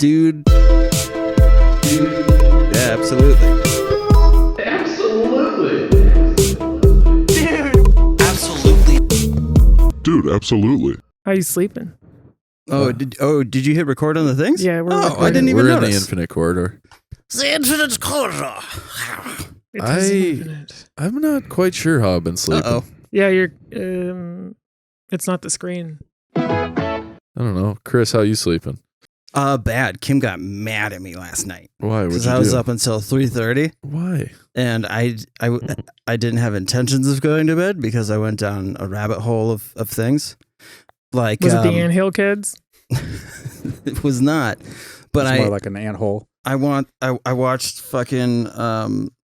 Dude. Yeah, absolutely. Dude, absolutely. How you sleeping? Did you hit record on the things? Yeah, I didn't even notice. We're in the infinite corridor. The infinite corridor. It is infinite. I'm not quite sure how I've been sleeping. Uh-oh. Yeah, you're. It's not the screen. I don't know. Chris, how you sleeping? Bad. Kim got mad at me last night. Why? Because I was up until 3:30. Why? And I didn't have intentions of going to bed because I went down a rabbit hole of things. Like, was it the anthill kids? It was not. But it's more like an anthole. I watched fucking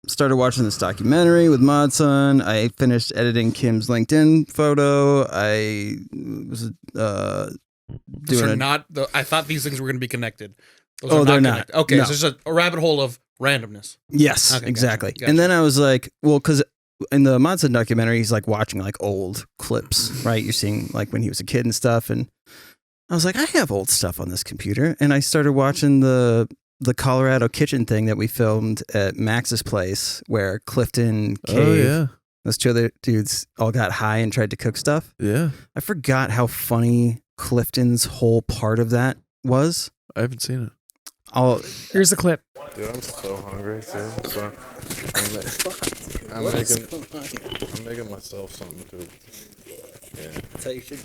started watching this documentary with Modson. I finished editing Kim's LinkedIn photo. I was doing I thought these things were going to be connected. They're not. Okay, no. So it's just a rabbit hole of randomness. Yes, okay, exactly. Gotcha. And then I was like, well, because in the Modson documentary, he's like watching like old clips, right? You're seeing like when he was a kid and stuff. And I was like, I have old stuff on this computer. And I started watching the Colorado kitchen thing that we filmed at Max's place where Clifton, Cave, those two other dudes all got high and tried to cook stuff. Yeah. I forgot how funny Clifton's whole part of that was. I haven't seen it. Here's the clip. Dude, I'm so hungry too. So I'm making myself something too. Yeah. That's how you should.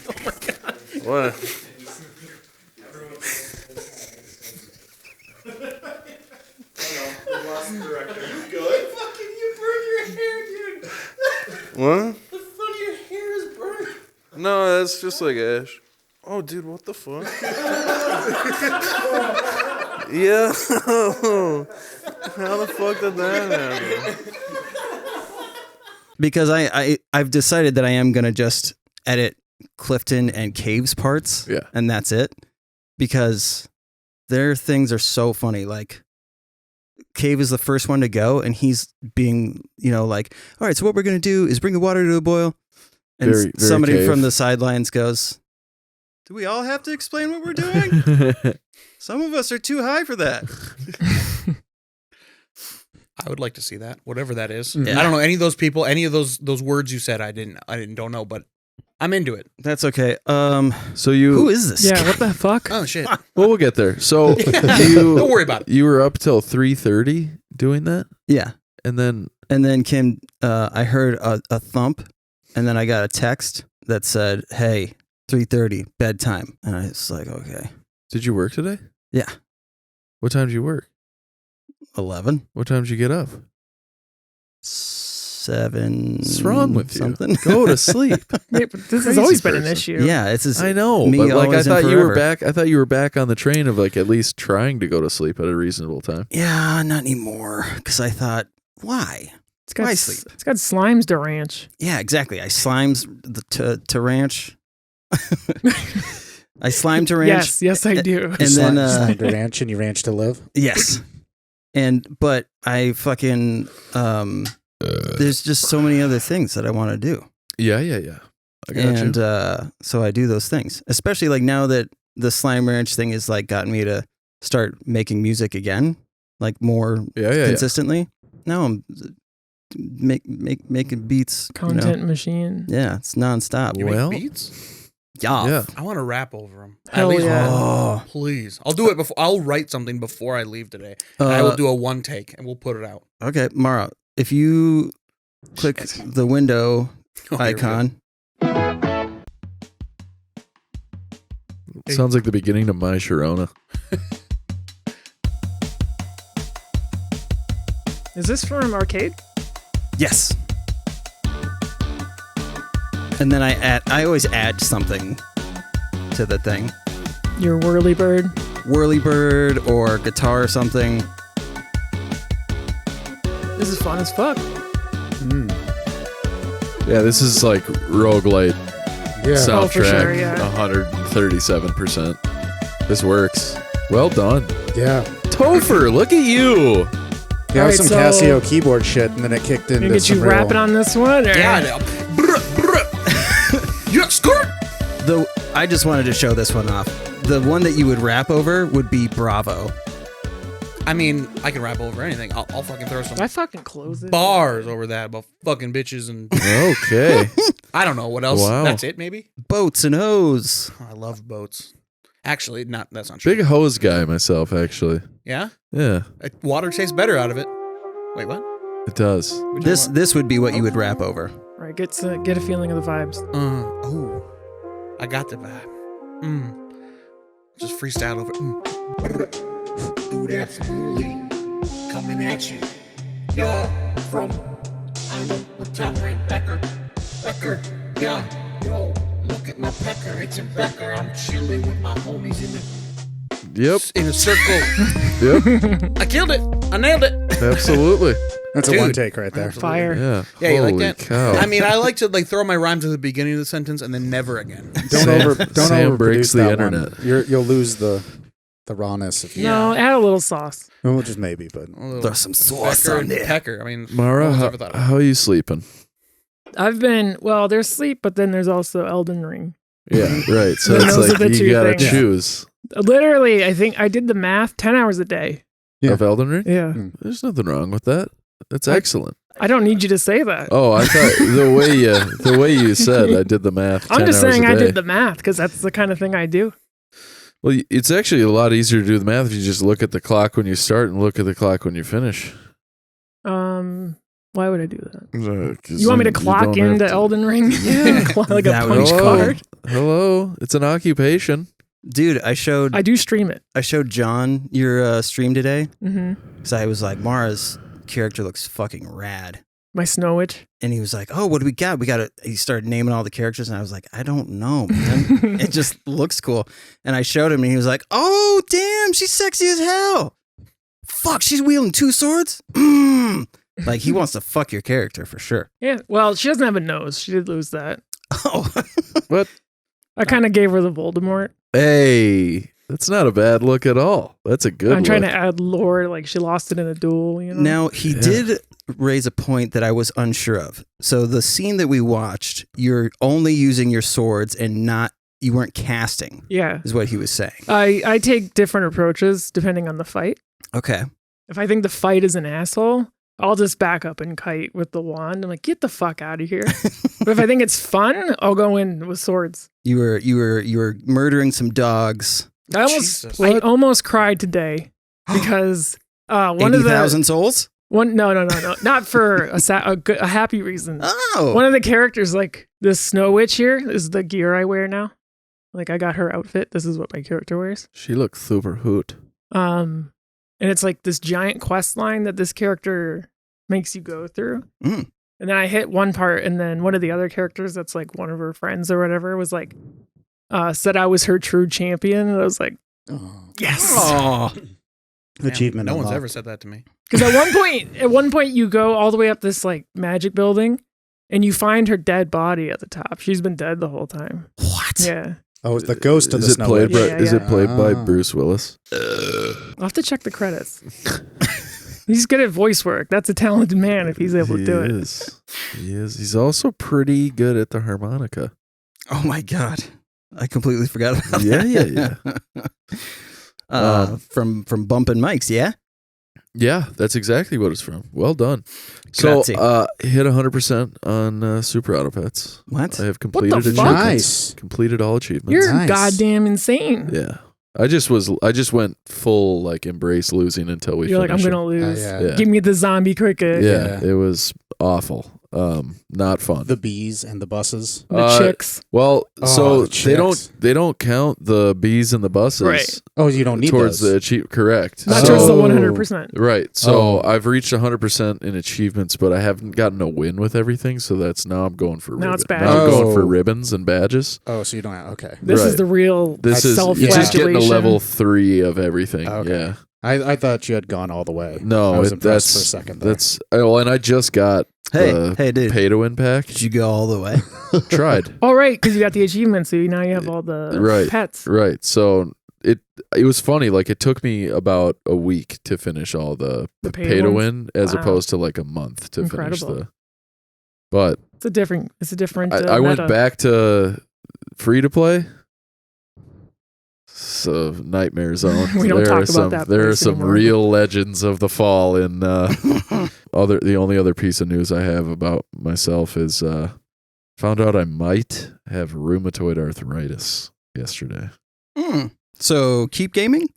Oh my god. What? Good. Fucking you burned your hair, dude. What? The front of your hair is burned. No, that's just like ash. Oh, dude, what the fuck? Yeah. How the fuck did that happen? Because I've decided that I am gonna just edit Clifton and Cave's parts. Yeah. And that's it. Because their things are so funny. Like, Cave is the first one to go, and he's being, like, all right, so what we're going to do is bring the water to a boil. And Very somebody Cave. from the sidelines goes, do we all have to explain what we're doing? Some of us are too high for that. I would like to see that, whatever that is. Yeah. I don't know any of those people, any of those words you said. I don't know, but I'm into it. That's okay. So who is this? Yeah, what the fuck? Oh shit! Well, we'll get there. So Don't worry about it. You were up till 3:30 doing that, Yeah. and then Kim, I heard a thump, and then I got a text that said, hey, 3:30, bedtime. And I was like, okay. did you work today? Yeah. What time did you work? 11. What time did you get up? 7. What's wrong with you? Something. Go to sleep. Wait, but this has Crazy always been an person. issue. Yeah, it's just I know, me but like I always and thought you were forever. back. I thought you were back on the train of like at least trying to go to sleep at a reasonable time. Yeah, not anymore. Because I thought, why? Why sleep? It's got slimes to ranch. Yeah, exactly. I slimes to ranch. I slime to ranch. Yes, I do. And then Slime to ranch and you ranch to live. yes. But I fucking there's just so many other things that I want to do. Yeah. I got And you. so I do those things. Especially like now that the slime ranch thing has like gotten me to start making music again, like more Yeah. consistently. Now I'm making beats. Content machine. Yeah, it's nonstop. You Well, make beats? Yeah. I want to rap over them. Hell At least yeah. one. Oh. Please. I'll do it before. I'll write something before I leave today. And I will do a one take, and we'll put it out. Okay, Mara, if you click the window Oh, here we go. icon. sounds like the beginning of My Sharona. Is this from Arcade? Yes. And then I always add something to the thing. Your whirly bird. Whirly bird or guitar or something. This is fun as fuck. Yeah, this is like roguelite Yeah. soundtrack. Oh, for sure, yeah. 137%. This works. Well done. Yeah. Topher, look at you. Yeah, Alright, some so- Casio keyboard shit, and then it kicked into Gonna get you some real- rapping on this one? Or? Yeah, I know. Yeah, skirt. Though I just wanted to show this one off the one that you would rap over would be Bravo. I mean, I can rap over anything. I'll fucking throw some I fucking close it. bars over that about fucking bitches and Okay. I don't know what else. Wow. That's it, maybe. Boats and hoes. I love boats. Actually, that's not true. Big hose guy myself, actually. Yeah, Yeah, water tastes better out of it. Wait, what? it does. This would be what you would rap over. Right, get a feeling of the vibes. Oh, I got the vibe. Just freestyle over. Dude, absolutely coming at you. Yeah, from I'm a top rank Becker. Yeah, yo, look at my pecker. It's a Becker. I'm chilling with my homies in the. Yep. In a circle. Yep. I killed it. I nailed it. Absolutely. That's Dude. a one take right there. Fire. Yeah. Yeah, you like Holy that? cow. I mean, I like to throw my rhymes at the beginning of the sentence and then never again. Don't Sam breaks overproduce the that internet. one. You'll lose the rawness if you. No, add a little sauce. Well, just maybe, but Throw some sauce Becker on and there. Pecker. I mean, Mara, no one's how, ever thought of it. how are you sleeping? There's sleep, but then there's also Elden Ring. Yeah, right. So Then it's those are like the you two gotta things. choose. Literally, I think I did the math, 10 hours a day. Yeah. Of Elden Ring? Yeah. There's nothing wrong with that. That's excellent. I don't need you to say that. Oh, I thought the way you said I did the math. I'm 10 just hours saying a I day. did the math because that's the kind of thing I do. Well, it's actually a lot easier to do the math if you just look at the clock when you start and look at the clock when you finish. Why would I do that? 'Cause You want me to then clock don't have into to- Elden Ring? Yeah. Like a That would- punch Hello. card? Hello, it's an occupation. Dude, I showed I do stream it. John your stream today Mm-hmm. because I was like, Mara's character looks fucking rad. My Snow Witch. And he was like, oh, what do we got? We got to, he started naming all the characters. And I was like, I don't know, man. It just looks cool. And I showed him and he was like, oh, damn, she's sexy as hell. Fuck, she's wielding 2 swords? Like, he wants to fuck your character for sure. Yeah. Well, she doesn't have a nose. She did lose that. Oh, What? I kind of gave her the Voldemort. Hey, that's not a bad look at all. That's a good I'm trying look. to add lore, like she lost it in a duel, you know? now he Yeah. did raise a point that I was unsure of. So the scene that we watched, you're only using your swords and you weren't casting, Yeah. is what he was saying. I take different approaches depending on the fight. Okay. If I think the fight is an asshole, I'll just back up and kite with the wand. I'm like, get the fuck out of here. But if I think it's fun, I'll go in with swords. You were murdering some dogs. Jesus. I almost cried today because one of the 80,000 souls? no, not for a happy reason. Oh. One of the characters, like this Snow Witch here, is the gear I wear now. Like I got her outfit. This is what my character wears. She looks super hoot. And it's like this giant quest line that this character makes you go through. Mm. And then I hit one part, and then one of the other characters that's like one of her friends or whatever was like, said I was her true champion. And I was like, oh, yes. Oh. achievement. No one's unlocked. ever said that to me. Because at one point you go all the way up this like magic building and you find her dead body at the top. She's been dead the whole time. What? Yeah. Oh, it's the ghost of the Is it Snow played Witch. by Yeah, Is it played by Ah. Bruce Willis? I'll have to check the credits. He's good at voice work. That's a talented man if he's able to do it. He is. He's also pretty good at the harmonica. Oh my God. I completely forgot about Yeah, that. yeah. From bumping mics, yeah? Yeah, that's exactly what it's from. Well done. So, Grazie. hit 100% on Super Auto Pets. What? I have completed fuck? achievements. Nice. Completed all achievements. You're Nice. goddamn insane. Yeah. I just went full like embrace losing until we You're like, I'm finish going to it. lose. Yeah. Give me the zombie cricket. Yeah, Yeah. it was awful. Not fun. The bees and the buses. The chicks. Well, Oh, so the they don't count the bees and the buses Right. Oh, you don't need towards those. the achieve. Correct. Not So- towards the 100%. Right. So Oh. I've reached 100% in achievements, but I haven't gotten a win with everything. So that's now I'm going for Now it's Now I'm going for Oh. ribbons and badges. Oh, so you don't have. Okay. This is Right. the real This is you're just getting a self-flagellation. level 3 of everything. Okay. Yeah. I thought you had gone all the way. No, I was it- impressed that's for a second there. that's oh, and I just got the Hey, dude. pay to win pack. Did you go all the way? Tried. All right, because you got the achievement, so now you have all the Right. pets. Right. So it was funny. Like it took me about a week to finish all the The pay to ones? win, as Wow. opposed to like a month to finish Incredible. the. But It's a different. I went meta. back to free to play. So Nightmare Zone. We don't there talk are about some, that There are place some anymore. real legends of the fall. In the only other piece of news I have about myself is found out I might have rheumatoid arthritis yesterday. So keep gaming?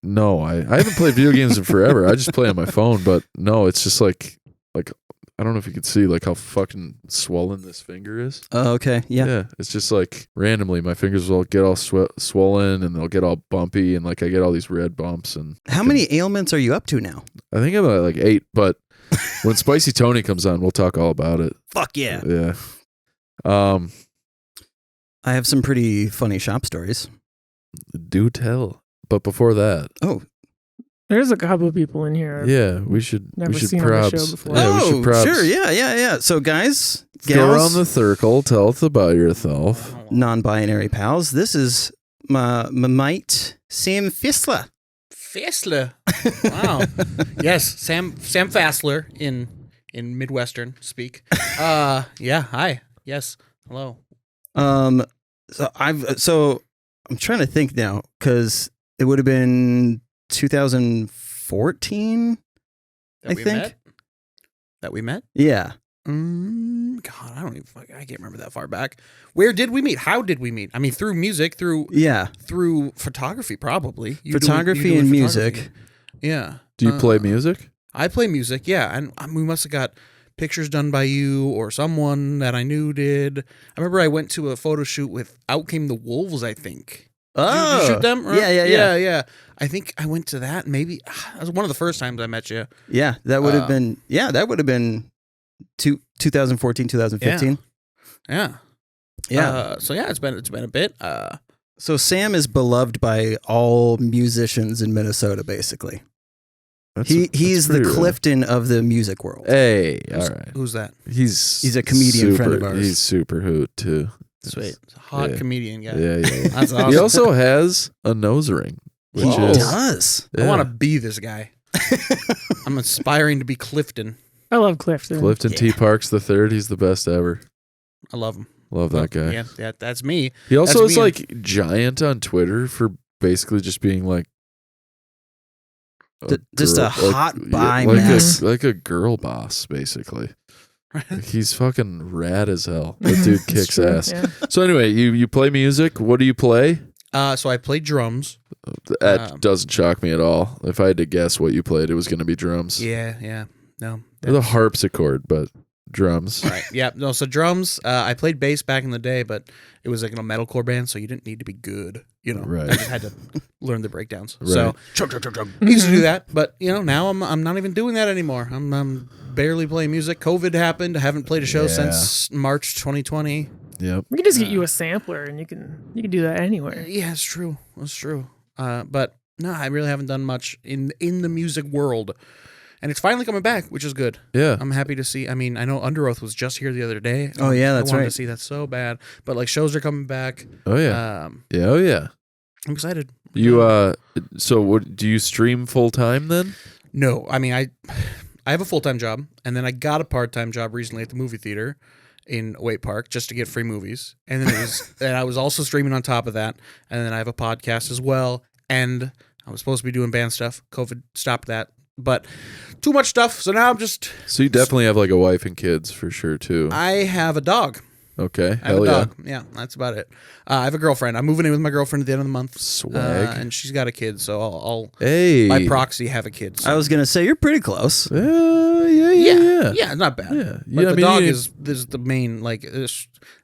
No, I haven't played video games in forever. I just play on my phone, but no, it's just like I don't know if you could see like how fucking swollen this finger is. Oh, okay. Yeah. It's just like randomly my fingers will get all swollen and they'll get all bumpy and like I get all these red bumps. And How many ailments are you up to now? I think I'm at like 8, but when Spicy Tony comes on, we'll talk all about it. Fuck yeah. Yeah. I have some pretty funny shop stories. Do tell. But before that, Oh, There's a couple of people in here. yeah, we should Never we should seen on the props. show before. Yeah, we should props. sure. Yeah. So, guys, Go around gals, the circle, tell us about yourself. non-binary pals, this is my mate, Sam Fassler. Fassler. Wow. Yes, Sam Fassler in Midwestern speak. Yeah. Hi. Yes. Hello. So I'm trying to think now because it would have been 2014. That I we think. met? That we met? Yeah. God, I can't remember that far back. Where did we meet? How did we meet? I mean, through music, through photography, probably. You Photography doing and photography. music. Yeah. Do you play music? I play music, yeah. And we must have got pictures done by you or someone that I knew did. I remember I went to a photo shoot with Out Came the Wolves, I think. Did you shoot them? Yeah. I think I went to that. Maybe that was one of the first times I met you. Yeah, that would have been. Yeah, that would have been 2014, 2015. Yeah. So yeah, it's been a bit. So Sam is beloved by all musicians in Minnesota, basically. He's the Clifton of the music world. Hey, all right. Who's that? He's a comedian friend of ours. He's super hoot too. Sweet. It's a hot comedian guy. Yeah. That's awesome. He also has a nose ring. Which He is, does. I want to be this guy. I'm aspiring to be Clifton. I love Clifton. Clifton T. Parks III. He's the best ever. I love him. Love that guy. Yeah, that's me. He also That's is me. like giant on Twitter for basically just being like Just a hot buy like mess. like a girl boss, basically. Like, he's fucking rad as hell. That dude It's kicks true, ass. yeah. So anyway, you play music. What do you play? So I play drums. That doesn't shock me at all. If I had to guess what you played, it was going to be drums. Yeah. No. Or the harpsichord, but drums. Right. Yeah. No. So drums. I played bass back in the day, but it was like in a metalcore band, so you didn't need to be good. You know. Right. I just had to learn the breakdowns. Right. So I used to do that, but now I'm not even doing that anymore. I'm barely playing music. COVID happened. I haven't played a show since March 2020. Yep. We can just get you a sampler, and you can do that anywhere. Yeah, it's true. It's true. But no, I really haven't done much in the music world. And it's finally coming back, which is good. Yeah. I'm happy to see. I mean, I know Under Oath was just here the other day. Oh, yeah, that's I wanted right. to see that so bad. But like shows are coming back. Oh yeah. Oh yeah. I'm excited. You so what do you stream full time then? No, I mean I have a full-time job, and then I got a part-time job recently at the movie theater in Waite Park just to get free movies. And then and I was also streaming on top of that. And then I have a podcast as well. And I was supposed to be doing band stuff. COVID stopped that. But too much stuff. So now I'm just. So you definitely have like a wife and kids for sure too. I have a dog. Okay. I have Hell a yeah. dog. Yeah, that's about it. I have a girlfriend. I'm moving in with my girlfriend at the end of the month. Swag. And she's got a kid, so I'll Hey. by proxy have a kid. So. I was gonna say you're pretty close. Yeah, not bad. Yeah. But Yeah, I the mean, dog you- is the main, like,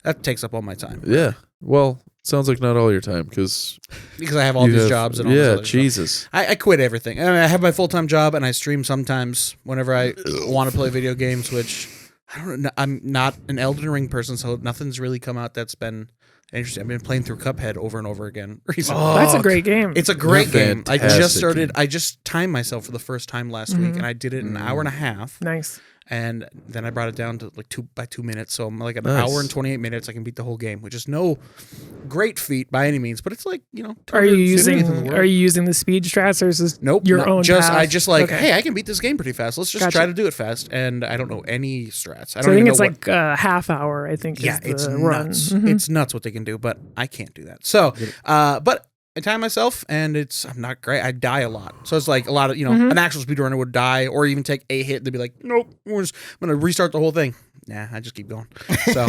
that takes up all my time. Yeah. Well, sounds like not all your time because Because I have all these jobs and all this other stuff. Jesus. I quit everything. I mean, I have my full-time job and I stream sometimes whenever I want to play video games, which I don't know. I'm not an Elden Ring person, so nothing's really come out that's been interesting. I've been playing through Cuphead over and over again recently. That's a great game. It's a great game. I Fantastic just started. game. I just timed myself for the first time last week, and I did it in an hour and a half. nice. And then I brought it down to like 2 minutes. So I'm like an Nice. hour and 28 minutes. I can beat the whole game, which is no great feat by any means, but it's like, Are you 250th in the using world. Are you using the speed strats, or is this Nope. your not own? just path? I just like, Okay. hey, I can beat this game pretty fast. Let's just Gotcha. try to do it fast. And I don't know any strats. I So don't I think even it's know like a half hour. I think. yeah, is the it's run. nuts. Mhm. It's nuts what they can do, but I can't do that. So, but time myself, and I'm not great. I die a lot, so it's like a lot of an actual speedrunner would die or even take a hit. They'd be like, nope, I'm gonna restart the whole thing. Nah, I just keep going. So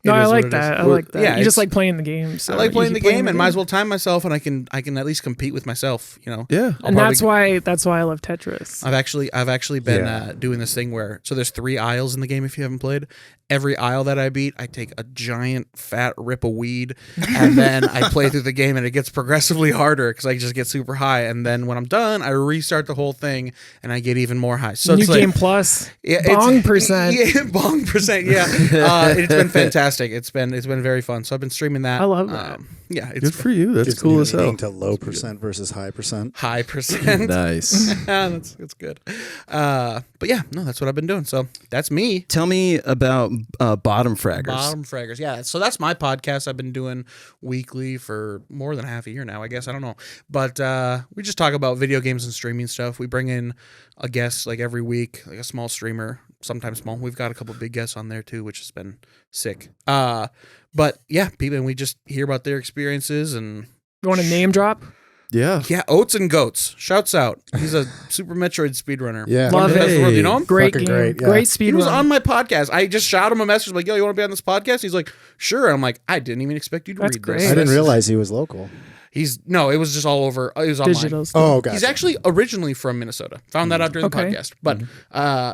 no, I like that. I like that. Yeah, you just like playing the game. So I like playing you the keep game, and might as well time myself, and I can at least compete with myself. Yeah. And that's why I love Tetris. I've actually been doing this thing where there's 3 aisles in the game if you haven't played. Every aisle that I beat, I take a giant fat rip of weed, and then I play through the game, and it gets progressively harder because I just get super high. And then when I'm done, I restart the whole thing, and I get even more high. So New it's game like, plus, yeah, bong percent. Yeah, bong percent. Yeah, it's been fantastic. It's been very fun. So I've been streaming that. I love that. Yeah, it's Good for you. That's Gives cool me as hell. meaning to low percent versus high percent. high percent. Nice. That's good. But yeah, no, that's what I've been doing. So that's me. Tell me about Bottom Fraggers. Bottom Fraggers. Yeah. So that's my podcast I've been doing weekly for more than half a year now, I guess. I don't know. But we just talk about video games and streaming stuff. We bring in a guest like every week, like a small streamer, sometimes small. We've got a couple big guests on there too, which has been sick. But yeah, people, and we just hear about their experiences and You want a name drop? Yeah. yeah, Oats and Goats. Shouts out. He's a Super Metroid speedrunner. Yeah. Love Best in the world. You know him? Great Fucking game. great, yeah. Great speed He was run. on my podcast. I just shot him a message like, yo, you want to be on this podcast? He's like, sure. And I'm like, I didn't even expect you to That's read great. this. I didn't realize he was local. No, it was just all over. It was online. Digital stuff. Oh, gotcha. He's actually originally from Minnesota. Found that out during Okay. the podcast. But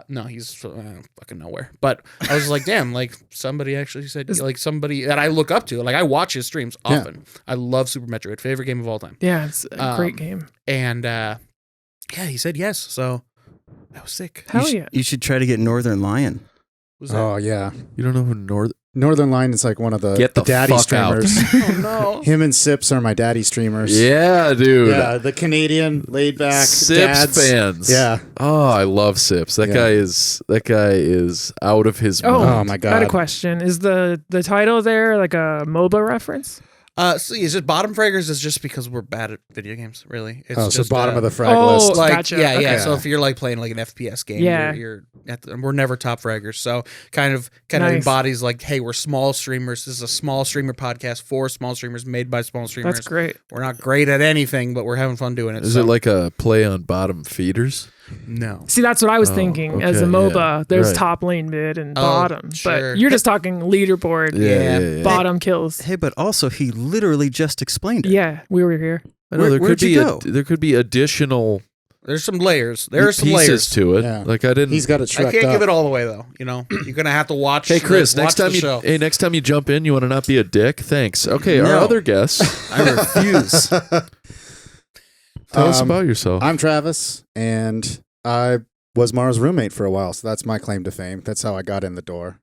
no, he's fucking nowhere. But I was like, damn, like somebody actually said, like somebody that I look up to. Like I watch his streams often. I love Super Metroid. Favorite game of all time. Yeah, it's a great game. And yeah, he said yes. So that was sick. Hell yeah. You should try to get Northern Lion. Who's that? Oh yeah. You don't know who Northern Line is like one of the, Get the daddy fuck out. streamers. Oh no. Him and Sips are my daddy streamers. Yeah, dude. Yeah, the Canadian laid back Sips dads. fans. Yeah. Oh, I love Sips. That Yeah. guy is out of his Oh, mind. my I got a God. question. Is the title there like a MOBA reference? So is it Bottom Fraggers is just because we're bad at video games, really? It's Oh, so just, bottom of the frag Oh, list. like Gotcha. yeah. Okay. So if you're like playing like an FPS game, Yeah. you're we're never top fraggers. So kind of Nice. embodies like, hey, we're small streamers. This is a small streamer podcast for small streamers, made by small streamers. That's great. We're not great at anything, but we're having fun doing it. Is so- it like a play on bottom feeders? no? See, that's what I was Oh, thinking. As a okay, MOBA, yeah. there's Right. top lane, mid, and Oh, bottom. sure. But you're just talking leaderboard, Yeah. bottom kills. Hey, but also he literally just explained it. Yeah, we were here. I know Where- there could where'd be you go? there could be additional There's some layers. There are some pieces layers. to it. Yeah. Like I didn't. He's got it I shreked can't up. give it all the way though. You know, you're gonna have to watch. Hey Chris, watch next time the show. next time you jump in, you want to not be a dick? Thanks. Okay, our No. other guests, I refuse. tell us about yourself. I'm Travis, and I was Mara's roommate for a while, so that's my claim to fame. That's how I got in the door.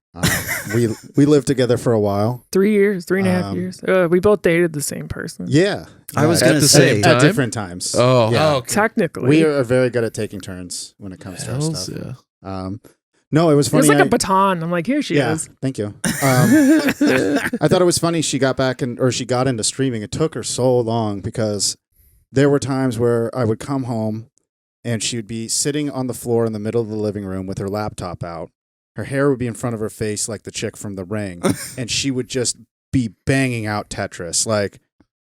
We lived together for a while. 3 years, 3.5 years. We both dated the same person. Yeah. I was At gonna the say same at time? different times. Oh. yeah. Oh, okay. Technically. We are very good at taking turns when it comes to our Hells stuff. yeah. No, it was it funny. was like I- a baton. I'm like, here she yeah, is. thank you. I thought it was funny she got back she got into streaming. It took her so long because there were times where I would come home and she would be sitting on the floor in the middle of the living room with her laptop out. Her hair would be in front of her face like the chick from The Ring, and she would just be banging out Tetris like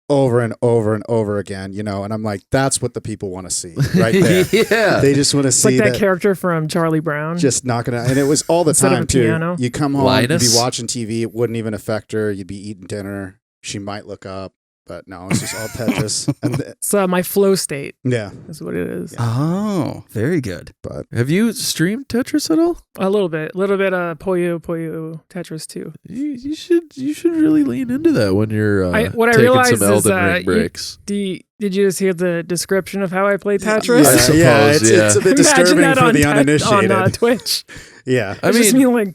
over and over and over again, you know. And I'm like, that's what the people want to see right there. Yeah. They just want to It's see like that character from Charlie Brown. just knocking out. And it was all the Instead of time, a too. piano. You come home, Linus? you'd be watching TV. It wouldn't even affect her. You'd be eating dinner. She might look up, but no, it's just all Tetris. And It's my flow state yeah, is what it is. Oh, very good. but Have you streamed Tetris at all? A little bit of Puyo Tetris too. You should really lean into that when you're What I taking realized some is Elden Ring breaks. Did you just hear the description of how I play Tetris? I suppose, yeah, it's a bit Imagine disturbing that for on the on uninitiated. Twitch. Yeah, I It's just mean, me like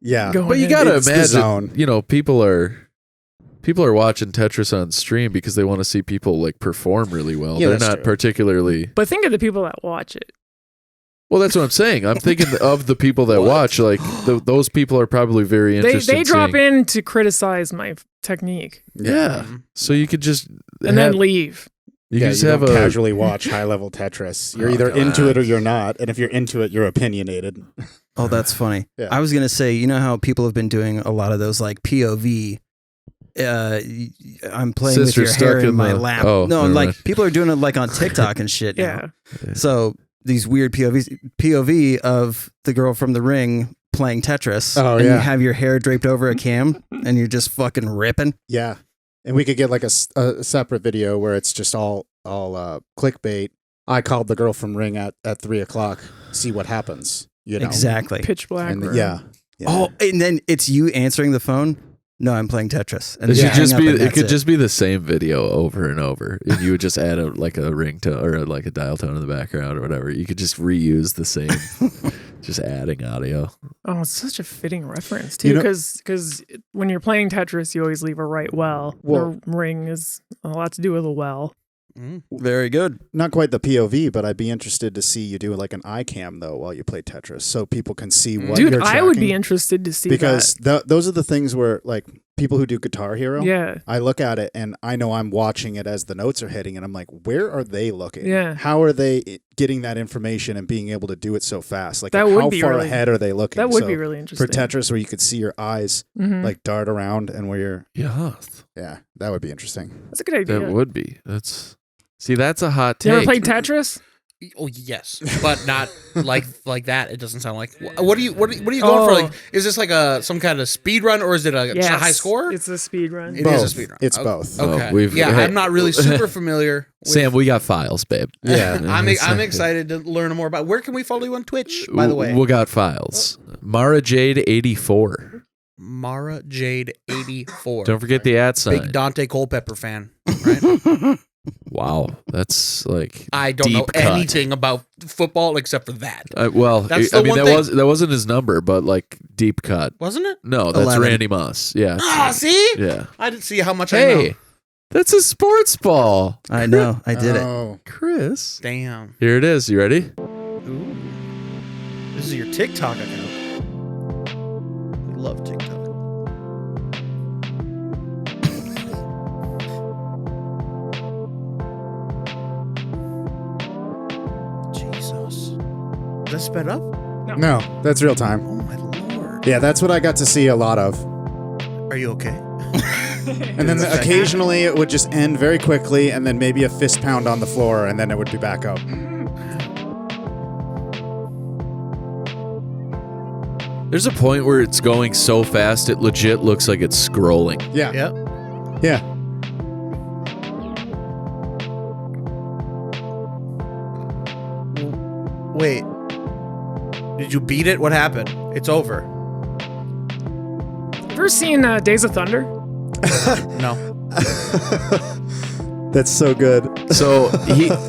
yeah. going but you in. gotta It's the imagine, zone. you know, people are watching Tetris on stream because they want to see people like perform really well. Yeah, They're that's not true. particularly. But think of the people that watch it. Well, that's what I'm saying. I'm thinking of the people that watch. Like those people are probably very interested. They drop seeing- in to criticize my technique Yeah. So you could just and then leave. You yeah, can just you have don't a casually watch high level Tetris. You're Oh, either God. into it or you're not. And if you're into it, you're opinionated. Oh, that's funny. Yeah. I was gonna say, you know how people have been doing a lot of those like POV I'm playing Sister with your stuck hair in in my the- lap. Oh, No, never like mind. people are doing it like on TikTok and shit. now. Yeah. So these weird POV of the girl from The Ring playing Tetris. Oh, and yeah. you have your hair draped over a cam and you're just fucking ripping. Yeah. And we could get like a separate video where it's just all clickbait. I called the girl from Ring at 3:00. See what happens. You know Exactly. Pitch black. And room. yeah. Oh, and then it's you answering the phone. No, I'm playing Tetris. And It you should hang just up be. and It that's could just be the same video over and over. And you would just add a ringtone or like a dial tone in the background or whatever. You could just reuse the same, just adding audio. Oh, it's such a fitting reference You too, know- because when you're playing Tetris, you always leave a right well. Well- The ring is a lot to do with a well. Very good. Not quite the POV, but I'd be interested to see you do like an iCam though while you play Tetris, so people can see what Dude, you're I would be tracking. interested to see because those are the things where like people who do Guitar Hero. that. Yeah. I look at it and I know I'm watching it as the notes are hitting, and I'm like, where are they looking? Yeah. How are they getting that information and being able to do it so fast? Like, That would how be far really- ahead are they looking? That would So be really interesting. for Tetris, where you could see your eyes Mhm. like dart around and where you're. Yeah, Yeah, that would be interesting. That's a good idea. that would be. That's a hot You take. ever played Tetris? Oh yes, but not like that. It doesn't sound like. What are you going for? Like, is this like some kind of speed run, or is it just a high score? It's a speed run. It both. is a speed run. It's Okay. both. Oh, Okay. hey, I'm not really super familiar. With, Sam, we got files, babe. Yeah. I'm excited to learn more about. Where can we follow you on Twitch? By the way, we got files. Mara Jade 84. Mara Jade 84. Don't forget the @ sign. Big Dante Culpepper fan, right? Wow, that's like I don't know deep cut. anything about football except for that. Well, That's I the mean one that thing. wasn't his number, but like deep cut. Wasn't it? No, that's 11. Randy Moss. Yeah. Ah, see? Yeah. I didn't see how much I know. Hey, that's a sports ball. I know. I did it. Oh. Chris. Damn. Here it is. You ready? Ooh. This is your TikTok account. We love TikTok. Jesus. Is that sped up? No, that's real time. Oh my lord. Yeah, that's what I got to see a lot of. Are you okay? And then occasionally it would just end very quickly, and then maybe a fist pound on the floor, and then it would be back up. There's a point where it's going so fast it legit looks like it's scrolling. Yeah. Yep. Yeah. Wait. Did you beat it? What happened? It's over. Ever seen Days of Thunder? No. That's so good. So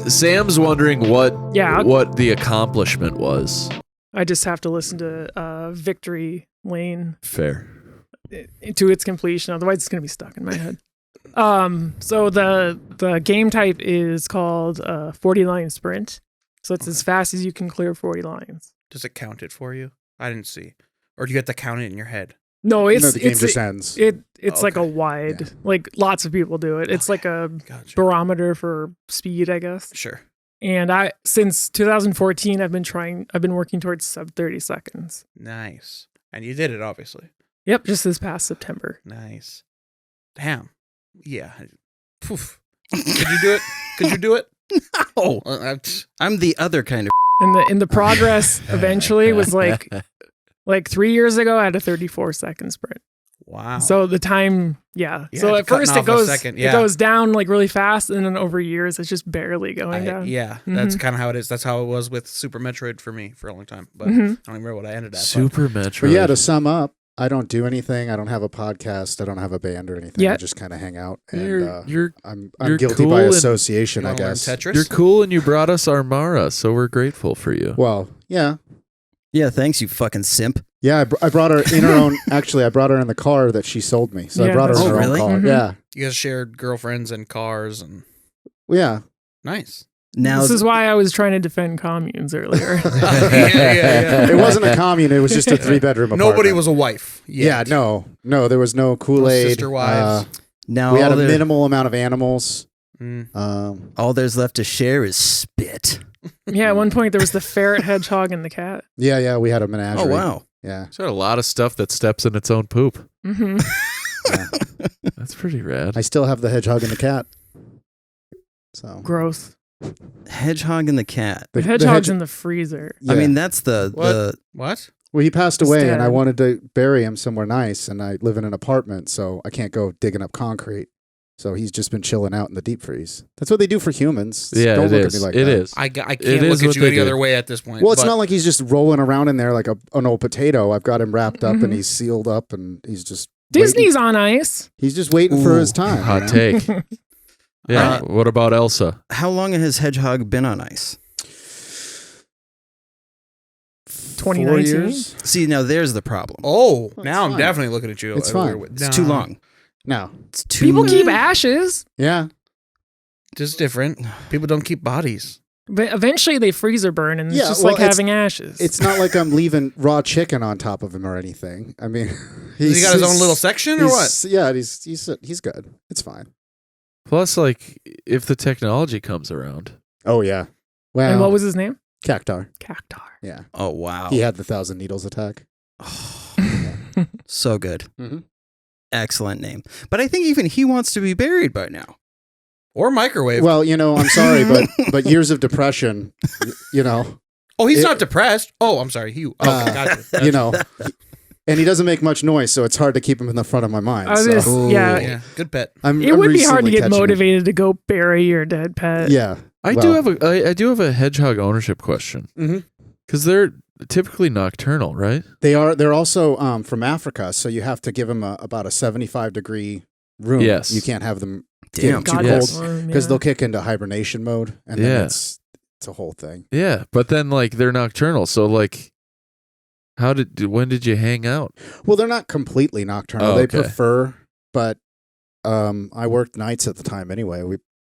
Sam's wondering what Yeah. what the accomplishment was. I just have to listen to Victory Lane Fair. to its completion. Otherwise, it's going to be stuck in my head. So the game type is called 40 line sprint. So it's as fast as you can clear 40 lines. Does it count it for you? I didn't see. Or do you have to count it in your head? No, it's No, the game it's just ends. it's like a Okay. wide, like lots of people do it. It's like a Gotcha. barometer for speed, I guess. Sure. And since 2014, I've been working towards sub 30 seconds. Nice. And you did it, obviously. Yep, just this past September. Nice. Damn. Yeah. Poof. Could you do it? Could you do it? Oh, I'm the other kind of. And the progress eventually was like 3 years ago, I had a 34 second sprint. Wow. So the time, yeah. Yeah, So you're at first cutting it off a goes second, it yeah. goes down like really fast, and then over years it's just barely going down. yeah, that's Mhm. kind of how it is. That's how it was with Super Metroid for me for a long time. But Mhm. I don't even remember what I ended at. but- Super Metroid. But yeah, to sum up, I don't do anything. I don't have a podcast. I don't have a band or anything. Yeah. I just kind of hang out. And You're I'm you're guilty cool by and- association, You I wanna learn guess. Tetris? you're cool and you brought us Armara, so we're grateful for you. Well, yeah. Yeah, thanks, you fucking simp. Yeah, I brought her in her own. Actually, I brought her in the car that she sold me. So I Yeah, brought her in that's her really? own car. Mhm. Yeah. You guys shared girlfriends and cars and Yeah. nice. Now This is why I was trying to defend communes earlier. yeah. It wasn't a commune. It was just a 3-bedroom apartment. Nobody was a wife. Yeah, Yet. no. There was no Kool-Aid. sister wives. now We had all, a minimal amount of animals. Mm. all there's left to share is spit. Yeah, at one point there was the ferret, hedgehog, and the cat. Yeah, we had a menagerie. Oh wow. Yeah. There's got a lot of stuff that steps in its own poop. Hmm Yeah. That's pretty rad. I still have the hedgehog and the cat. So Gross. Hedgehog and the cat. The hedgehog's in the freezer. Yeah. I mean, that's the What? Well, he passed He's away, and I dead. wanted to bury him somewhere nice, and I live in an apartment, so I can't go digging up concrete. So he's just been chilling out in the deep freeze. That's what they do for humans. Yeah, Don't it look is. at me like It that. is. I can't It look is at what you they any do. other way at this point. Well, it's but not like he's just rolling around in there like an old potato. I've got him wrapped up, and Mhm. he's sealed up, and he's just Disney's waiting. on ice. He's just waiting for Ooh, his time. Hot take. Yeah. What about Elsa? how long has Hedgehog been on ice? 2019. 4 years? See, now there's the problem. Oh, Well, now it's I'm fine. definitely looking at you. It's a fine. weird way. It's too Nah, long. No. It's too. People keep ashes, Yeah. Just different. People don't keep bodies. but eventually they freezer burn, and it's Yeah, just well, like having ashes. It's not like I'm leaving raw chicken on top of him or anything. I mean, He got his own little section or what? Yeah, he's good. It's fine. Plus, like, if the technology comes around, Oh yeah. Well, And what was his name? Cactar? Cactar. Yeah, Oh wow. he had the 1,000 needles attack. So good. Mhm. Excellent name. But I think even he wants to be buried by now. Or microwave. Well, I'm sorry, but years of depression, oh, he's it- not depressed. Oh, I'm sorry. Gotcha. And he doesn't make much noise, so it's hard to keep him in the front of my mind. I was so just- yeah. Yeah, good pet. I'm It would be hard to recently get catching him. motivated to go bury your dead pet. Yeah, I do have a hedgehog ownership question Mhm. because they're typically nocturnal, right? They're also from Africa, so you have to give them about a 75-degree room. Yes. You can't have them Damn. too God, cold that's warm, because yeah. they'll kick into hibernation mode, and Yeah. then it's a whole thing. Yeah, but then like they're nocturnal, so like, when did you hang out? Well, they're not completely nocturnal. Oh, They okay. prefer, but I worked nights at the time anyway.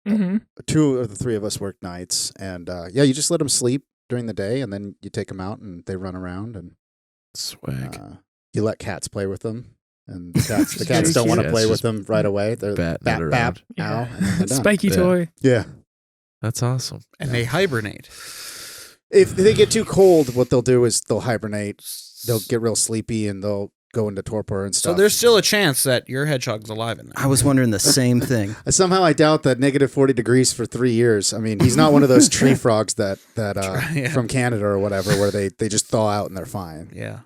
Mhm. 2 of the 3 of us worked nights, and you just let them sleep during the day, and then you take them out and they run around, and Swag. you let cats play with them. And the cats don't want to Cats play with just them right away. They're batting bap, it bap, around. ow, Yeah. and then they're done. Spiky Yeah. toy. Yeah. That's awesome. And they hibernate. If they get too cold, what they'll do is they'll hibernate. They'll get real sleepy and they'll go into torpor and So stuff. there's still a chance that your hedgehog's alive in there. I was wondering the same thing. Somehow I doubt that negative 40 degrees for 3 years. I mean, he's not one of those tree frogs that Yeah. from Canada or whatever where they just thaw out and they're fine. Yeah.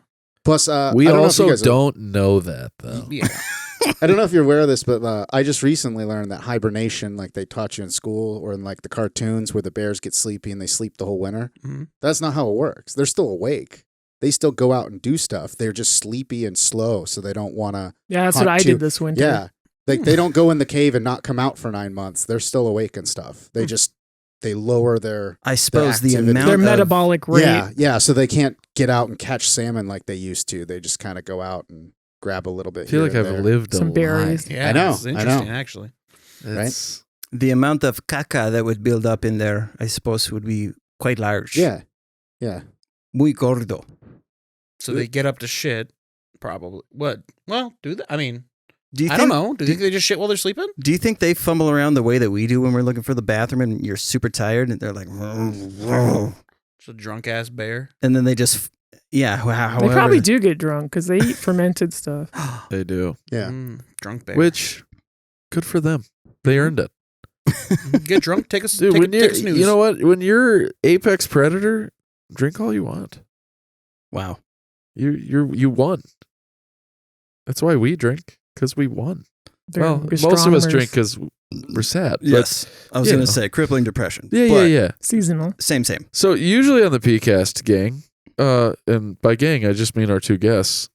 Plus, We I don't know if you also guys don't know that though. Yeah. I don't know if you're aware of this, but I just recently learned that hibernation, like they taught you in school or in like the cartoons where the bears get sleepy and they sleep the whole winter. Mhm. That's not how it works. They're still awake. They still go out and do stuff. They're just sleepy and slow, so they don't want to. Yeah, that's what I Hunt did too. this winter. Yeah, they don't go in the cave and not come out for 9 months. They're still awake and stuff. They just they lower their I suppose the activity. amount Their of metabolic rate. yeah. So they can't get out and catch salmon like they used to. They just kind of go out and grab a little bit. I feel here like and I've there. lived Some a berries. Yeah. I know, It's I know. interesting, actually. life. It's- the amount of caca that would build up in there, I suppose, would be quite large. Yeah. Muy gordo. So they get up to shit, probably. What? Well, do they? I mean, Do you I think, don't know. Do you think they just shit while they're sleeping? Do you think they fumble around the way that we do when we're looking for the bathroom and you're super tired and they're like, Just a drunk ass bear. and then they just, yeah, They however. probably do get drunk because they eat fermented stuff. They do. Yeah. Drunk bear. Which, good for them. They earned it. Get drunk, take a, Dude, take, when take you're, a snooze. you know what? When you're apex predator, drink all you want. Wow. You won. That's why we drink, because we won. They're Well, most of us gastronomers. drink because we're sad. but- Yes. I was you going know. to say crippling depression. yeah, but yeah. Seasonal. Same. So usually on the PCast gang, and by gang I just mean our two guests,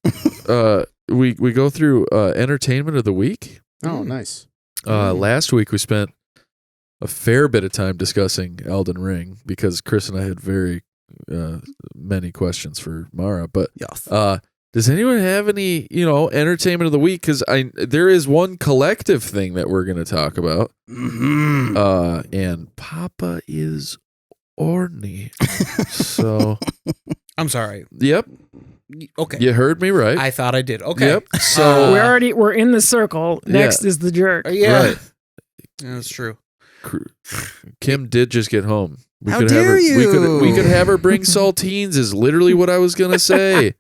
we go through entertainment of the week. Oh, nice. Last week we spent a fair bit of time discussing Elden Ring because Chris and I had very many questions for Mara. But Yes. does anyone have any entertainment of the week? Because there is one collective thing that we're going to talk about, and Papa is orny. So I'm sorry. yep, Okay. you heard me right. I thought I did. Okay. Yep. So We're in the circle. Next is the jerk. Yeah. Right. Yeah, that's true. Kim did just get home We How could dare have her, we you? could have her bring saltines. Is literally what I was gonna say.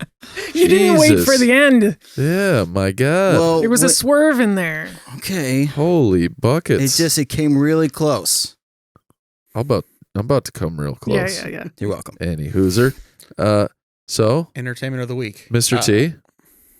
You didn't wait for Jesus. the end. Yeah, my God. Well, There was a swerve in there. okay. Holy buckets! It came really close. I'm about to come real close. Yeah. You're welcome. Any hooser. So Entertainment of the week. Mr. T,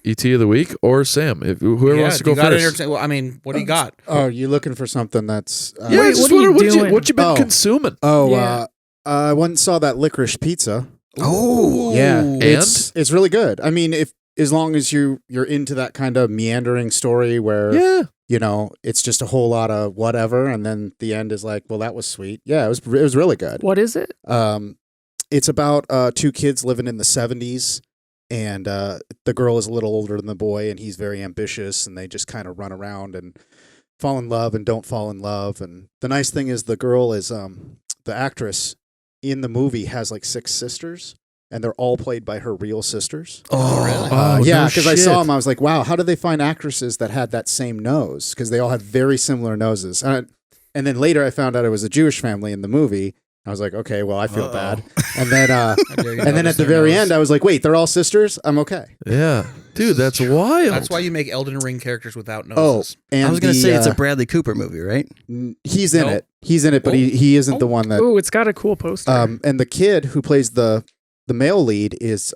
ET of the week, or Sam, if whoever wants to go first. Well, I mean, what do you got? Oh, you looking for something that's? Yeah, Wait, just what are you what you doing? what you been Oh. consuming? Yeah. I went and saw that licorice pizza. Oh, Yeah, And? it's really good. I mean, if as long as you're into that kind of meandering story where Yeah. you know it's just a whole lot of whatever, and then the end is like, well, that was sweet. Yeah, it was really good. What is it? It's about two kids living in the 70s, and the girl is a little older than the boy, and he's very ambitious, and they just kind of run around and fall in love and don't fall in love. And the nice thing is the girl is the actress in the movie has like 6 sisters, and they're all played by her real sisters. Oh, really? Oh, Yeah, no because I saw shit. them, I was like, wow, how did they find actresses that had that same nose? Because they all have very similar noses. And then later I found out it was a Jewish family in the movie. I was like, okay, well, I feel bad. And then at the very end, I was like, wait, they're all sisters? I'm okay. Yeah, dude, that's wild. That's why you make Elden Ring characters without Oh, noses. and I was going to say it's a uh, Bradley Cooper movie, right? he's in No. it. He's in it, but he isn't the one that. Ooh, it's got a cool poster. And the kid who plays the male lead is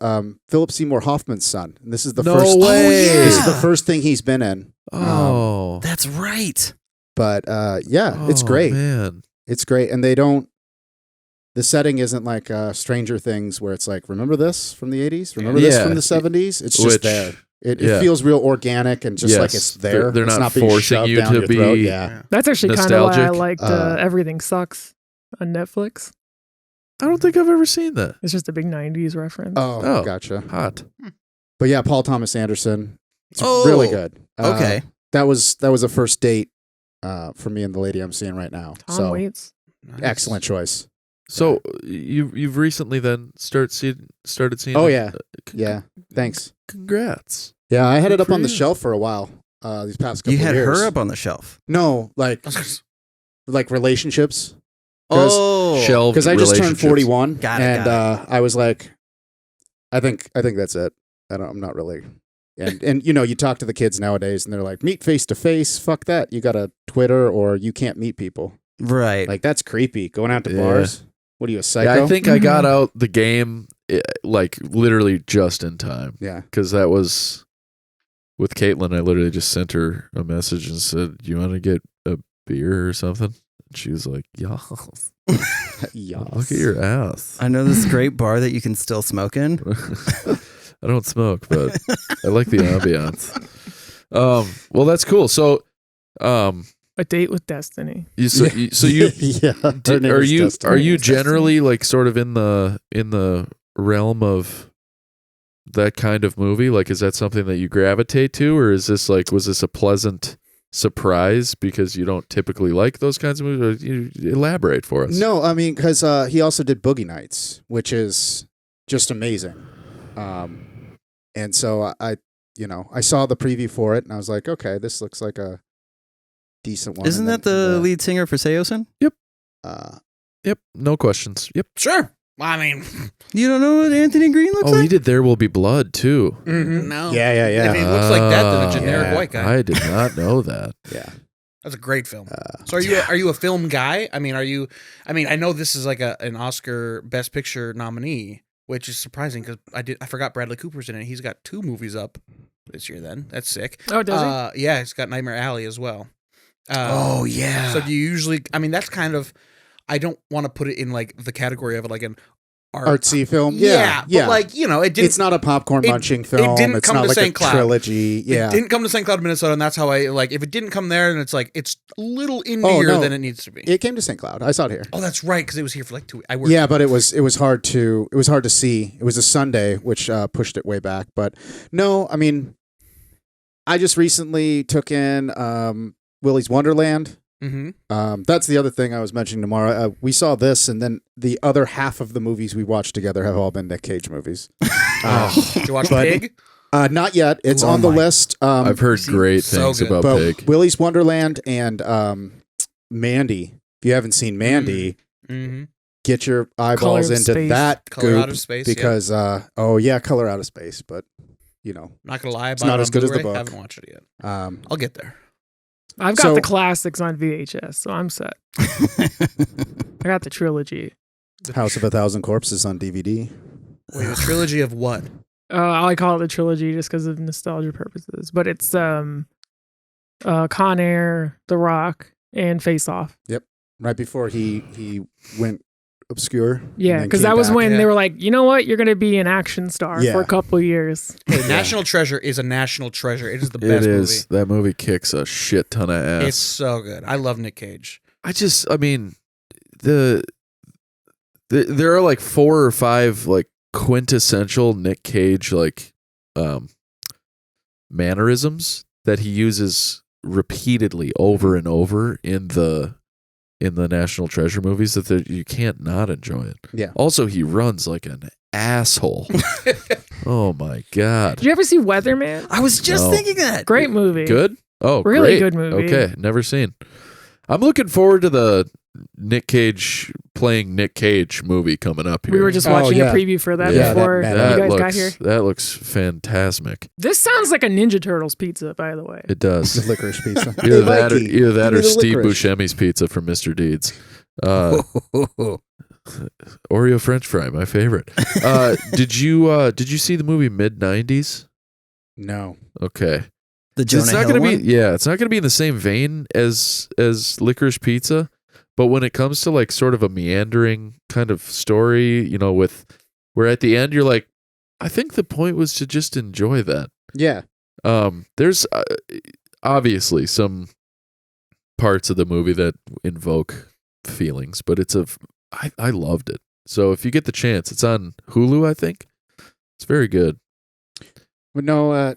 Philip Seymour Hoffman's son. And this is the No first. way. Oh, yeah. This is the first thing he's been in. Oh, That's right. But yeah, it's Oh, great. man. It's great, and they don't. The setting isn't like Stranger Things, where it's like, remember this from the 80s? Remember this Yeah. from the 70s? It's just Which- there. It yeah. feels real organic and just like it's there. They're It's not being forcing shoved you down to your throat. be- Yeah. That's actually kind of why I nostalgic. liked Everything Sucks on Netflix. I don't think I've ever seen that. It's just a big 90s reference. Oh, Oh. gotcha. Hot. But yeah, Paul Thomas Anderson. It's Oh, really good. Okay. That was a first date for me and the lady I'm seeing right now. Tom so Waits. Nice. excellent choice. So you've recently then started seeing. Oh it? yeah. Yeah. Thanks. Congrats. Yeah, I had Good it up for on the you. shelf for a while. These past couple You had years. her up on the shelf. No, like relationships. 'Cause- Oh, Shelved Because I just turned relationships. 41, Got it, and got I was like, I think that's it. I'm not really. And you know, you talk to the kids nowadays, and they're like, meet face to face. Fuck that. You got a Twitter, or you can't meet people. right. Like that's creepy. Going out to Yeah. bars. What are you, a psycho? Yeah, I think I got Mhm. out the game like literally just in time Yeah. because that was with Caitlin. I literally just sent her a message and said, "You want to get a beer or something?" And she was like, "Yeah." Yes. Look at your ass. I know this great bar that you can still smoke in. I don't smoke, but I like the ambiance. Well, that's cool. So, A Date with Destiny. you yeah. Her name are is you Destiny. are you generally like sort of in the realm of that kind of movie? Like, is that something that you gravitate to, or is this like was this a pleasant surprise because you don't typically like those kinds of movies? Or you elaborate for us. No, I mean, because he also did Boogie Nights, which is just amazing. And so I saw the preview for it, and I was like, okay, this looks like a decent one. Isn't And that the lead singer for Seosin? Yep. No questions. Yep. Sure. Well, I mean, You don't know what Anthony Green looks Oh, he like? did There Will Be Blood too. no. Yeah. If he looks like that, then a generic Yeah. white guy. I did not know that. Yeah. That's a great film. So are you a film guy? I mean, I know this is like an Oscar Best Picture nominee, which is surprising because I forgot Bradley Cooper's in it. He's got 2 movies up this year. Then that's sick. Oh, does he? Yeah, he's got Nightmare Alley as well. Oh, yeah. So do you usually? I mean, that's kind of. I don't want to put it in like the category of like an Artsy film. Yeah, Yeah. but like it didn't. It's not a popcorn munching film. didn't It's come not to like St. a Cloud. trilogy. Yeah. It didn't come to St. Cloud, Minnesota, and that's how I like. If it didn't come there, then it's like it's a little indier no. than it needs to be. It came to St. Cloud. I saw it here. Oh, that's right, because it was here for like 2 weeks. I worked. Yeah, but it was hard to see. It was a Sunday, which pushed it way back. But no, I mean, I just recently took in Willy's Wonderland. Mm-hmm. That's the other thing I was mentioning tomorrow. We saw this, and then the other half of the movies we watched together have all been Nick Cage movies. Did you watch but- Pig? Not yet. It's Oh on the my- list. I've heard great so things good. about but Pig. Willy's Wonderland and Mandy. If you haven't seen Mandy, Mm-hmm. get your eyeballs Color of into Space. that Color goop Out of Space, yeah. because Color Out of Space, but Not gonna lie, It's not as good as the book. I haven't watched it yet. um, I'll get there. I've got So- the classics on VHS, so I'm set. I got the trilogy. House of a Thousand Corpses on DVD. Wait, the trilogy of what? I call it the trilogy just because of nostalgia purposes, but it's Con Air, The Rock, and Face Off. Right before he went obscure. and Yeah, then because came that was back. when Yeah. they were like, you know what, you're gonna be an action star Yeah. for a couple of years. Hey, National Treasure is a national treasure. It is the It best is. That movie kicks a shit ton of movie. ass. It's so good. I love Nick Cage. I mean, there are like 4 or 5 like quintessential Nick Cage like mannerisms that he uses repeatedly over and over in the National Treasure movies that you can't not enjoy it. Yeah. Also, he runs like an asshole. Oh my god. Did you ever see Weatherman? I was just No. thinking that. Great movie. Good? Oh, Really great. good movie. Okay, never seen. I'm looking forward to the Nick Cage playing Nick Cage movie coming up here. We were just Oh, watching yeah. a preview for that Yeah, before that- you that guys looks, got here. That looks fantastic. This sounds like a Ninja Turtles pizza, by the way. It does. The licorice pizza. Either Hey, that, Mikey, either that, give me or the Steve licorice. Buscemi's pizza from Mr. Deeds. Oreo French fry, my favorite. Did you see the movie Mid-90s? No. Okay, The Jonah it's not Hill gonna one? be. Yeah, it's not gonna be in the same vein as Licorice Pizza, but when it comes to like sort of a meandering kind of story, with where at the end you're like, I think the point was to just enjoy that. Yeah. There's obviously some parts of the movie that invoke feelings, but I loved it. So if you get the chance, it's on Hulu, I think. It's very good. But no,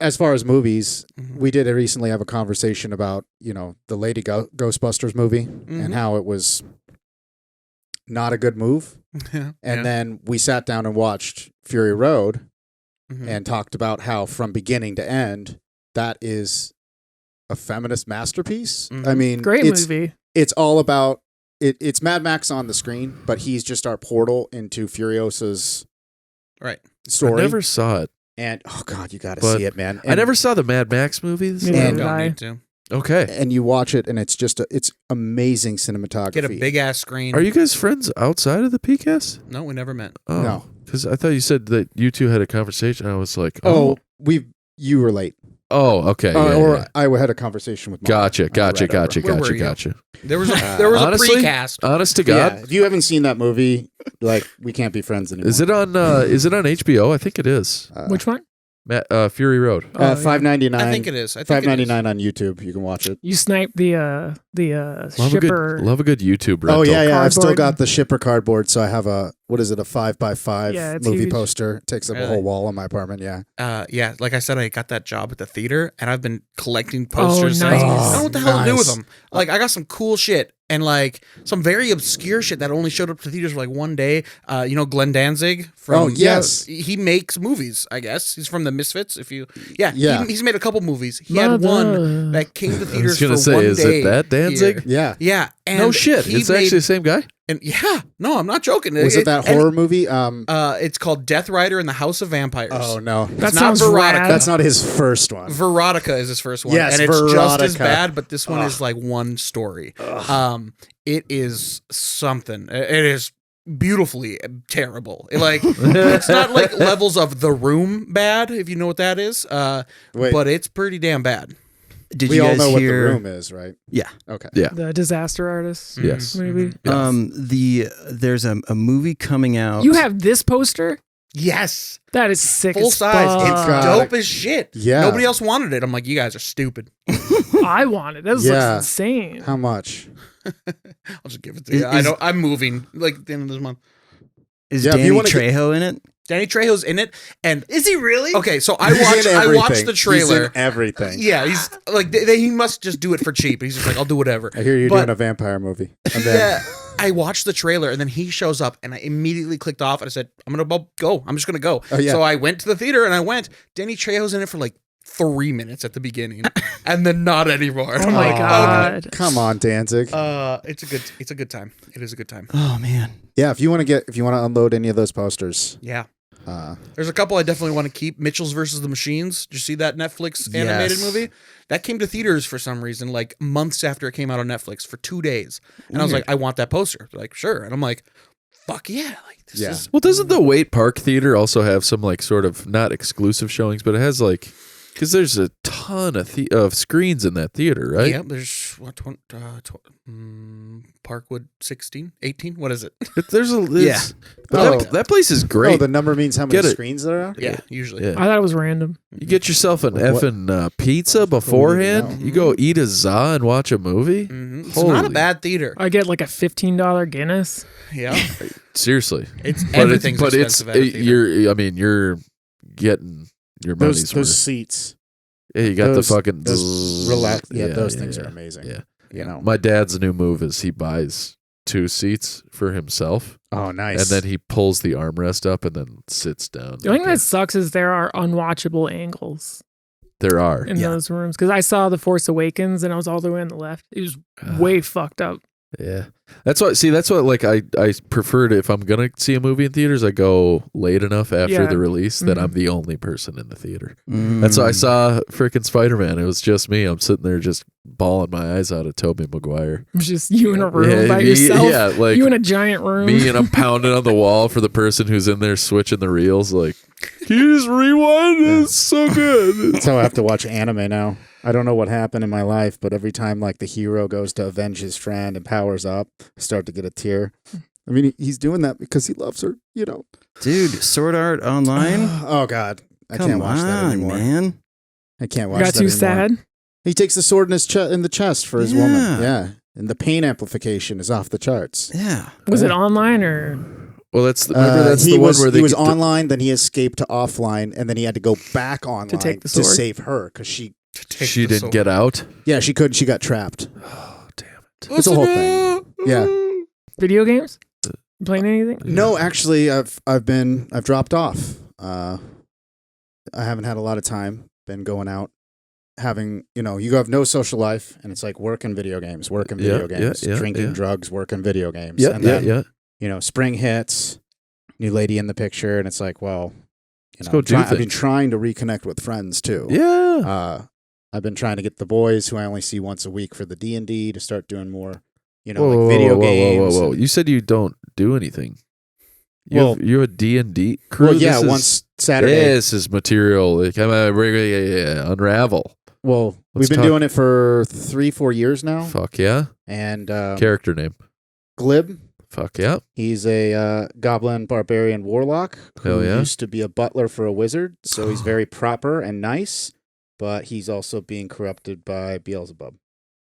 as far as movies, Mhm. we did recently have a conversation about, the Lady Ghostbusters movie Mhm. and how it was not a good move. Yeah. And then we sat down and watched Fury Road Mhm. and talked about how from beginning to end, that is a feminist masterpiece. Mhm. I mean, Great it's, movie. It's all about it's Mad Max on the screen, but he's just our portal into Furiosa's Right. story. I never saw it. And oh god, you got to But see it, man. I never saw the Mad Max movies. Neither And- did Don't I. need to. Okay. And you watch it, and it's just it's amazing cinematography. Get a big ass screen. Are you guys friends outside of the PCAST? No, we never met. Oh, No. because I thought you said that you two had a conversation. I was like, Oh, you were late, okay. Yeah, or yeah. I had a conversation with. Mark Gotcha. on the Red Hour. Where were you? Gotcha. There was a Honestly? precast. Honest to God, Yeah, if you haven't seen that movie, like we can't be friends anymore. is it on HBO? I think it is. Which one? Fury Road. Oh, yeah. $5.99? I think it is. I think it is. $5.99 on YouTube. You can watch it. You sniped the shipper. Love a good YouTube rental. Oh yeah. I've still Cardboard. got the shipper cardboard, so I have a 5x5 Yeah, it's movie huge. poster. It takes up a Really? whole wall in my apartment. Yeah. Yeah, like I said, I got that job at the theater, and I've been collecting posters. nice. I don't know what the hell to do with Nice. them. Like, I got some cool shit, and like some very obscure shit that only showed up to theaters for like one day. Glenn Danzig from Oh, yes. he makes movies. I guess he's from the Misfits. Yeah. He's made a couple movies. He had one that came to I was theaters gonna for say, one is day. it that Danzig? here. Yeah. Yeah, and No shit. he It's made- actually the same guy. and yeah, no, I'm not joking. Was it that and, horror movie? It's called Death Rider and the House of Vampires. Oh no, That It's not sounds Veronica. rad. that's not his first one. Veronica is his first one, Yes, and it's just as Veronica. bad, but this one is like one story. It is something. It is beautifully terrible. It's not like levels of The Room bad, if you know what that is. Wait, But it's pretty damn bad. Did we you all guys know what hear? the room is, right? Yeah. Okay. Yeah. The Disaster Artist Yes. movie. There's a movie coming out. You have this poster? Yes, That is sick full as size. fuck. It's got dope as shit. Yeah. Nobody else wanted it. I'm like, you guys are stupid. I want it. This Yeah. looks insane. How much? I'll just give it to you. I'm moving like at the end of this month. Is Yeah, if you Danny wanna get- Trejo in it? Danny Trejo's in it, and Is he really? okay, so I He's in watched everything. the He's trailer. in everything. Yeah, he's like he must just do it for cheap. He's just like, I'll do whatever. I hear you're But- doing a vampire movie. And then, Yeah, I watched the trailer and then he shows up and I immediately clicked off and I said, I'm gonna go. I'm just gonna go. Oh, yeah. So I went to the theater and I went. Danny Trejo's in it for like 3 minutes at the beginning, and then not anymore. Oh my God. Come on, Danzig. It's a good time. It is a good time. Oh man. Yeah, if you want to unload any of those posters, Yeah. There's a couple I definitely want to keep. Mitchell's versus the Machines. Did you see that Netflix animated movie? That came to theaters for some reason, like months after it came out on Netflix for 2 days. And I was like, I want that poster. They're like, sure. And I'm like, fuck yeah. Like, this is. Well, doesn't the Waite Park Theater also have some like sort of not exclusive showings, but it has like, because there's a ton of screens in that theater, right? Yeah, there's Parkwood 16, 18. What is it? There's a Yeah. that place is great. Oh, the number means how many Get it. screens there are? Yeah, usually. Yeah. I thought it was random. You get yourself an What- effing pizza beforehand. know. You go eat a za and watch a movie. Mm-hmm. It's not a Holy- bad theater. I get like a $15 Guinness. Yeah, Seriously, everything's but it's expensive at a theater. you're getting your money's Those worth. seats. Yeah, you got those- the fucking those relax. Yeah, those yeah, things yeah, are amazing. Yeah, You know. my dad's new move is he buys 2 seats for himself, Oh, nice. and then he pulls the armrest up and then sits down. The only thing that sucks is there are unwatchable angles There are. in those rooms. Because I saw The Force Awakens and I was all the way on the left. It was way fucked up. Yeah. That's what like I prefer to, if I'm gonna see a movie in theaters, I go late enough after Yeah. the release that Mhm. I'm the only person in the theater. Mm. That's why I saw freaking Spider-Man. It was just me. I'm sitting there just bawling my eyes out at Tobey Maguire. It was just you in a room Yeah, by me- yourself. yeah, like you in a giant room. me, and I'm pounding on the wall for the person who's in there switching the reels. Like, can you just rewind? It's so good. That's how I have to watch anime now. I don't know what happened in my life, but every time like the hero goes to avenge his friend and powers up, I start to get a tear. I mean, he's doing that because he loves her, you know. Dude, Sword Art Online. Oh God, I Come can't watch that on, anymore. man. I can't You watch got that too anymore. sad. He takes the sword in his in the chest for his Yeah. woman. Yeah, and the pain amplification is off the charts. Yeah. Was it online or? Well, that's remember that's he the was, one where they he was get online, then he escaped to offline, and then he had to go back online take the to sword. save her because she she didn't get out. Yeah, she couldn't. She got trapped. Oh, damn it. It's a whole thing. Yeah. Video games? You playing anything? No, actually, I've dropped off. I haven't had a lot of time. Been going out, having you have no social life, and it's like work and video games, work and video games, drinking, drugs, work and video games. Yeah, and yeah, then, yeah. Spring hits, new lady in the picture, and it's like, well, Let's go do I've been things. trying to reconnect with friends too. Yeah. I've been trying to get the boys who I only see once a week for the D&D to start doing more, Whoa, like whoa, video whoa, games. Whoa. You said you don't do anything. Well- You're a D&D crew. Well, yeah, This is- once Saturday. This is material. Like, unravel. Well, Let's we've been talk. doing it for 3-4 years now. Fuck yeah. And Character name. Glib, Fuck yeah. he's a goblin barbarian warlock who Hell yeah. used to be a butler for a wizard. So he's very proper and nice, but he's also being corrupted by Beelzebub.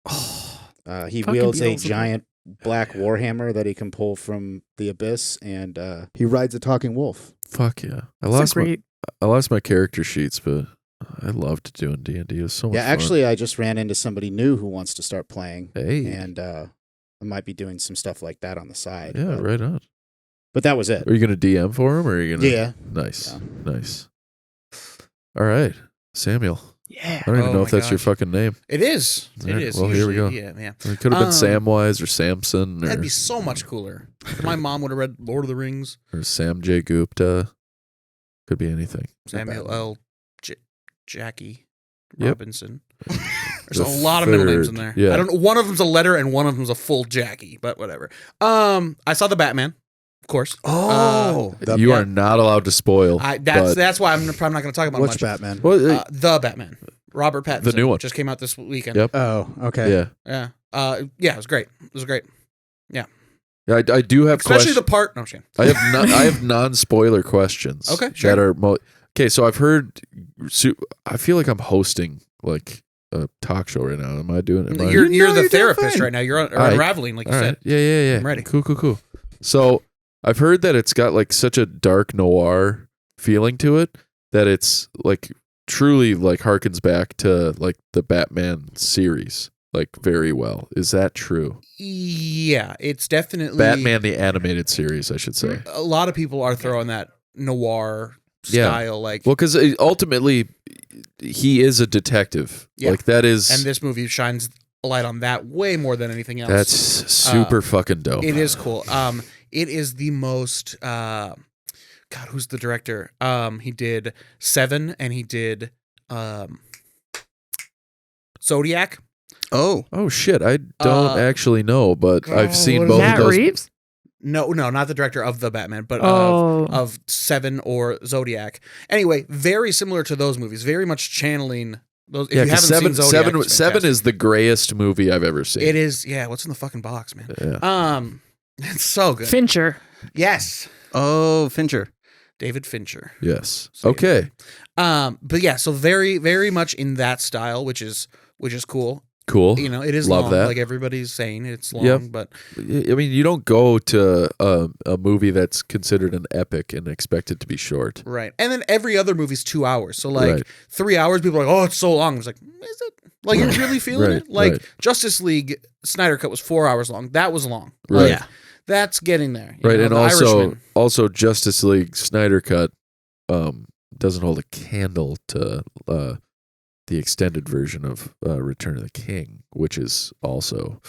He Fucking wields a Beelzebub. giant black warhammer that he can pull from the abyss, and he rides a talking wolf. Fuck yeah. I It's lost my character sheets, but I loved doing D&D. It was so much Yeah, fun. actually, I just ran into somebody new who wants to start playing, Hey. and I might be doing some stuff like that on the side. Yeah, right on. But that was it. Are you going to DM for him or are you going to? Yeah. Nice. Yeah. Nice. All right. Samuel. Yeah. I don't even Oh know if my that's your gosh. fucking name. It is. All It right, is. well, here we usually, go. Yeah. It could have been Um, Samwise or Samson or, That'd be so much cooler. My mom would have read Lord of the Rings. or Sam J. Gupta. Could be anything. Samuel L. Jackie Yep. Robinson. There's The a lot of middle names in third, there. yeah. I don't know. One of them's a letter and one of them's a full Jackie, but whatever. I saw the Batman, of course. Oh. You yeah. are not allowed to spoil. That's why I'm probably not going to talk about Which much. Batman? Well, The Batman, Robert Pattinson, The new one. just came out this weekend. Yep. Oh, okay. yeah. Yeah. Yeah. It was great. It was great. Yeah, I do have Especially questions. the part. No, I'm kidding. I have non-spoiler questions. Okay, sure. That are okay. So I've heard. I feel like I'm hosting like a talk show right now. Am I doing it? You're No, the you're therapist fine. right now. You're All right. unraveling, like you All said. right. Yeah. I'm ready. Cool. So I've heard that it's got like such a dark noir feeling to it that it's like truly like harkens back to like the Batman series like very well. Is that true? Yeah, it's definitely Batman the animated series, I should say. A lot of people are throwing that noir Yeah. style, like Well, because ultimately, he is a detective. Yeah. Like that is, And this movie shines a light on that way more than anything else. that's super fucking dope. It is cool. It is the most. God, who's the director? He did Seven, and he did Zodiac. Oh, Oh shit, I don't actually know, but I've seen both Matt of those. Reeves? No, not the director of the Batman, but Oh. of Seven or Zodiac. Anyway, very similar to those movies. Very much channeling those. If Yeah, you haven't 'cause seen Zodiac, it's Seven fantastic. is the grayest movie I've ever seen. It is. Yeah. What's in the fucking box, man? Yeah. It's so good. Fincher. Yes, oh, Fincher. David Fincher. Yes. Same. Okay. But yeah, so very, very much in that style, which is cool. Cool. You know, it is Love long, that. like everybody's saying it's long, Yep. but I mean, you don't go to a movie that's considered an epic and expect it to be short. right. And then every other movie's 2 hours. So like Right. 3 hours, people are like, oh, it's so long. It's like, is it? Like you're really feeling Right, it? Like right. Justice League Snyder Cut was 4 hours long. That was long. Right. Like, that's getting there. You Right, know, and The Irishman. also Justice League Snyder Cut doesn't hold a candle to the extended version of Return of the King, which is also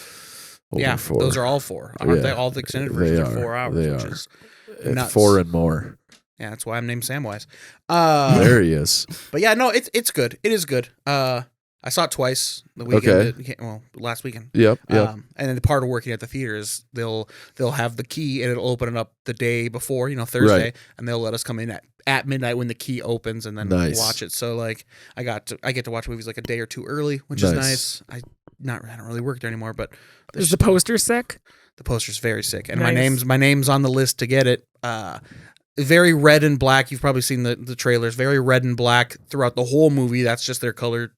over Yeah, 4. those are all 4. Aren't they? Yeah, All the extended they versions are are. 4 hours, They which are. is At nuts. 4 and more. yeah, that's why I'm named Samwise. There he is. But yeah, no, it's good. It is good. I saw it twice the weekend. Well, last weekend. Yep. And then the part of working at the theater is they'll have the key and it'll open it up the day before, Thursday, Right. and they'll let us come in at midnight when the key opens and then Nice. watch it. So like I get to watch movies like a day or two early, which is nice. I don't really work there anymore, but Is the poster sick? the poster's very sick, and Nice. my name's on the list to get it. Very red and black. You've probably seen the trailers. Very red and black throughout the whole movie. That's just their color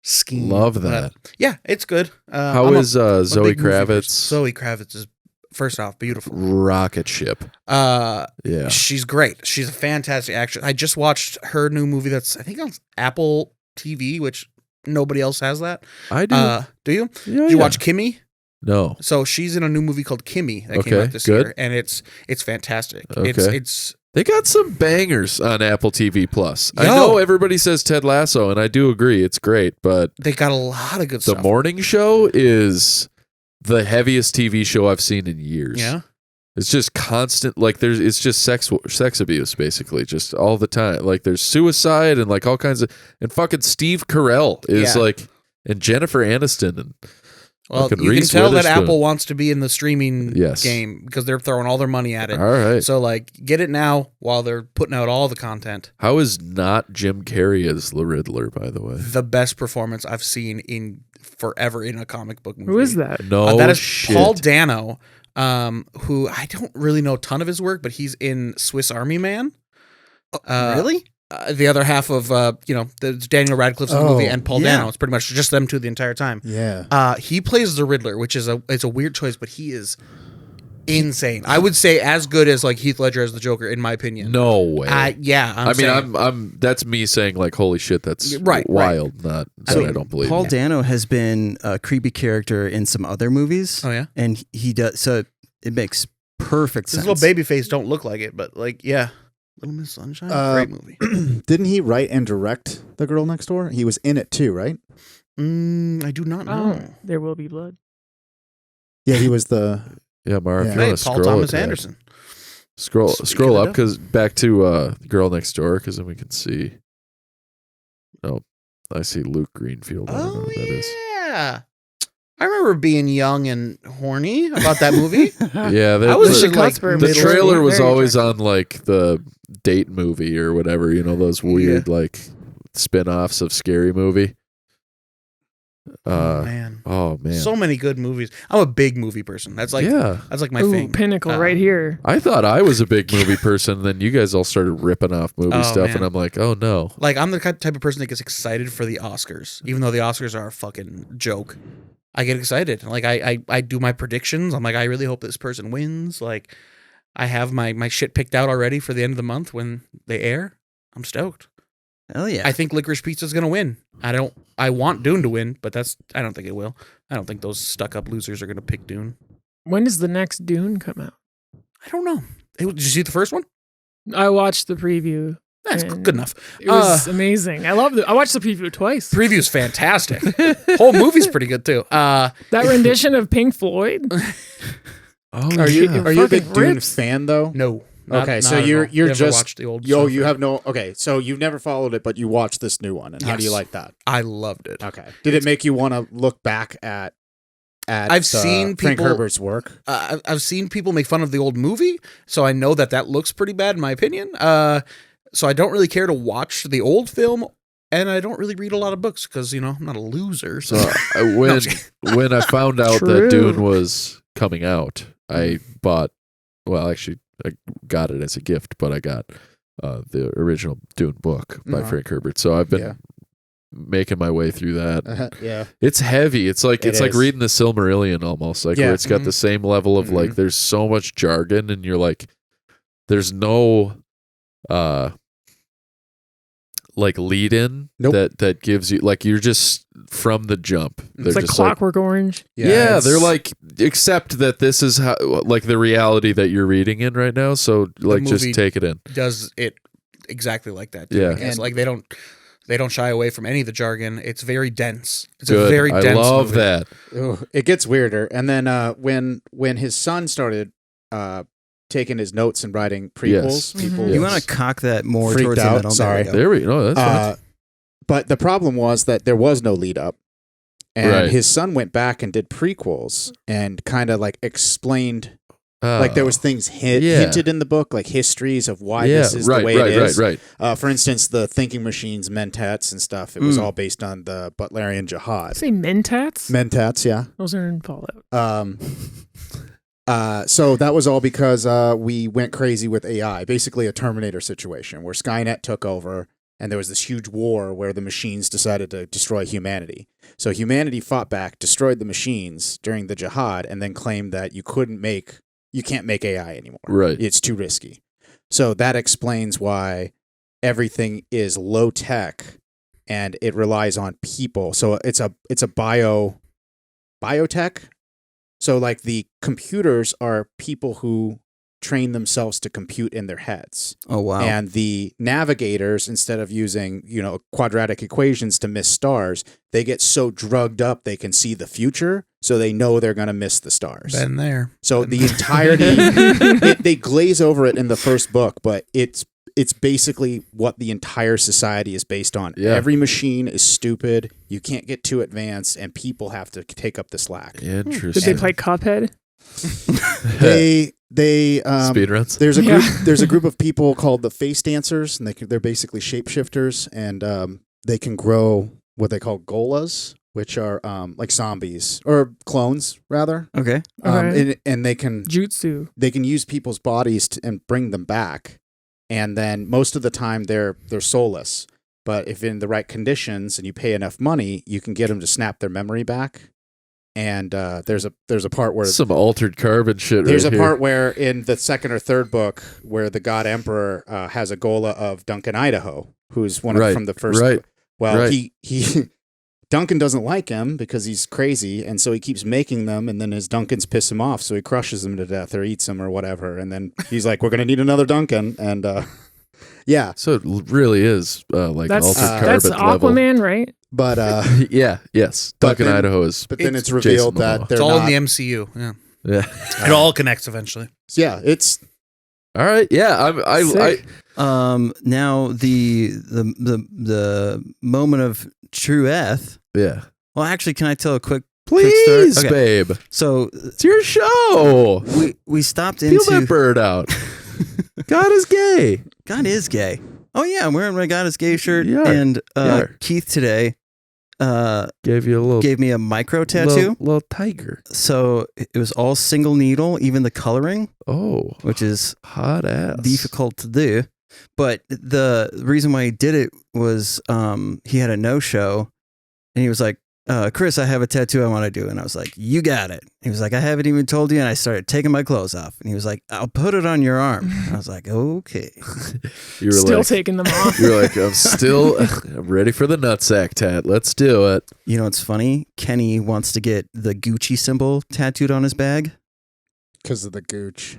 scheme. Love that. But, yeah, it's good. How I'm is I'm a Zoe big movie person. Kravitz? Zoe Kravitz is first off beautiful. Rocket ship. Yeah. She's great. She's a fantastic actress. I just watched her new movie that's I think on Apple TV, which nobody else has that. I do. Do you? Yeah, Did you watch Kimmy? No. So she's in a new movie called Kimmy that came Okay, out this good. year, and it's fantastic. Okay. It's They got some bangers on Apple TV Plus. I Yo. know everybody says Ted Lasso, and I do agree it's great, but they got a lot of good The stuff. Morning Show is the heaviest TV show I've seen in years. Yeah. It's just constant, like it's just sex abuse basically, just all the time. Like there's suicide and like all kinds of, and fucking Steve Carell is Yeah. like, and Jennifer Aniston and Well, fucking you can Reese tell that Witherspoon. Apple wants to be in the streaming Yes. game because they're throwing all their money at it. All right. So like, get it now while they're putting out all the content. How is not Jim Carrey as the Riddler, by the way? The best performance I've seen in forever in a comic book movie. Who is that? No that is shit. Paul Dano, who I don't really know a ton of his work, but he's in Swiss Army Man. Really? The other half of the Daniel Radcliffe's in the Oh, movie and Paul yeah. Dano. It's pretty much just them two the entire time. Yeah. He plays the Riddler, which is it's a weird choice, but he is insane. I would say as good as like Heath Ledger as the Joker, in my opinion. No way. I'm saying- I'm. That's me saying like, holy shit, that's Right, wild. Not that I don't believe. Paul it. Dano has been a creepy character in some other movies. Oh yeah, And he does, so it makes perfect his sense. little baby face don't look like it, but like yeah, Little Miss Sunshine, great movie. Didn't he write and direct The Girl Next Door? He was in it too, right? I do not know. Oh, There Will Be Blood. Yeah, he was the. Yeah, Mara. Yeah. If you Hey, want to Paul scroll Thomas it back. Anderson. Scroll Speaking of up the because back to Girl Next Door because then we can see. Oh, I see Luke Greenfield. I don't know Oh who that is. yeah, I remember being young and horny about that movie. Yeah, I was the, in, like, Cuthbert the was trailer was very always attractive. on like the date movie or whatever. You know those weird like spin-offs of Scary Movie. Oh man, Oh man. so many good movies. I'm a big movie person. That's like that's like my Ooh, thing. pinnacle right here. I thought I was a big movie person. Then you guys all started ripping off movie Oh, stuff, man. and I'm like, oh no. Like I'm the type of person that gets excited for the Oscars, even though the Oscars are a fucking joke. I get excited. Like I do my predictions. I'm like, I really hope this person wins. Like I have my shit picked out already for the end of the month when they air. I'm stoked. Hell yeah. I think Licorice Pizza's gonna win. I want Dune to win, but I don't think it will. I don't think those stuck up losers are gonna pick Dune. When does the next Dune come out? I don't know. Did you see the first one? I watched the preview. That's And good enough. It was amazing. I loved it. I watched the preview twice. Preview's fantastic. Whole movie's pretty good too. That rendition of Pink Floyd. Oh, Are you yeah. are you a big Fucking Dune rips. fan though? No. Okay, so not at you're all. Never just watched the old yo. stuff. You have no. Okay, so you've never followed it, but you watched this new one, and how do you Yes. like that? I loved it. Okay, did it make you want to look back at? I've seen Frank people- Herbert's work. I've seen people make fun of the old movie, so I know that looks pretty bad in my opinion. So I don't really care to watch the old film, and I don't really read a lot of books because I'm not a loser. So when I found out True. that Dune was coming out, I bought. Well, actually, I got it as a gift, but I got the original Dune book by Uh-huh. Frank Herbert. So I've been Yeah. making my way through that. Yeah, It's heavy. It's like It like is. reading the Silmarillion almost. Like Yeah. where it's got Mhm. the same level of like Mhm. there's so much jargon and you're like there's no like lead in Nope. that gives you like you're just from the jump. They're It's like just Clockwork Orange. yeah, it's- they're like accept that this is how like the reality that you're reading in right now. So like just movie- take it in. does it exactly like that. Yeah. I guess. And- Like they don't shy away from any of the jargon. It's very dense. It's Good. a very I dense love movie. that. Ugh, it gets weirder. And then when his son started taking his notes and writing prequels, Yes. people Mhm. You Yes. want to cock that more Freaked towards out, the middle. sorry. There we go. There we go. That's fine. But the problem was that there was no lead up. And Right. his son went back and did prequels and kind of like explained, like there was things yeah. hinted in the book, like histories of why yeah, this is right, the way right, it is. right, right. For instance, the thinking machines, mentats and stuff, it was Mm. all based on the Butlerian jihad. Say Mentats. Mentats, yeah. Those are in Fallout. So that was all because we went crazy with AI, basically a Terminator situation where Skynet took over and there was this huge war where the machines decided to destroy humanity. So humanity fought back, destroyed the machines during the jihad, and then claimed that you can't make AI anymore. Right. It's too risky. So that explains why everything is low tech and it relies on people. So it's a biotech. So like the computers are people who train themselves to compute in their heads. Oh wow. And the navigators, instead of using, quadratic equations to miss stars, they get so drugged up they can see the future, so they know they're going to miss the stars. Been there. So the entirety, they glaze over it in the first book, but it's basically what the entire society is based on. Yeah. Every machine is stupid. You can't get too advanced, and people have to take up the slack. Interesting. Did they play Cuphead? They speedruns? There's a Yeah. group. There's a group of people called the face dancers, and they're basically shapeshifters, and they can grow what they call golas, which are like zombies or clones, rather. Okay. Okay. And they can Jutsu. use people's bodies and bring them back, and then most of the time they're soulless. But if in the right conditions and you pay enough money, you can get them to snap their memory back. And there's a part where Some altered carbon shit. there's right a here. part where in the second or third book where the God Emperor has a gola of Duncan Idaho, who's one of Right, from the first. right, Well, right. he Duncan doesn't like him because he's crazy, and so he keeps making them, and then his Duncans piss him off, so he crushes them to death or eats them or whatever, and then he's like, "We're gonna need another Duncan," and yeah, So it really is like That's altered that's carbon level. Aquaman, right? but Yeah. Yes. But Duncan then- Idaho is. but then It's it's revealed Jason Momoa. that they're It's all not. in the MCU. Yeah. Yeah. It all connects eventually. Yeah, it's All right. Yeah. I Sick. Now the moment of truth. yeah. Well, actually, can I tell a quick Please, story? babe. So It's your show. we stopped Feel that into bird out. God is gay. God is gay. Oh yeah, I'm wearing my God is gay shirt. You are. And You are. Keith today Gave you a little gave me a micro tattoo. Little tiger. So it was all single needle, even the coloring, Oh, which is hot ass. difficult to do. But the reason why he did it was he had a no-show, and he was like, Chris, I have a tattoo I want to do. And I was like, you got it. He was like, I haven't even told you. And I started taking my clothes off. And he was like, I'll put it on your arm. And I was like, okay. You were Still like, taking them off. you're like, I'm ready for the nutsack tat. Let's do it. You know what's funny? Kenny wants to get the Gucci symbol tattooed on his bag. because of the gooch.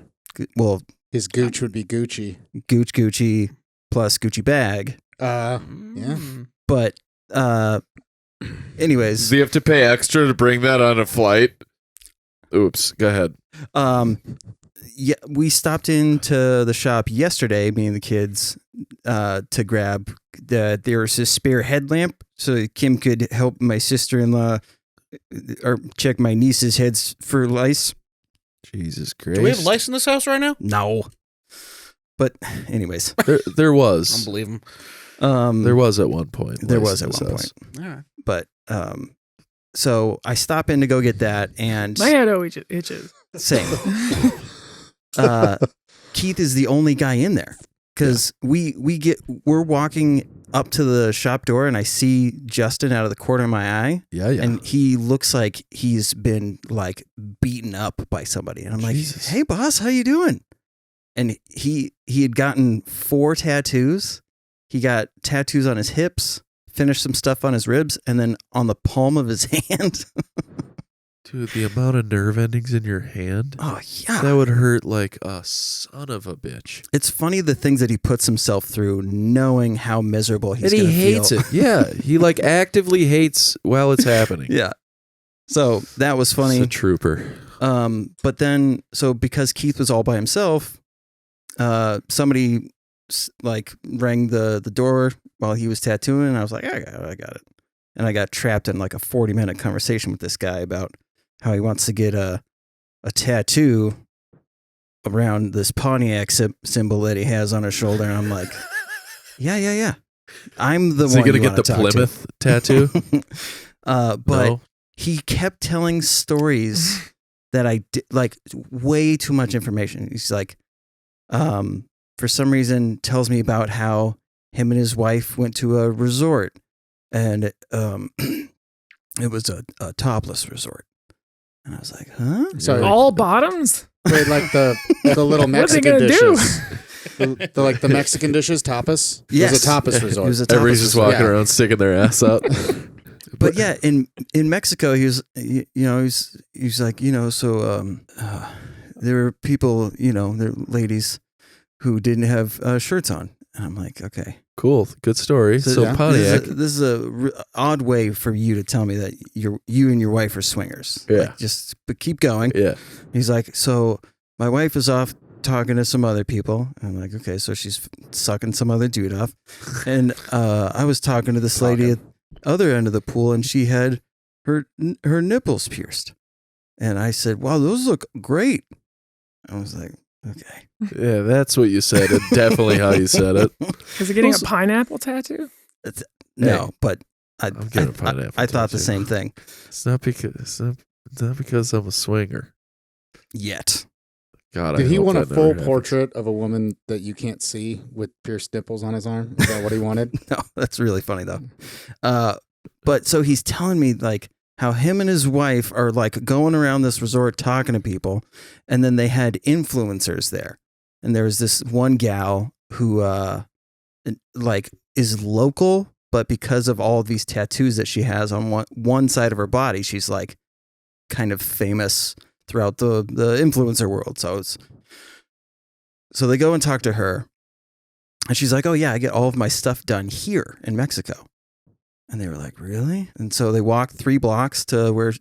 Well, His gooch would be Gucci. Gucci. plus Gucci bag. Yeah. But anyways, Do you have to pay extra to bring that on a flight? Oops. Go ahead. yeah, we stopped into the shop yesterday, me and the kids, to grab there was a spare headlamp so Kim could help my sister-in-law or check my niece's heads for lice. Jesus Christ. Do we have lice in this house right now? No. But anyways, There was. Don't believe him. There was at one point. There lice was in at this one house. point. All right. But so I stop in to go get that, and My head always itches. same. Keith is the only guy in there because we're walking up to the shop door, and I see Justin out of the corner of my eye, Yeah. and he looks like he's been like beaten up by somebody, and I'm like, Jesus. "Hey, boss, how you doing?" And he had gotten 4 tattoos. He got tattoos on his hips, finished some stuff on his ribs, and then on the palm of his hand. Dude, the amount of nerve endings in your hand, Oh yeah. that would hurt like a son of a bitch. It's funny the things that he puts himself through, knowing how miserable he's And he gonna hates feel. it. Yeah. He like actively hates while it's happening. Yeah. So that was funny. He's a trooper. But then, so because Keith was all by himself, somebody like rang the door while he was tattooing, and I was like, I got it. And I got trapped in like a 40-minute conversation with this guy about how he wants to get a tattoo around this Pontiac symbol that he has on his shoulder. And I'm like, yeah. I'm the Is one he going you to get the wanna talk Plymouth tattoo? But No? he kept telling stories that I did, like way too much information. He's like, for some reason, tells me about how him and his wife went to a resort, and it was a topless resort. And I was like, huh? So All bottoms? wait, like the little What's he Mexican gonna do? dishes. The Mexican dishes, tapas? It Yes. was a tapas It resort. was a tapas Everybody's just resort. walking Yeah. around sticking their ass out. But yeah, in Mexico, he was, he's like, so there were people, there were ladies who didn't have shirts on, and I'm like, okay. Cool. Good story. So yeah. Pontiac. This is a odd way for you to tell me that you and your wife are swingers. Yeah. Like, but keep going. Yeah. He's like, so my wife is off talking to some other people. And I'm like, okay, so she's sucking some other dude off. And I was talking to this lady at the other end of the pool, and she had her nipples pierced. And I said, wow, those look great. I was like, okay. Yeah, that's what you said. And definitely how you said it. Is he getting a Also- pineapple tattoo? No, but I'm getting a pineapple I thought the tattoo. same thing. It's not because I'm a swinger. Yet. God, Did I he hope want a that full never happens. portrait of a woman that you can't see with pierced nipples on his arm? Is that what he wanted? No, that's really funny though. But so he's telling me like how him and his wife are like going around this resort talking to people, and then they had influencers there. And there was this one gal who like is local, but because of all of these tattoos that she has on one side of her body, she's like kind of famous throughout the influencer world. So they go and talk to her, and she's like, oh yeah, I get all of my stuff done here in Mexico. And they were like, really? And so they walked 3 blocks to where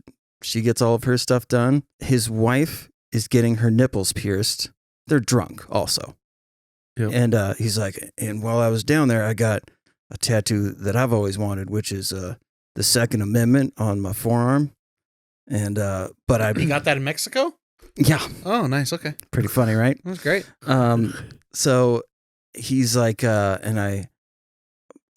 she gets all of her stuff done. His wife is getting her nipples pierced. They're drunk also. Yep. And he's like, and while I was down there, I got a tattoo that I've always wanted, which is the Second Amendment on my forearm. And but You got that in Mexico? yeah, Oh, nice. Okay. pretty funny, right? That's great. So he's like, and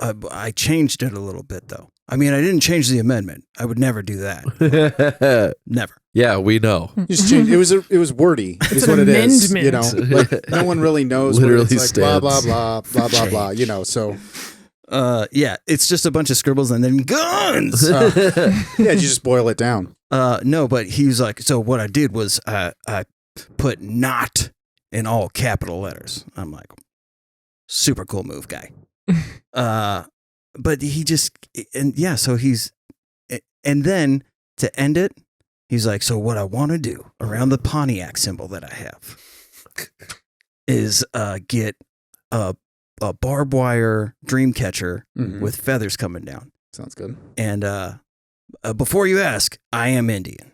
I changed it a little bit though. I mean, I didn't change the amendment. I would never do that. Never. Yeah, we know. Just change. It was wordy. Is an what it is. amendment. You know, like, no one really knows. Literally Where it's like blah blah stands. blah blah blah blah. You know, so Yeah, it's just a bunch of scribbles and then guns. yeah, you just boil it down. No, but he was like, so what I did was I put not in all capital letters. I'm like, super cool move, guy. But he just, and yeah, so and then to end it, he's like, so what I want to do around the Pontiac symbol that I have is get a barbed wire dream catcher Mhm. with feathers coming down. Sounds good. And before you ask, I am Indian.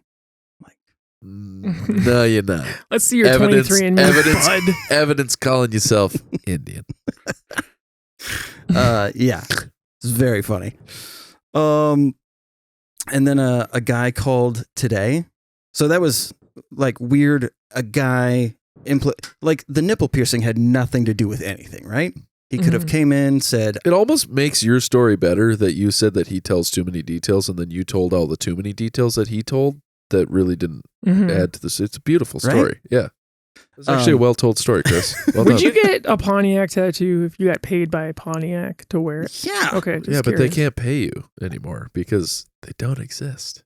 No, you're not. Let's see your Evidence- 23andMe, evidence- bud. Evidence calling yourself Indian. Yeah, it's very funny. And then a guy called today. So that was like weird. A guy like the nipple piercing had nothing to do with anything, right? He could have came in, said, It almost makes your story better that you said that he tells too many details, and then you told all the too many details that he told that really didn't add to this. It's a beautiful story. Right? Yeah. It's actually a well-told story, Chris. Well Would done. you get a Pontiac tattoo if you got paid by Pontiac to wear it? yeah. Okay. Yeah, but they curious. can't pay you anymore because they don't exist.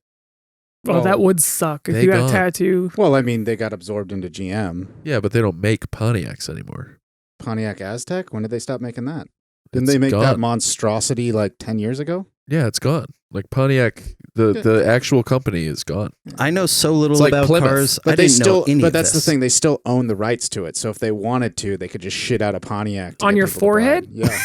Oh, that would suck if they you got gone. a tattoo. Well, I mean, they got absorbed into GM. Yeah, but they don't make Pontiacs anymore. Pontiac Aztec. When did they stop making that? Didn't It's they make that gone. monstrosity like 10 years ago? Yeah, it's gone. Like Pontiac, the actual company is gone. I know so little It's like about Plymouth. cars. But I they didn't know still. any But of that's this. the thing. They still own the rights to it. So if they wanted to, they could just shit out a Pontiac to On get your people to buy it. forehead? Yeah.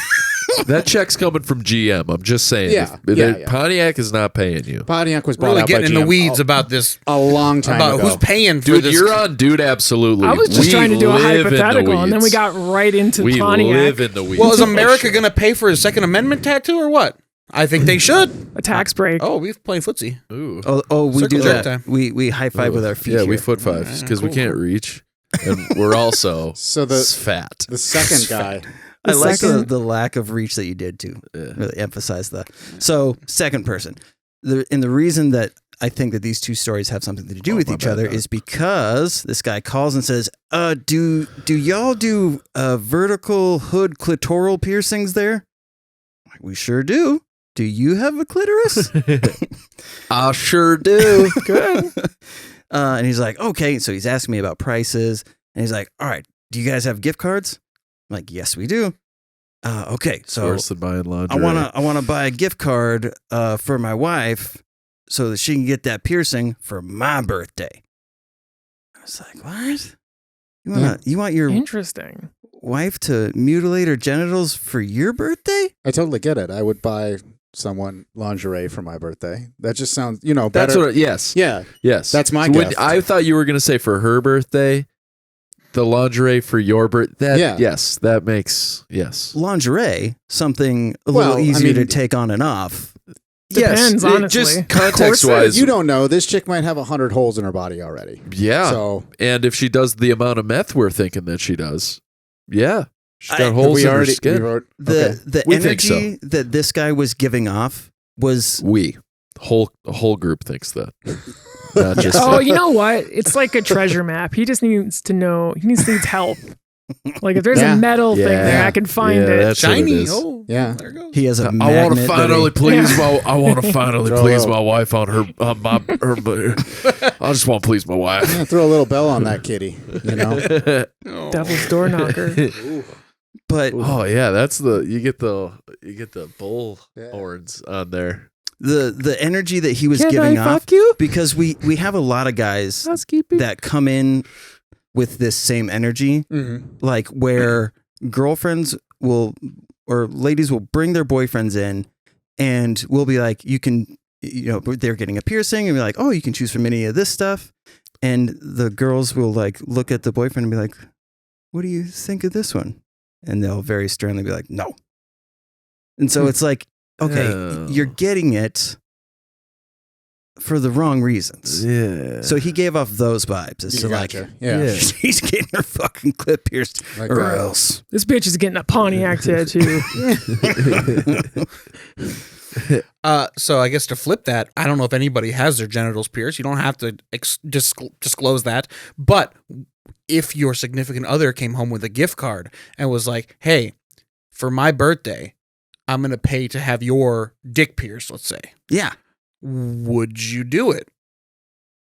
That check's coming from GM. I'm just saying. Yeah, If- yeah, yeah. Pontiac is not paying you. Pontiac was bought Really out getting by in the GM weeds a, about this, a long time about ago. who's paying for Dude, this. you're on Dude Absolutely. I was just We trying to do a live in the hypothetical, and then we weeds. got right into We Pontiac. live in the weeds. Well, is America going to pay for his Second Amendment tattoo or what? I think they should. A tax break. Oh, we've playing footsie. Ooh. Oh, we Circle do jerk that. time. We high five with our feet. Yeah, here. we foot fives because we cool, can't reach, and we're also So the fat. the second guy. I like second- the lack of reach that you did too. Yeah. Really emphasize that. So, second person. The reason that I think that these two stories have something to do with my each bad, other Doc. is because this guy calls and says, do y'all do vertical hood clitoral piercings there?" Like, we sure do. Do you have a clitoris? I sure do. Good. And he's like, okay. So he's asking me about prices. And he's like, all right, do you guys have gift cards? I'm like, yes, we do. Okay. So Worse than buying lingerie. I wanna buy a gift card for my wife so that she can get that piercing for my birthday. I was like, what? You want your Interesting. wife to mutilate her genitals for your birthday? I totally get it. I would buy someone lingerie for my birthday. That just sounds, better. That's what. Yes. Yeah. Yes. That's my when- gift. I thought you were going to say for her birthday, the lingerie for your birthday. Yeah. Yes. That makes yes. Lingerie, something a Well, little I easier to mean- take on and off. Depends, yes. honestly. Just context wise. You don't know. This chick might have 100 holes in her body already. Yeah. So And if she does the amount of meth we're thinking that she does, yeah, she's got I- holes we in her already, skin. The We think so. energy that this guy was giving off was The whole group thinks that. Not just Oh, you know what? It's like a treasure map. He just needs to know. He needs help. Like if there's Yeah. a metal thing there, Yeah. I can find Yeah, it. that's what it Shiny. is. Oh, Yeah. there it goes. he has a I want magnet to that finally he- please my. I want to finally Throw a please little- my wife on her. I just want to please my wife. Yeah, throw a little bell on that kitty. Oh. Devil's door knocker. but Oh yeah, that's you get the bull horns on there. the energy that he was Can giving I off, fuck you? because we have a lot of guys Housekeeping. that come in with this same energy, Mm-hmm. like where girlfriends will or ladies will bring their boyfriends in and we'll be like, you can, they're getting a piercing and be like, oh, you can choose from any of this stuff. And the girls will like look at the boyfriend and be like, what do you think of this one? And they'll very sternly be like, no. And so it's like, okay, Oh. you're getting it for the wrong reasons. Yeah. So he gave off those vibes. It's Gotcha. like, Yeah. she's getting her fucking clip pierced Like, or else. This bitch is getting a Pontiac tattoo. So I guess to flip that, I don't know if anybody has their genitals pierced. You don't have to disclose that. But if your significant other came home with a gift card and was like, hey, for my birthday, I'm going to pay to have your dick pierced, let's say. Yeah. Would you do it?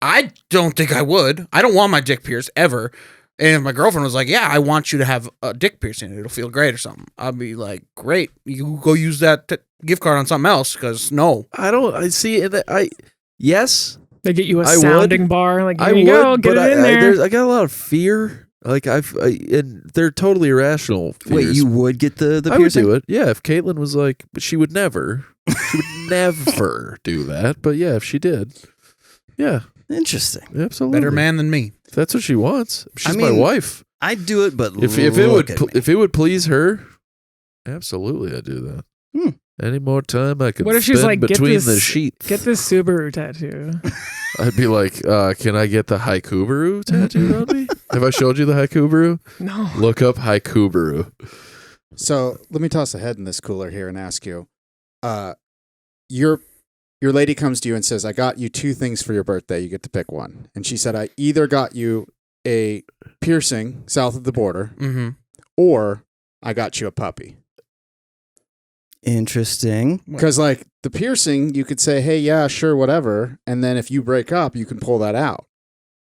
I don't think I would. I don't want my dick pierced ever. And if my girlfriend was like, yeah, I want you to have a dick piercing, it'll feel great or something, I'd be like, great. You go use that gift card on something else because no. I see. Yes, They get you a I would. sounding bar. Like, here I you would, go. Get but it in there. I got a lot of fear And they're totally irrational fears. Wait, you would get the I would piercing? do it. Yeah, if Caitlin was like, but she would never do that. But yeah, if she did, yeah, Interesting. absolutely. Better man than me. If that's what she wants. She's I my mean, wife. I'd do it, but If it would please her, absolutely, I'd do that. Any more time I could What if she's spend like, get between this- the sheets? Get this Subaru tattoo. I'd be like, can I get the Haikubaru tattooed on me? Have I showed you the Haikubaru? No. Look up Haikubaru. So let me toss a head in this cooler here and ask you, your lady comes to you and says, I got you 2 things for your birthday. You get to pick one. And she said, I either got you a piercing south of the border Mm-hmm. or I got you a puppy. Interesting. Because like the piercing, you could say, hey, yeah, sure, whatever. And then if you break up, you can pull that out.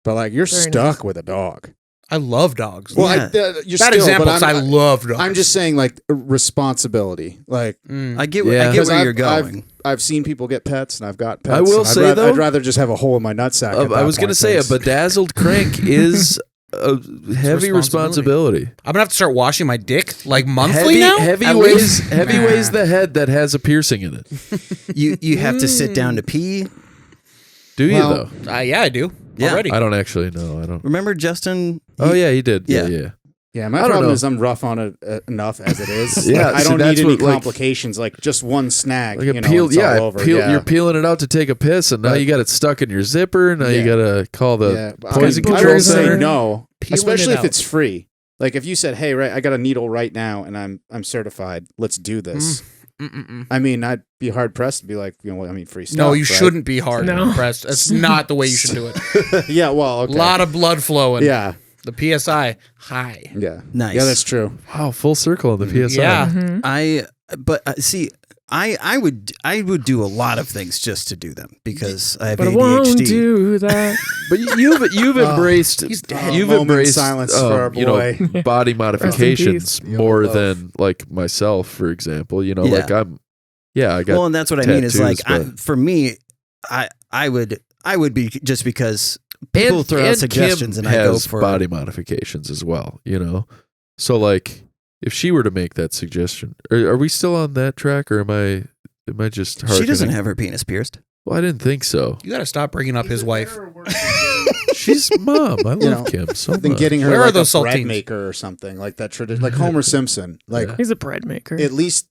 But like you're Very stuck nice. with a dog. I love dogs. Well, Yeah. you're Bad still, example, but 'cause I love dogs. I'm just saying like responsibility. Like I get, Yeah. I get Because where I've- you're going. I've seen people get pets and I've got pets. I will and say, though- I'd rather just have a hole in my nutsack. at I that was going to point, say, thanks. a bedazzled crank is a heavy responsibility. I'm gonna have to start washing my dick like monthly now. Heavy At weighs least? heavy weighs the head that has a piercing in it. You have to sit down to pee. Do you Well, though? Yeah, I do. Yeah. Already. I don't actually know. I don't. Remember Justin? Oh yeah, he did. Yeah. Yeah. Yeah, my I don't problem know. is I'm rough on it enough as it is. Yeah, Like, I see, don't need that's any what, like- complications. Like just one snag, Like a you know, peel, it's yeah, all over. You're peeling it out to take a piss, and now But- you got it stuck in your zipper. Now you Yeah. got to call the Yeah, but poison I control would say center. no, Peeling especially it if out. it's free. Like if you said, "Hey, right, I got a needle right now, and I'm certified. Let's do this." I mean, I'd be hard pressed to be like, you know, I mean, free stuff. No, you right? shouldn't be hard No. pressed. That's not the way you should do it. Yeah, well, okay. A lot of blood flowing. yeah, The PSI high. yeah, Nice. yeah. That's true. Wow, full circle on the PSI. Yeah. But see, I would do a lot of things just to do them because I have But I ADHD. won't do that. But you've embraced he's dead. you've Moment embraced silence for our boy. body modifications peace. more Yo, love. than like myself, for example. You know, Yeah. like I got Well, and that's what I mean is like tattoos, but- for me, I would be just because people throw out suggestions Kim and I go has for body modifications as well. You know, so like if she were to make that suggestion, are we still on that track, or am I just? She doesn't hearkening? have her penis pierced. Well, I didn't think so. You got to stop bringing up his wife. She's mom. I love know, Kim so Then much. getting her Where are like those a bread saltines? maker or something like that tradition, like Homer Simpson. Like Yeah. He's a bread maker. at least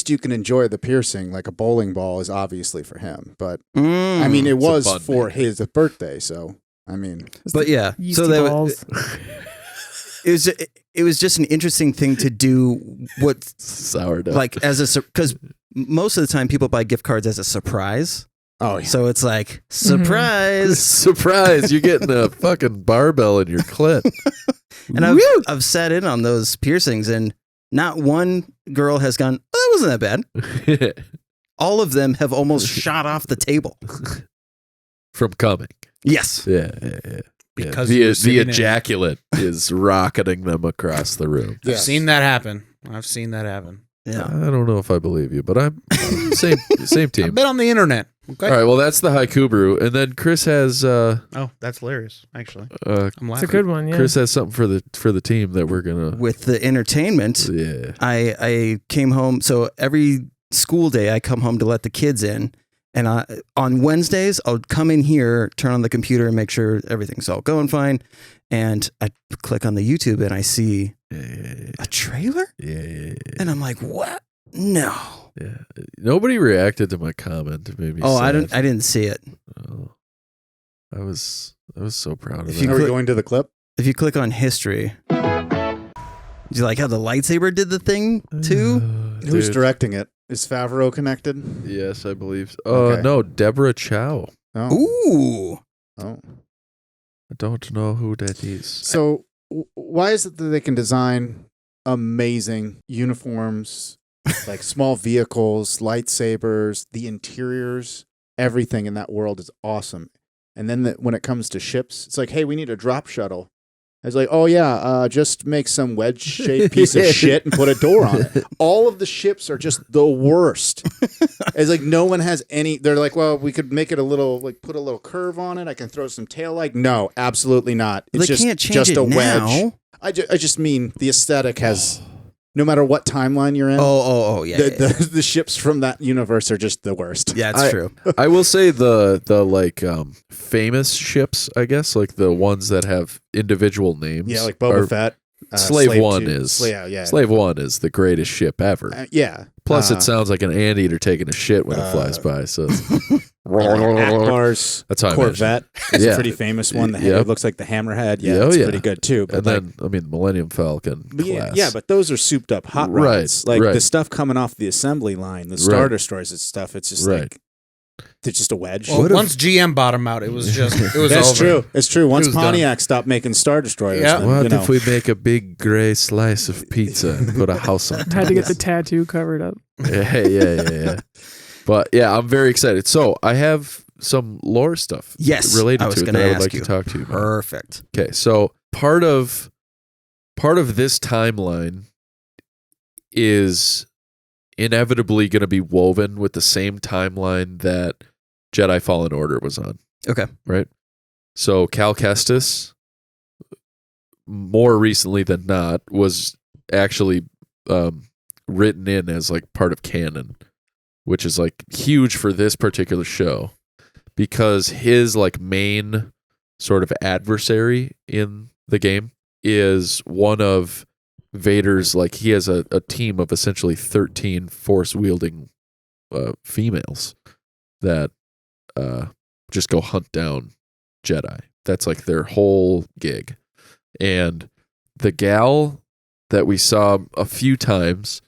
you can enjoy the piercing. Like a bowling ball is obviously for him, but Mm. I mean, it It's a was bun for maker. his birthday. So I mean, But yeah, Yeasty so that balls. it was just an interesting thing to do. What Sourdough. like as a because most of the time people buy gift cards as a surprise. oh yeah. So it's like surprise. surprise, you're getting a fucking barbell in your clit. And I've sat in on those piercings, and not one girl has gone, oh, that wasn't that bad. All of them have almost shot off the table. From coming. Yes. Yeah. Because the, you were the sitting in it. ejaculate is rocketing them across the room. Yeah. I've seen that happen. I've seen that happen. Yeah. I don't know if I believe you, but I'm same I've team. been on the internet. Okay. All right, well that's the Haikubaru, and then Chris has Oh, that's hilarious. Actually, I'm It's a laughing. good one, yeah. Chris has something for the team that we're gonna. With the entertainment, Yeah. I came home. So every school day, I come home to let the kids in. And on Wednesdays, I'll come in here, turn on the computer, and make sure everything's all going fine. And I click on the YouTube, and I see a trailer, Yeah. and I'm like, "What? No! Yeah. Nobody reacted to my comment. It made me Oh, I sad. didn't see it. Oh. I was so proud of If that. you Are we click- going to the clip? If you click on history, do you like how the lightsaber did the thing too? Who's Dude. directing it? Is Favreau connected? Yes, I believe. Okay. No, Deborah Chow. Oh. Ooh, Oh. I don't know who that is. So why is it that they can design amazing uniforms, like small vehicles, lightsabers, the interiors, everything in that world is awesome. And then when it comes to ships, it's like, hey, we need a drop shuttle. It's like, oh yeah, just make some wedge-shaped piece of shit and put a door on it. All of the ships are just the worst. It's like no one has any. They're like, well, we could make it a little, like, put a little curve on it. I can throw some tail light. No, absolutely not. It's they just can't change just it a wedge. now. I just mean the aesthetic has, no matter what timeline you're in. Oh, yeah. The ships from that universe are just the worst. Yeah, it's true. I will say the like famous ships, I guess, like the ones that have individual names. Yeah, like Boba Fett. Slave One 2, is yeah. Slave One is the greatest ship ever. Yeah. Plus, it sounds like an anteater taking a shit when it flies by. So Akbar's that's how Corvette is Yeah. a pretty famous one. Yep. It looks like the Hammerhead. Yeah, Oh, it's yeah. pretty good too. But and then, I mean, Millennium Falcon class. yeah, but those are souped up hot Right, rods. Like right. the stuff coming off the assembly line, the Star Destroyers and stuff. It's just Right. like it's just a wedge. Well, once GM bought him out, it was That's That's over. true. It's true. Once was done. Pontiac stopped making Star Destroyers, Yeah. then, What you know, if we make a big gray slice of pizza and put a house on top? Had to get the tattoo covered up. Yeah. But yeah, I'm very excited. So I have some lore stuff Yes, related I was to it gonna that I would ask like you. to talk to you about. Perfect. Okay, so part of this timeline is inevitably going to be woven with the same timeline that Jedi Fallen Order was on. Okay. Right? So Cal Kestis, more recently than not, was actually written in as like part of canon, which is like huge for this particular show because his like main sort of adversary in the game is one of Vader's, like he has a team of essentially 13 force wielding females that just go hunt down Jedi. That's like their whole gig. And the gal that we saw a few times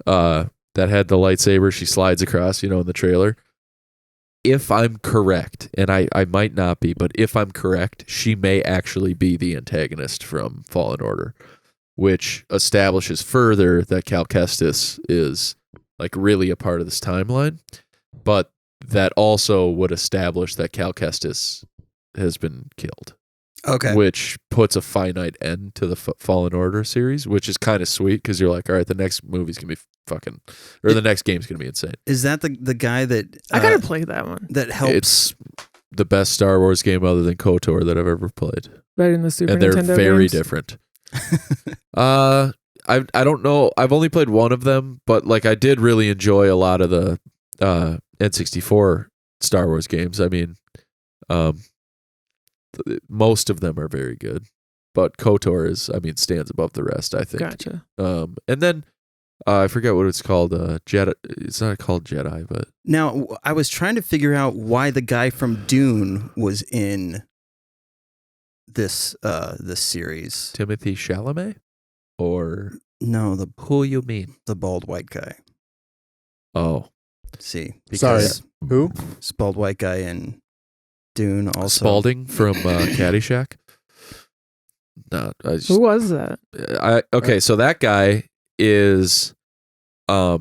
that had the lightsaber, she slides across, in the trailer. If I'm correct, and I might not be, but if I'm correct, she may actually be the antagonist from Fallen Order, which establishes further that Cal Kestis is like really a part of this timeline, but that also would establish that Cal Kestis has been killed. Okay. Which puts a finite end to the Fallen Order series, which is kind of sweet because you're like, all right, the next movie's going to be the next game's going to be insane. Is that the guy that I gotta play that one. that helps? It's the best Star Wars game other than KOTOR that I've ever played. Better than the Super And they're Nintendo very games? different. I don't know. I've only played one of them, but like I did really enjoy a lot of the N64 Star Wars games. I mean, most of them are very good, but KOTOR stands above the rest, I think. Gotcha. And then I forget what it's called. Jedi. It's not called Jedi, but Now, I was trying to figure out why the guy from Dune was in this series. Timothy Chalamet, or No, who you mean? the bald white guy. Oh, See, Sorry. Who? it's bald white guy in Dune also. Spalding from Caddyshack. No, Who was that? okay. So that guy is, Oh,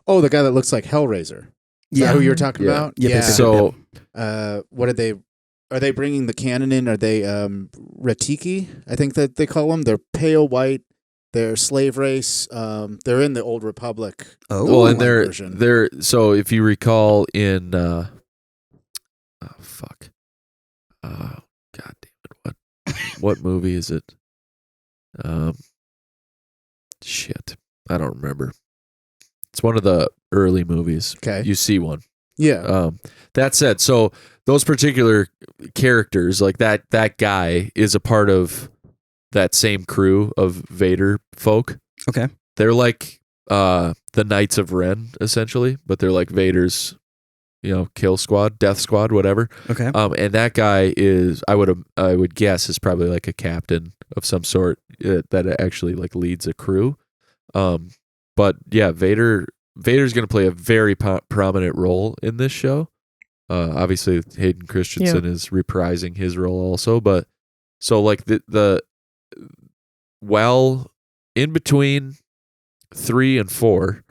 the guy that looks like Hellraiser. Is Yeah. that who you're talking Yeah. about? Yep, yep, yep, so What are they bringing the canon in? Are they Ratiki? I think that they call them. They're pale white. They're slave race. They're in the Old Republic. Oh, well, and One version. they're so if you recall in God damn it, what movie is it? Shit, I don't remember. It's one of the early movies. Okay. You see one. Yeah. That said, so those particular characters, like that guy, is a part of that same crew of Vader folk. Okay. They're like the Knights of Ren, essentially, but they're like Vader's, kill squad, death squad, whatever. okay. And that guy is, I would guess, is probably like a captain of some sort that actually like leads a crew. But yeah, Vader's going to play a very prominent role in this show. Obviously, Hayden Christensen is reprising his role also, but so like well, in between 3 and 4,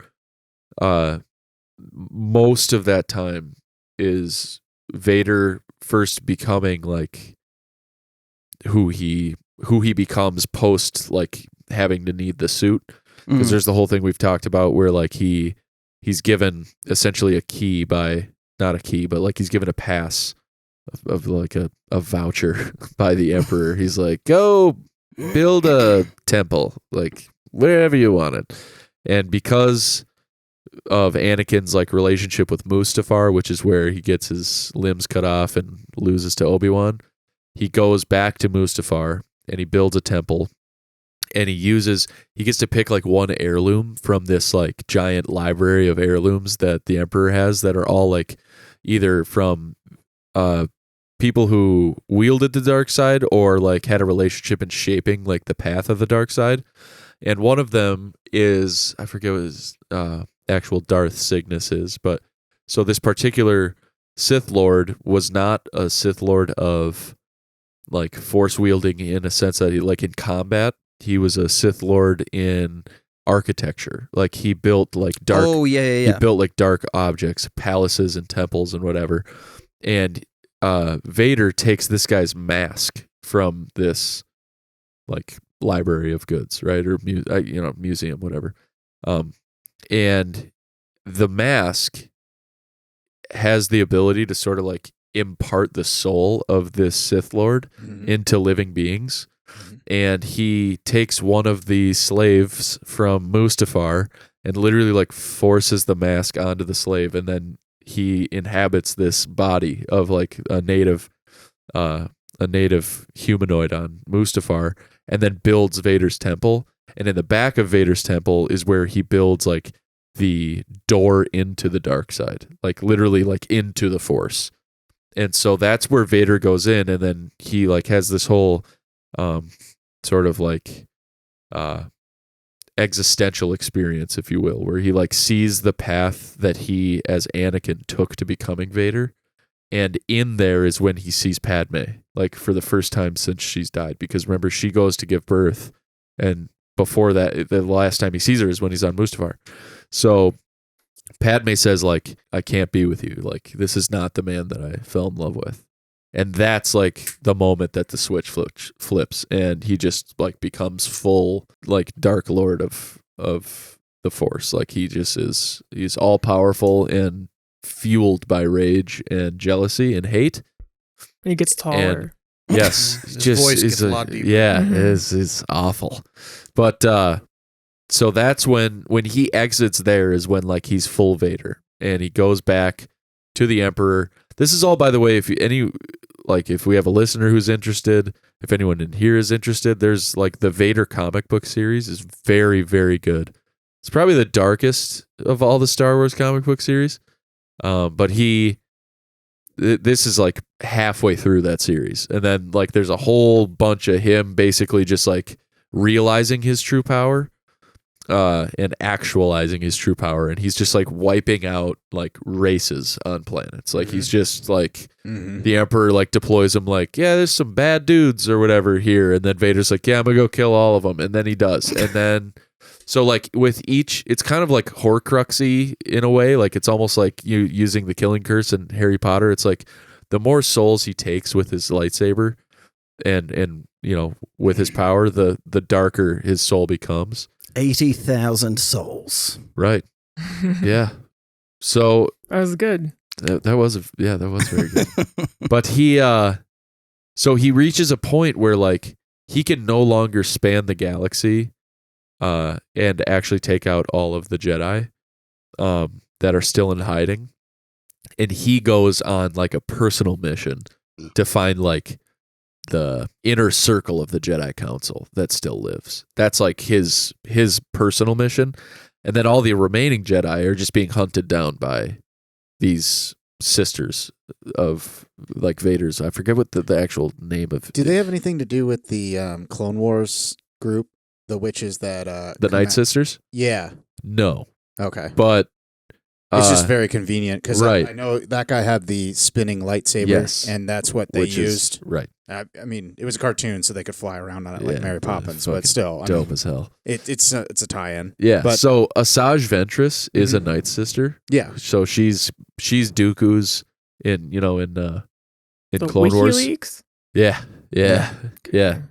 most of that time is Vader first becoming like who he becomes post like having to need the suit, because there's the whole thing we've talked about where like he's given essentially a key by, not a key, but like he's given a pass of like a voucher by the Emperor. He's like, go build a temple, like wherever you want it. And because of Anakin's like relationship with Mustafar, which is where he gets his limbs cut off and loses to Obi-Wan, he goes back to Mustafar and he builds a temple. And he gets to pick like one heirloom from this like giant library of heirlooms that the Emperor has that are all like either from people who wielded the dark side or like had a relationship in shaping like the path of the dark side. And one of them is, I forget what his actual Darth Cygnus is, but so this particular Sith Lord was not a Sith Lord of like force wielding in a sense that he like in combat. He was a Sith Lord in architecture. Like he built like dark. Oh yeah. He built like dark objects, palaces and temples and whatever. And Vader takes this guy's mask from this like library of goods, right, or museum, whatever. And the mask has the ability to sort of like impart the soul of this Sith Lord into living beings. And he takes one of the slaves from Mustafar and literally like forces the mask onto the slave, and then he inhabits this body of like a native humanoid on Mustafar, and then builds Vader's temple. And in the back of Vader's temple is where he builds like the door into the dark side, like literally like into the Force. And so that's where Vader goes in, and then he like has this whole sort of like existential experience, if you will, where he like sees the path that he as Anakin took to becoming Vader. And in there is when he sees Padme, like for the first time since she's died, because remember, she goes to give birth, and before that, the last time he sees her is when he's on Mustafar. So Padme says like, I can't be with you, like this is not the man that I fell in love with. And that's like the moment that the switch flips, and he just like becomes full like Dark Lord of the Force. Like he's all powerful and fueled by rage and jealousy and hate. And he gets taller. And yes, His just voice gets a lot deeper. Yeah, it's awful. But so that's when he exits there is when like he's full Vader, and he goes back to the Emperor. This is all, by the way, if we have a listener who's interested, if anyone in here is interested, there's like the Vader comic book series is very, very good. It's probably the darkest of all the Star Wars comic book series. But this is like halfway through that series. And then like there's a whole bunch of him basically just like realizing his true power. And actualizing his true power, and he's just like wiping out like races on planets. Like he's just like the Emperor like deploys him like, yeah, there's some bad dudes or whatever here, and then Vader's like, yeah, I'm gonna go kill all of them, and then he does, and then so like with each, it's kind of like Horcruxy in a way. Like it's almost like you using the killing curse in Harry Potter. It's like the more souls he takes with his lightsaber, and with his power, the darker his soul becomes. 80,000 souls. Right. Yeah. So That was good. that was very good. But so he reaches a point where like he can no longer span the galaxy and actually take out all of the Jedi that are still in hiding. And he goes on like a personal mission to find like the inner circle of the Jedi Council that still lives. That's like his personal mission. And then all the remaining Jedi are just being hunted down by these sisters of like Vader's. I forget what the actual name of. Do they have anything to do with the Clone Wars group? The witches that the Night Sisters? Yeah. No. Okay. But it's just very convenient because right. I know that guy had the spinning lightsaber, yes. and that's what they used. Right. I mean, it was a cartoon, so they could fly around on it like Mary Poppins, but fucking still, dope as hell. It's a tie-in. Yeah. But, so Asajj Ventress is a Night Sister. Yeah. So she's Dooku's in The Clone Wars. WikiLeaks? Yeah.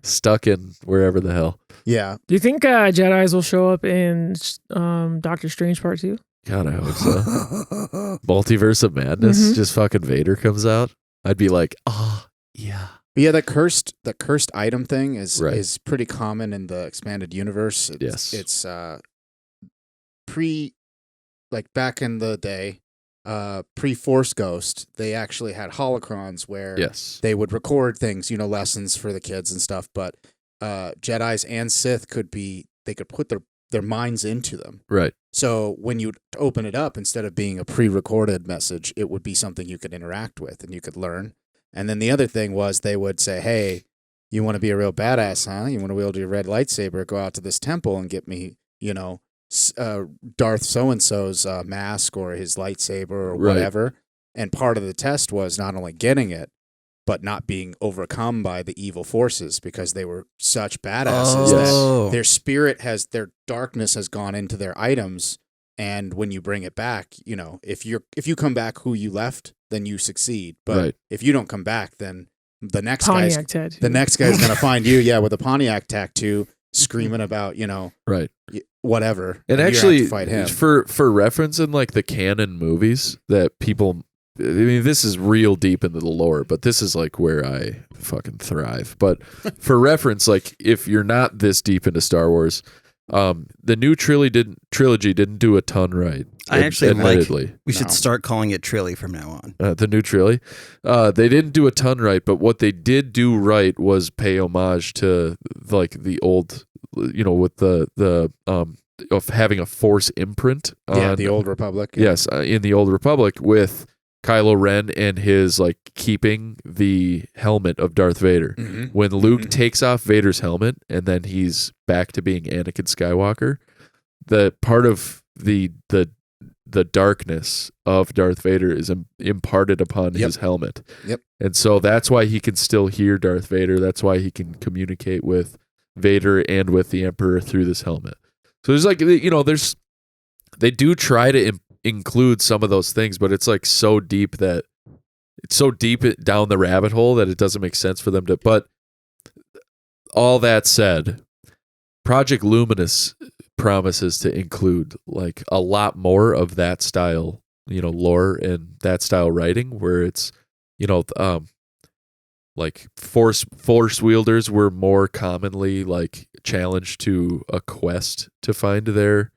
Stuck in wherever the hell. Yeah. Do you think Jedis will show up in Doctor Strange Part 2? God, I hope so. Multiverse of Madness, just fucking Vader comes out. I'd be like, oh, yeah. Yeah, the cursed item thing is Right. is pretty common in the expanded universe. It's like back in the day, pre-Force Ghost, they actually had holocrons where Yes. they would record things, lessons for the kids and stuff. But Jedis and Sith they could put their minds into them. Right. So when you open it up, instead of being a pre-recorded message, it would be something you could interact with and you could learn. And then the other thing was they would say, hey, you want to be a real badass, huh? You want to wield your red lightsaber, go out to this temple and get me, Darth so-and-so's mask or his lightsaber or Right. whatever. And part of the test was not only getting it, but not being overcome by the evil forces because they were such badasses Oh. that their darkness has gone into their items. And when you bring it back, if you come back who you left, then you succeed. But Right. if you don't come back, then the next Pontiac tattoo. the next guy's gonna find you, with a Pontiac tattoo, screaming about Right. whatever. And you have actually, to fight him. for reference in like the canon movies that people, I mean, this is real deep into the lore, but this is like where I fucking thrive. But for reference, like if you're not this deep into Star Wars, the new trilogy didn't do a ton right. I actually admittedly. we should start calling it Trilly from now on. The new trilogy. They didn't do a ton right, but what they did do right was pay homage to like the old, with the of having a Force imprint. The Old Republic. Yes, in the Old Republic with Kylo Ren and his like keeping the helmet of Darth Vader. Mhm. When Luke takes off Vader's helmet and then he's back to being Anakin Skywalker, the part of the darkness of Darth Vader is imparted upon his helmet. Yep. And so that's why he can still hear Darth Vader. That's why he can communicate with Vader and with the Emperor through this helmet. So there's like, they do try to include some of those things, but it's like so deep that it's so deep down the rabbit hole that it doesn't make sense for them to. But all that said, Project Luminous promises to include like a lot more of that style, lore and that style writing where it's, like force wielders were more commonly like challenged to a quest to find their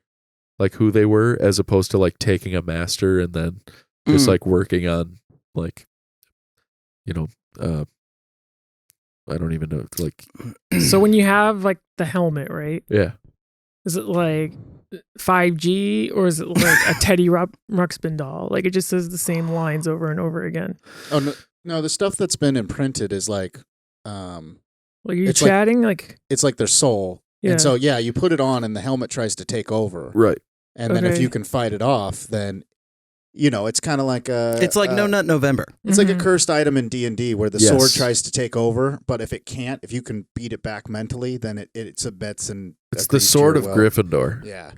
like who they were, as opposed to like taking a master and then just like working on like, I don't even know, like. So when you have like the helmet, right? Yeah. Is it like 5G or is it like a Teddy Ruxpin doll? Like it just says the same lines over and over again. Oh no, the stuff that's been imprinted is like, Like are you it's like- chatting? Like it's like their soul. yeah. And so you put it on and the helmet tries to take over. Right. And then if Okay. you can fight it off, then it's kind of like It's like No Nut November. It's like a Mhm. cursed item in D&D where the Yes. sword tries to take over, but if you can beat it back mentally, then it submits and It's the agrees to sword your of will. Gryffindor. Yeah.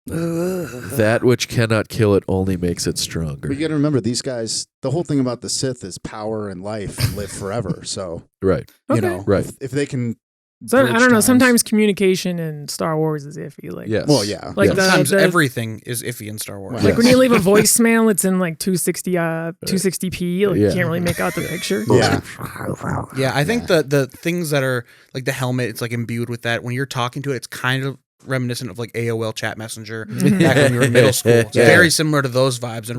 That which cannot kill it only makes it stronger. But you got to remember, these guys, the whole thing about the Sith is power and life and live forever. So, Right. Okay. Right. if they can. So I bridge don't know. times- Sometimes communication in Star Wars is iffy. Like Yes. Well, yeah. Like Yes. the- Sometimes the- everything is iffy in Star Wars. Well, like when you leave a voicemail, it's in like 260p. Like Yeah. you can't really make out the picture. Yeah. Yeah, I think the things that are like the helmet, it's like imbued with that. When you're talking to it, it's kind of reminiscent of like AOL Chat Messenger back when you were in middle school. It's Yeah. very similar to those vibes. And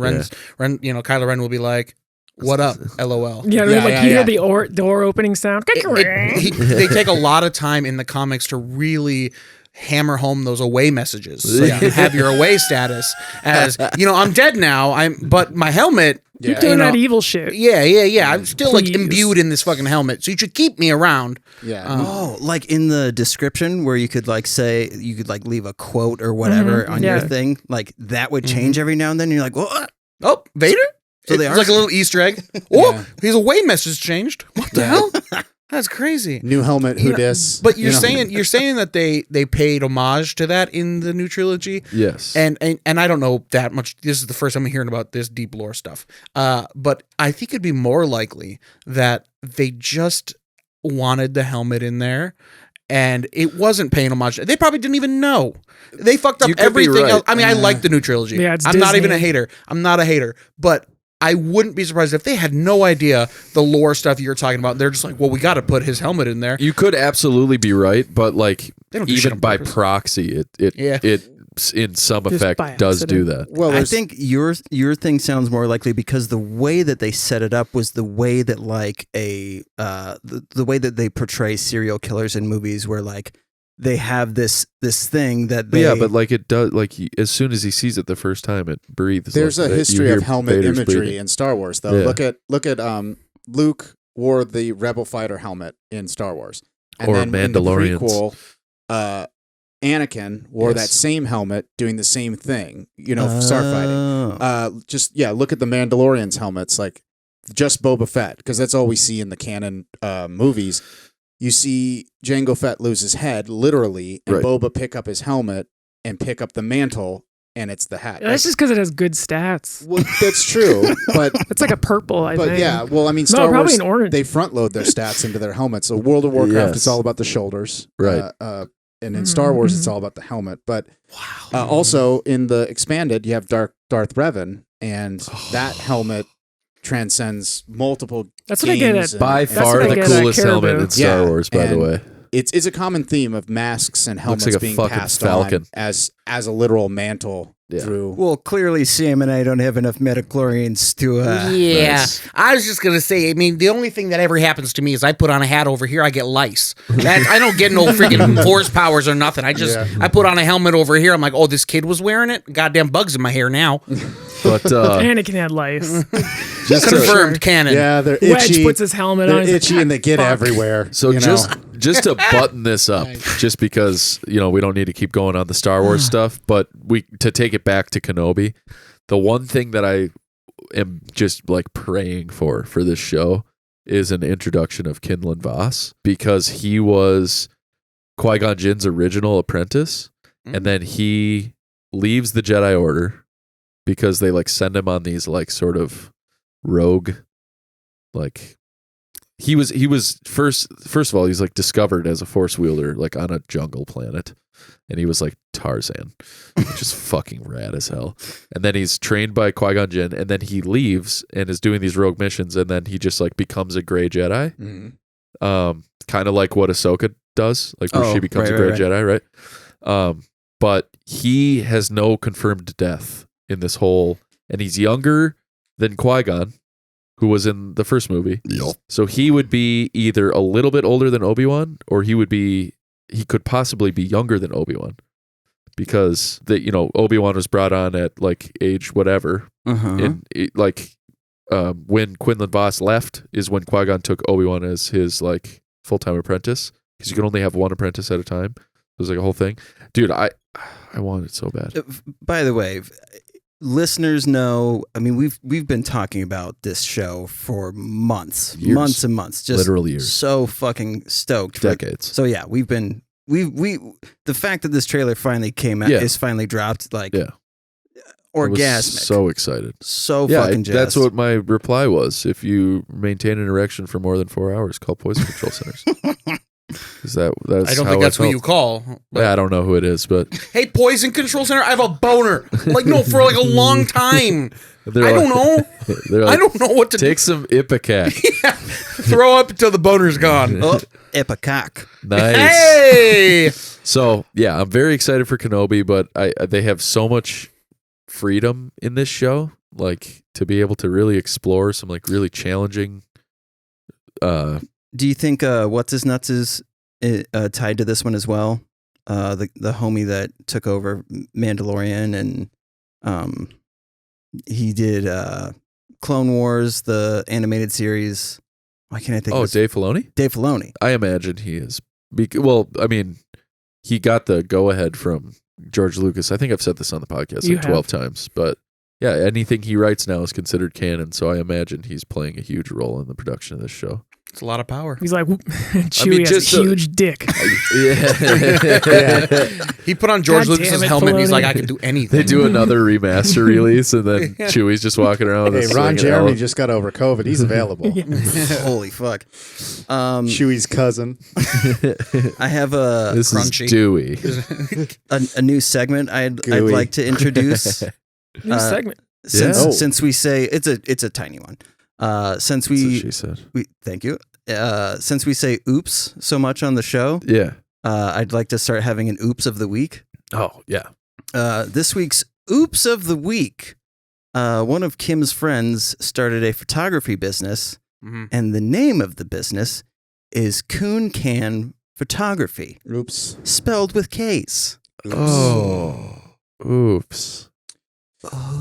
Kylo Ren will be like, "What up, LOL." Yeah, Yeah, like yeah, you yeah. hear the door opening sound. They take a lot of time in the comics to really hammer home those away messages. So you can have your away status as, I'm dead now. But my helmet. You're doing that evil shit. Yeah. I'm still like Please. imbued in this fucking helmet. So you should keep me around. Yeah. Oh, like in the description where you could like say you could like leave a quote or whatever Mhm, on yeah. your thing, like that would change every now and then. You're like, what? Oh, Vader? So they It's are like a little Easter egg. Oh, Yeah. his away message changed. What the Yeah. hell? That's crazy. New helmet, who dis? But you're saying that they paid homage to that in the new trilogy. Yes. And I don't know that much. This is the first time I'm hearing about this deep lore stuff. But I think it'd be more likely that they just wanted the helmet in there, and it wasn't paying homage. They probably didn't even know. They fucked up You could be everything right. else. I mean, I like the new trilogy. Yeah, it's I'm not even a Disney. hater. I'm not a hater, but I wouldn't be surprised if they had no idea the lore stuff you're talking about. They're just like, well, we got to put his helmet in there. You could absolutely be right, but like They don't do shit even on by purpose. proxy, it in some Just effect by does do accident. that. Well, I there's- think your thing sounds more likely because the way that they set it up was the way that like the way that they portray serial killers in movies, where like they have this thing that they Yeah, but like it does. Like as soon as he sees it the first time, it breathes. There's like a that. You history hear of helmet Vader's imagery breathing. in Star Wars, though. Yeah. Look at Luke wore the Rebel fighter helmet in Star Wars, and Or then in the Mandalorians. prequel, Anakin wore Yes. that same helmet, doing the same thing. Starfighting. Oh. Look at the Mandalorians helmets, like just Boba Fett, because that's all we see in the canon movies. You see Jango Fett lose his head, literally, and Right. Boba pick up his helmet and pick up the mantle, and it's the hat. That's just because it has good stats. Well, that's true, but It's like a purple, I but think. yeah, well, I mean, No, Star probably Wars, an orange. they front load their stats into their helmets. So World of Warcraft, Yes. it's all about the shoulders, Right. And in Star Wars, it's Mhm. all about the helmet. But also in the expanded, you have Darth Revan, and that helmet transcends multiple. That's what I get games at. By and- far what I the get at coolest helmet in Caribou. Star Yeah, Wars, by the and way. It's a common theme of masks and Looks helmets like a being fucking passed falcon. on as a literal mantle Yeah. through. Well, clearly Sam and I don't have enough metachlorians to. Yeah, Nice. I was just gonna say. I mean, the only thing that ever happens to me is I put on a hat over here, I get lice. I don't get no freaking force powers or nothing. I put on a helmet over here. I'm like, oh, this kid was wearing it. Goddamn bugs in my hair now. But Anakin had lice. just to, Confirmed canon. Yeah, they're Wedge itchy. puts his helmet They're on. He's like, itchy and they get fuck. everywhere. so you know? just to button this up, just because we don't need to keep going on the Star Wars stuff, but to take it back to Kenobi, the one thing that I am just like praying for this show is an introduction of Kinlan Voss, because he was Qui-Gon Jinn's original apprentice, and then he leaves the Jedi Order because they like send him on these like sort of rogue, like he was first of all, he's like discovered as a force wielder like on a jungle planet, and he was like Tarzan, which is fucking rad as hell. And then he's trained by Qui-Gon Jinn, and then he leaves and is doing these rogue missions, and then he just like becomes a gray Jedi. Mhm. Kind of like what Ahsoka does, like where she becomes a gray Jedi, right? But he has no confirmed death in this whole, and he's younger than Qui-Gon, who was in the first movie. So he would be either a little bit older than Obi-Wan, or he could possibly be younger than Obi-Wan, because Obi-Wan was brought on at like age whatever, and when Quinlan Voss left is when Qui-Gon took Obi-Wan as his like full-time apprentice, because you can only have one apprentice at a time. It was like a whole thing. Dude, I wanted it so bad. By the way, listeners know. I mean, we've been talking about this show for months, Years. months and months. Just Literal years. So fucking stoked. for- Decades. So yeah, we the fact that this trailer finally came out, Yeah. is finally dropped, like Yeah. I was orgasmic. so excied. So Yeah, fucking jazzed. that's what my reply was. If you maintain an erection for more than 4 hours, call poison control centers. Is that's I don't how think that's what felt. you call. But, Yeah, I don't know who it is, but hey, poison control center, I have a boner. Like, no, for like a long time. they're I don't like- know. They're I like, don't know what to take some Ipecac. do. Throw up until the boner's gone. Oh, epicock. Nice. Hey! So yeah, I'm very excited for Kenobi, but they have so much freedom in this show, like to be able to really explore some like really challenging. Do you think what's his nuts is tied to this one as well? The homie that took over Mandalorian, and he did Clone Wars, the animated series. Why can't I think? Oh, of his- Dave Filoni. Dave Filoni. I imagine he is. Well, I mean, he got the go ahead from George Lucas. I think I've said this on the podcast You like have. 12 times, but yeah, anything he writes now is considered canon. So I imagine he's playing a huge role in the production of this show. It's a lot of power. He's like, Chewie has just a a- huge dick. Yeah. He put on George God Lucas's damn it, helmet and he's Filoni. like, I can do anything. They do another remaster release, and then Chewie's just walking around with Hey, a Ron sling Jeremy and just got over COVID. He's available. Holy fuck. Chewie's cousin. I have this Crunchy. is Dewey. a new segment I'd Gooey. like to introduce. New segment. Since we say it's a tiny one. Since That's what we she said. thank you. Since we say oops so much on the show, Yeah. I'd like to start having an oops of the week. Oh, yeah. This week's oops of the week. One of Kim's friends started a photography business, and the name of the business is Coon Can Photography, Oops. spelled with K's. Oh. Oops.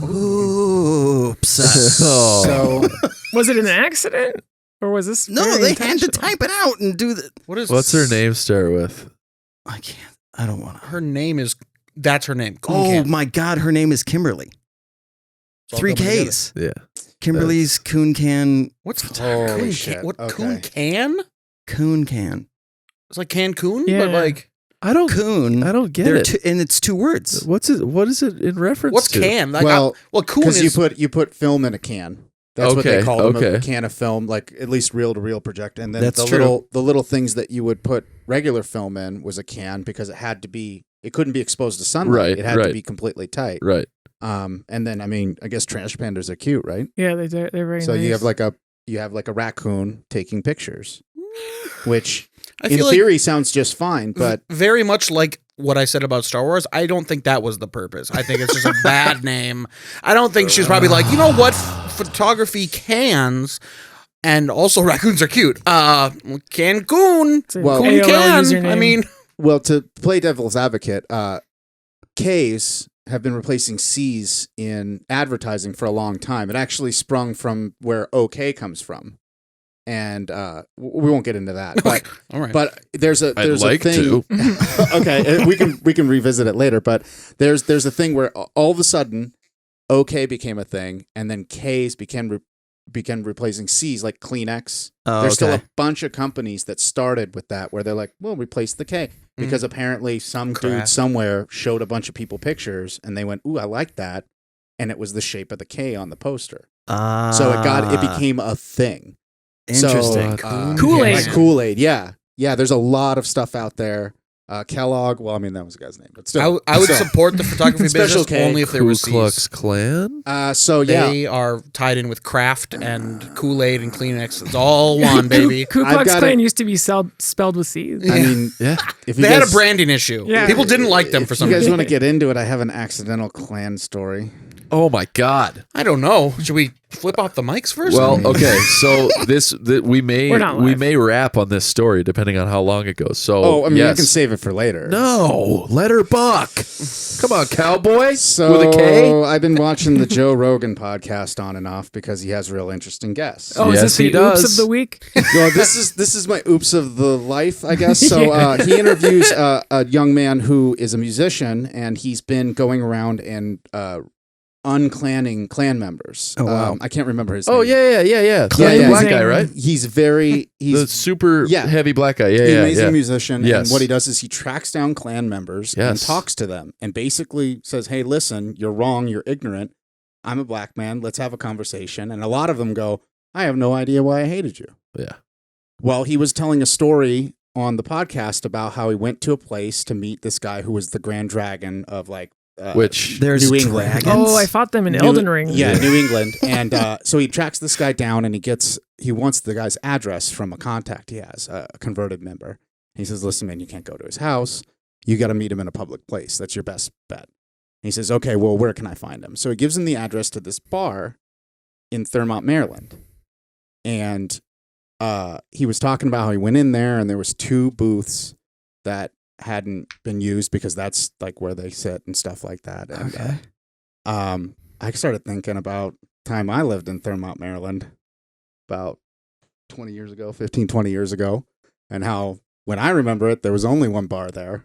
Oops. So Was it an accident? Or was this No, very they had to intentional? type it out and do the. What's her name start with? I can't. I don't want to. Her name is. That's her name. Coon Oh Can. my God, her name is Kimberly. It's all 3 coming Ks. Yeah. Kimberly's Coon Can. What's Holy Coon shit. Can? What Okay. Coon Can? Coon Can. It's like Cancun, Yeah. but like I don't Coon. get They're it. and it's 2 words. What is it in reference what's to? can? Like, Well, Coon because is. you put film in a can. That's what they Okay, call them, a okay. can of film, like at least reel to reel projector. And then That's the true. little things that you would put regular film in was a can because it couldn't be exposed to sunlight. Right, It had to right. be completely tight. Right. And then I guess trash pandas are cute, right? Yeah, they're very So nice. you have like a raccoon taking pictures, which I in feel like theory sounds just fine, but very much like what I said about Star Wars. I don't think that was the purpose. I think it's just a bad name. I don't think she's probably like, you know what, photography cans. And also raccoons are cute. Cancun. It's a well, Coon AOL Can. username. I mean, well, to play devil's advocate, K's have been replacing C's in advertising for a long time. It actually sprung from where OK comes from. And we won't get into that. But all right. but there's a like thing. to. Okay, we can revisit it later. But there's a thing where all of a sudden, OK became a thing, and then K's began replacing C's, like Kleenex. Oh, There's still okay. a bunch of companies that started with that, where they're like, "Well, replace the K," because apparently some dude Crap. somewhere showed a bunch of people pictures, and they went, "Ooh, I like that," and it was the shape of the K on the poster. So it became a thing. interesting. So, Kool-Aid. like Kool-Aid, yeah. There's a lot of stuff out there. Kellogg. Well, I mean that was the guy's name, but still, I would still. support the photography Special business K. only if there Ku was Klux C's. Klan? So yeah, They are tied in with Kraft and Kool-Aid and Kleenex. It's all one, baby. Ku I've Klux got Klan it. used to be spelled with C's. I mean, Yeah. if you They guys, had a branding issue. Yeah. People didn't like them for if some you guys reason. want to get into it, I have an accidental Klan story. Oh my God. I don't know. Should we flip off the mics first? Well, okay. So we We're not may live. wrap on this story depending on how long it goes. So Oh, I mean, yes. I can save it for later. No, let her buck. Come on, cowboy. So with a K. I've been watching the Joe Rogan podcast on and off because he has real interesting guests. Oh, Yes, is this he the oops does. of the week? Well, this is my oops of the life, I guess. So he interviews a young man who is a musician, and he's been going around and unclanning clan members. Oh, wow. I can't remember his Oh name. yeah. Yeah, The yeah. black guy, right? He's The super Yeah. heavy black guy. Yeah, an yeah, amazing yeah. musician. Yes. And what he does is he tracks down clan members and Yes. talks to them and basically says, "Hey, listen, you're wrong. You're ignorant. I'm a black man. Let's have a conversation." And a lot of them go, "I have no idea why I hated you." Yeah. Well, he was telling a story on the podcast about how he went to a place to meet this guy who was the Grand Dragon of like Which There's New England. dragons. Oh, I fought them in New- Elden Ring. Yeah, New England. And so he tracks this guy down and he wants the guy's address from a contact he has, a converted member. He says, "Listen, man, you can't go to his house. You got to meet him in a public place. That's your best bet." He says, "Okay, well, where can I find him?" So he gives him the address to this bar in Thurmont, Maryland. And he was talking about how he went in there and there was 2 booths that hadn't been used because that's like where they sit and stuff like that. And, Okay. I started thinking about time I lived in Thurmont, Maryland about 20 years ago, 15, 20 years ago, and how when I remember it, there was only one bar there.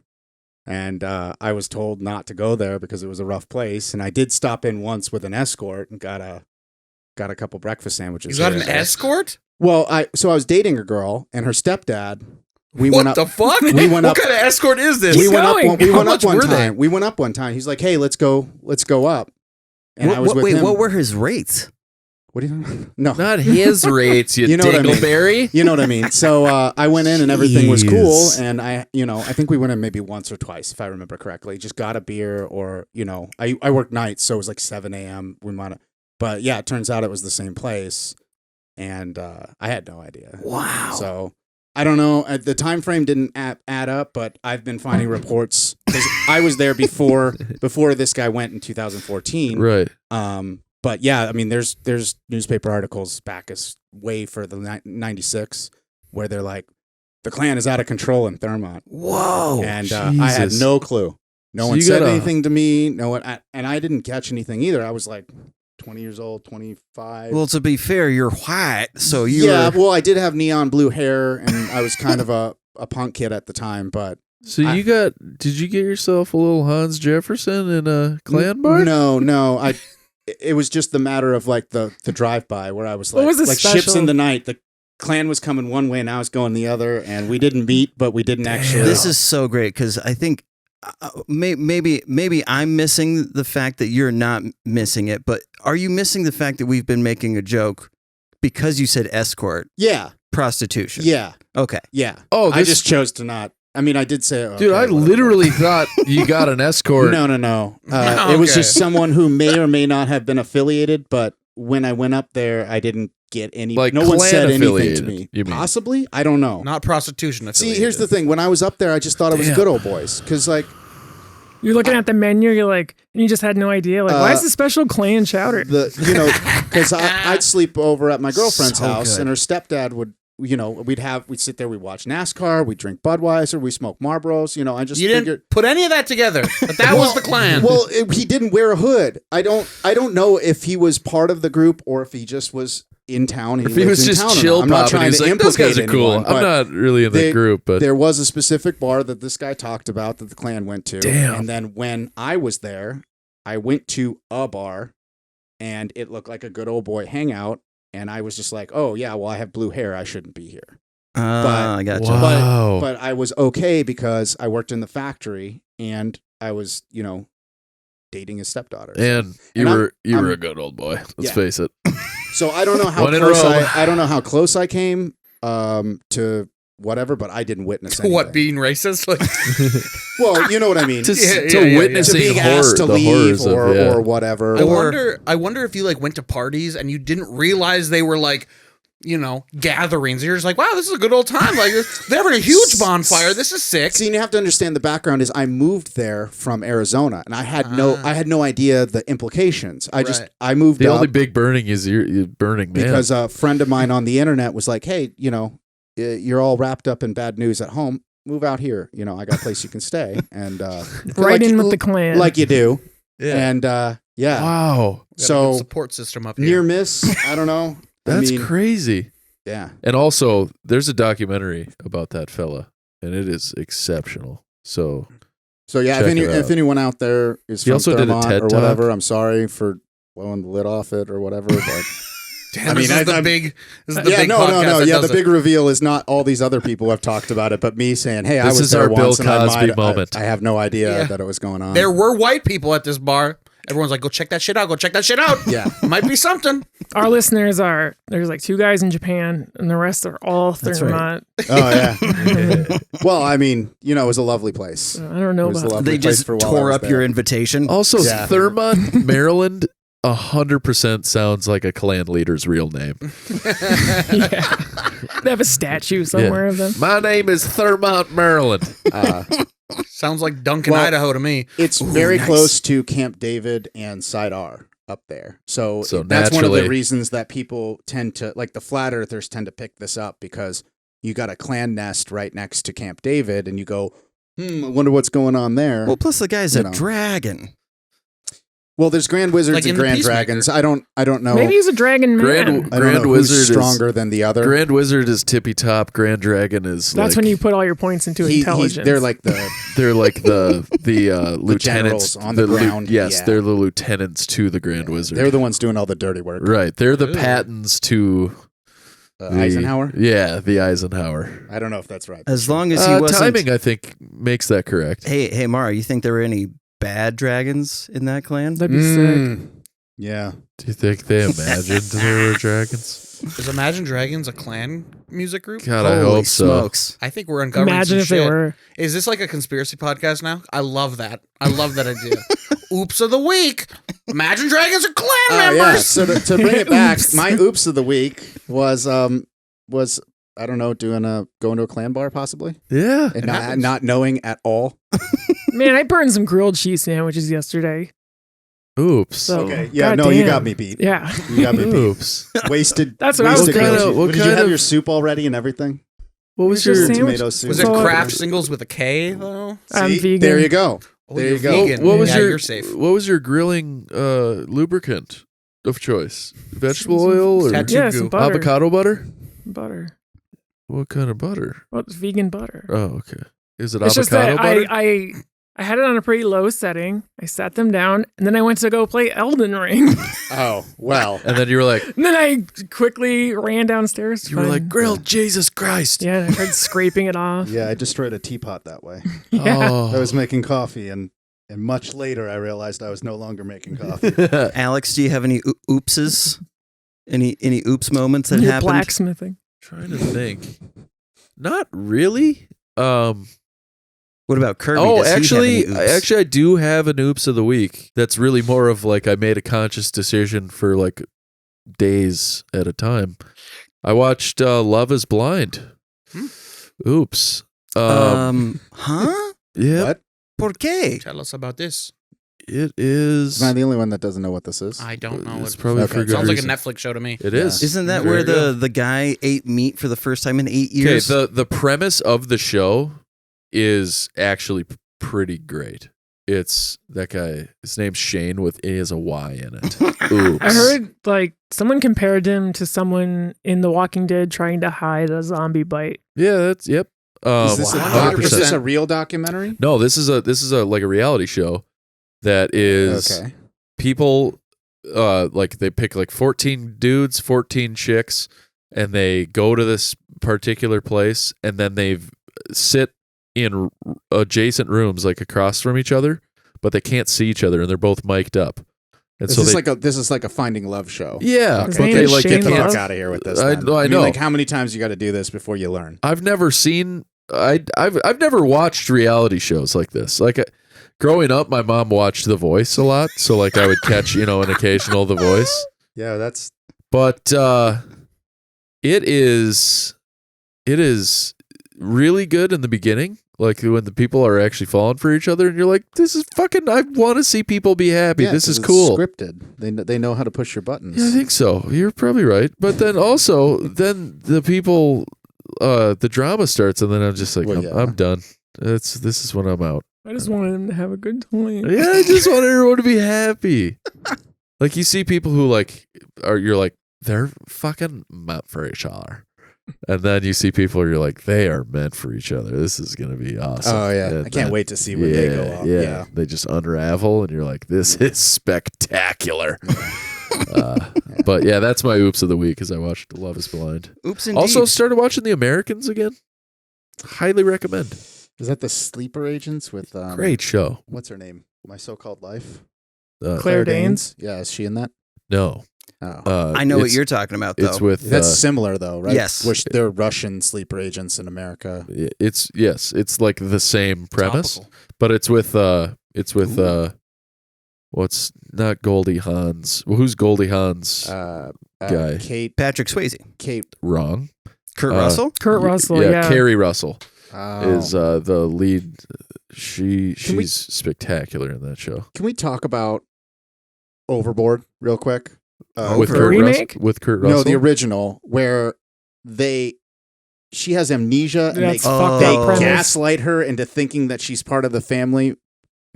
And I was told not to go there because it was a rough place. And I did stop in once with an escort and got a couple breakfast sandwiches. You got here an and there. escort? Well, I was dating a girl and her stepdad. We What went up. the fuck? we went what up- kind of escort is this? We went up. going? We How went up much one were they? time. We went up one time. He's like, "Hey, let's go up." And I was with wait, him. what were his rates? What do you? No, not his rates, you, You know what I mean. dingleberry. you know what I mean. So I went in and everything was cool. Jeez. And I think we went in maybe once or twice, if I remember correctly. Just got a beer, or I worked nights, so it was like 7 a.m. But yeah, it turns out it was the same place, and I had no idea. Wow. So I don't know. The time frame didn't add up, but I've been finding reports because I was there before this guy went in 2014. Right. But yeah, I mean, there's newspaper articles back as way further 96 where they're like, the Klan is out of control in Thurmont. Whoa. And I had Jesus. no clue. No So one you said gotta- anything to me. No one, and I didn't catch anything either. I was like 20 years old, 25. Well, to be fair, you're white, so you yeah, were... well, I did have neon blue hair, and I was kind of a punk kid at the time, but So did you get yourself a little Hans Jefferson in a Klan bar? No. It was just the matter of like the drive-by where I was What like, was the like ships special? in the night. The Klan was coming one way and I was going the other, and we didn't meet, but we didn't actually. This is so great because I think maybe I'm missing the fact that you're not missing it, but are you missing the fact that we've been making a joke because you said escort, yeah, prostitution? yeah, Okay. yeah. Oh, I this- just chose to not. I mean, I did say, okay, Dude, I whatever. literally thought you got an escort. No. It was Okay. just someone who may or may not have been affiliated, but when I went up there, I didn't get any. Like no one Klan said anything to affiliated, me. you mean? Possibly, I don't know. Not prostitution. See, here's the thing. When I was up there, I just thought it was Damn. good old boys because, like, You're looking at the menu, you're like, and you just had no idea. Like, why is the special Klan chowder? because I'd sleep over at my girlfriend's So house, good. and her stepdad would. We'd sit there, we'd watch NASCAR, we'd drink Budweiser, we smoke Marlboros. I just You figured. didn't put any of that together, but that was the Klan. Well, he didn't wear a hood. I don't know if he was part of the group or if he just was in town. If he was lived in just town or not. chill I'm not popping, trying he's to like, those implicate guys are cool. anyone, I'm but not really in that group, but there was a specific bar that this guy talked about that the Klan went to. Damn. And then when I was there, I went to a bar, and it looked like a good old boy hangout. And I was just like, oh yeah, well I have blue hair, I shouldn't be here. I got you. Wow. But I was okay because I worked in the factory and I was, dating his stepdaughter. and you And were I'm- a good old boy. Let's Yeah. face it. So I don't know how One in close Rome. I don't know how close I came to whatever, but I didn't witness anything. What, being racist? Like, Well, you know what I mean. To yeah, witnessing to being asked to the leave horrors or, of or whatever. I wonder if you like went to parties and you didn't realize they were like, gatherings. You're just like, wow, this is a good old time. Like they're having a huge bonfire. This is sick. See, you have to understand the background is I moved there from Arizona, and I had no idea the implications. I moved The up only big burning is you're burning man. because a friend of mine on the internet was like, hey, you're all wrapped up in bad news at home. Move out here. I got a place you can stay. And Right in with the Klan. like you do. Yeah. And yeah. Wow. We got a So good support system up here. near miss, I don't know. That's I mean, crazy. yeah. And also, there's a documentary about that fella, and it is exceptional. So So yeah, Check it if out. anyone out there is He from also did a Thurmont TED or Talk. whatever, I'm sorry for blowing the lid off it or whatever. But Damn, this is the big yeah, big podcast that yeah, does the it. big reveal is not all these other people have talked about it, but me saying, "Hey, I This was is there our Bill once and Cosby moment. I have no idea Yeah. that it was going on." There were white people at this bar. Everyone's like, go check that shit out. Go check that shit out. Yeah. Might be something. Our listeners there's like 2 guys in Japan, and the rest are all That's right. Thurmont. Oh yeah. Well, I mean, it was a lovely place. I don't know It was a about lovely They place just for while I tore was up there. your invitation. also, Yeah. Thurmont, Maryland, 100% sounds like a Klan leader's real name. Yeah. They have a statue somewhere of them. My name is Thurmont, Maryland. Sounds like Duncan, Well, Idaho to me. It's very nice. close to Camp David and Side R up there. So So that's one of the naturally- reasons that people tend to, like the flat earthers tend to pick this up because you got a Klan nest right next to Camp David and you go, I wonder what's going on there. Well, plus the guy's You a know. dragon. Well, there's Grand Wizards Like in and the Grand Peacemaker. Dragons. I don't know. Maybe he's a dragon man. Grand- I don't Grand know Wizard who's is- stronger than the other. Grand Wizard is tippy top. Grand Dragon is That's when you put all your points into intelligence. They're like the they're like the lieutenants generals on the ground, yes, yeah. they're the lieutenants to the Grand Wizard. they're the ones doing all the dirty work. right. They're the Ooh. Pattons to the- Eisenhower. Yeah, the Eisenhower. I don't know if that's right. As long as he wasn't. Timing, I think, makes that correct. Hey, Mara, you think there were any bad dragons in that clan? That'd be sick. Yeah. Do you think they imagined there were dragons? Is Imagine Dragons a Klan music group? God, I Holy hope so. smokes. I think we're uncovering Imagine some if shit. they were. Is this like a conspiracy podcast now? I love that. I love that idea. oops of the week. Imagine Dragons are clan members. Yeah. So to bring it back, Oops. my oops of the week was I don't know, going to a clan bar possibly, Yeah. and It not, happens. not knowing at all. Man, I burned some grilled cheese sandwiches yesterday. Oops. So, Okay, yeah, goddamn. no, you got me beat. Yeah. You got me beat. Oops. Wasted. That's what I was wasted thinking. grilled cheese. What Did you kind have of- your soup already and everything? What was Your your sandwich? Tomato soup. Was it So- Kraft singles with a K though? I'm See? vegan. There you go. Oh, There you're you go. vegan. What was yeah, your you're safe. What was your grilling lubricant of choice? Vegetable oil or Tattoo Yeah, goo. some butter. avocado butter? Butter. What kind of butter? Well, it's vegan butter. Oh, okay. Is it It's just avocado that butter? I had it on a pretty low setting. I sat them down, and then I went to go play Elden Ring. Oh well. And then you were like, And then I quickly ran downstairs. to you were find- like, grilled Jesus Christ. Yeah, and I tried scraping it off. Yeah, I destroyed a teapot that way. Yeah. Oh. I was making coffee, and much later I realized I was no longer making coffee. Alex, do you have any oopses? Any oops moments that You're happened? blacksmithing. Trying to think. Not really. What about Kirby? Oh, Does he have actually, any oops? I do have an oops of the week. That's really more of like I made a conscious decision for like days at a time. I watched Love Is Blind. Oops. Huh? Yeah, What? ¿Por qué? Tell us about this. it is. Am I the only one that doesn't know what this is? I don't know. It's What probably Okay. for good sounds like a reason. Netflix show to me. It is. Isn't that There where you go. the guy ate meat for the first time in 8 Okay, years? the premise of the show is actually pretty great. It's that guy. His name's Shane with he has a Y in it. Oops. I heard like someone compared him to someone in The Walking Dead trying to hide a zombie bite. Yeah, that's yep. Is this, Wow. is this 100%. a real documentary? No, this is a like a reality show that is Okay. people like they pick like 14 dudes, 14 chicks, and they go to this particular place and then they sit in adjacent rooms like across from each other, but they can't see each other and they're both mic'd up. And This so is they this is like a Finding Love show. yeah, His but name they is like Shane Get the Love? fuck out of here with this. I then. know, I mean, know. like how many times you got to do this before you learn? I've never seen I've never watched reality shows like this. Like growing up, my mom watched The Voice a lot, so like I would catch, an occasional The Voice. Yeah, that's But it is really good in the beginning, like when the people are actually falling for each other and you're like, this is fucking I want to see people be happy. yeah, this 'cause is it's cool. Scripted. They know how to push your buttons. Yeah, I think so. You're probably right. But then also then the people the drama starts and then I'm just like Well, yeah. I'm done. This is when I'm out. I just wanted him to have a good time. Yeah, I just want everyone to be happy. Like you see people who you're like, they're fucking meant for each other. And then you see people where you're like, they are meant for each other. This is gonna be awesome. Oh yeah, And I can't then- wait to see when they go off. Yeah. They just unravel and you're like, this is spectacular. But yeah, that's my oops of the week because I watched Love Is Blind. Oops, indeed. Also started watching The Americans again. Highly recommend. Is that the Sleeper Agents with Great show. What's her name? My So-Called Life. Claire Danes. Yeah, is she in that? No. Oh. I know what it's- you're talking about, though. It's with That's similar though, right? Yes. Which they're Russian sleeper agents in America. it's like the same premise, Topical. but it's with what's not Goldie Hawn's? Well, who's Goldie Hawn's guy? Kate. Patrick Swayze. Kate. Wrong. Kurt Russell? Kurt Russell, yeah. Carrie Russell Oh. is the lead. She's we- spectacular in that show. Can we talk about Overboard real quick? With The Kurt remake? With Kurt Russell. No, the original where she has amnesia and That's they fucked up premise. gaslight her into thinking that she's part of the family.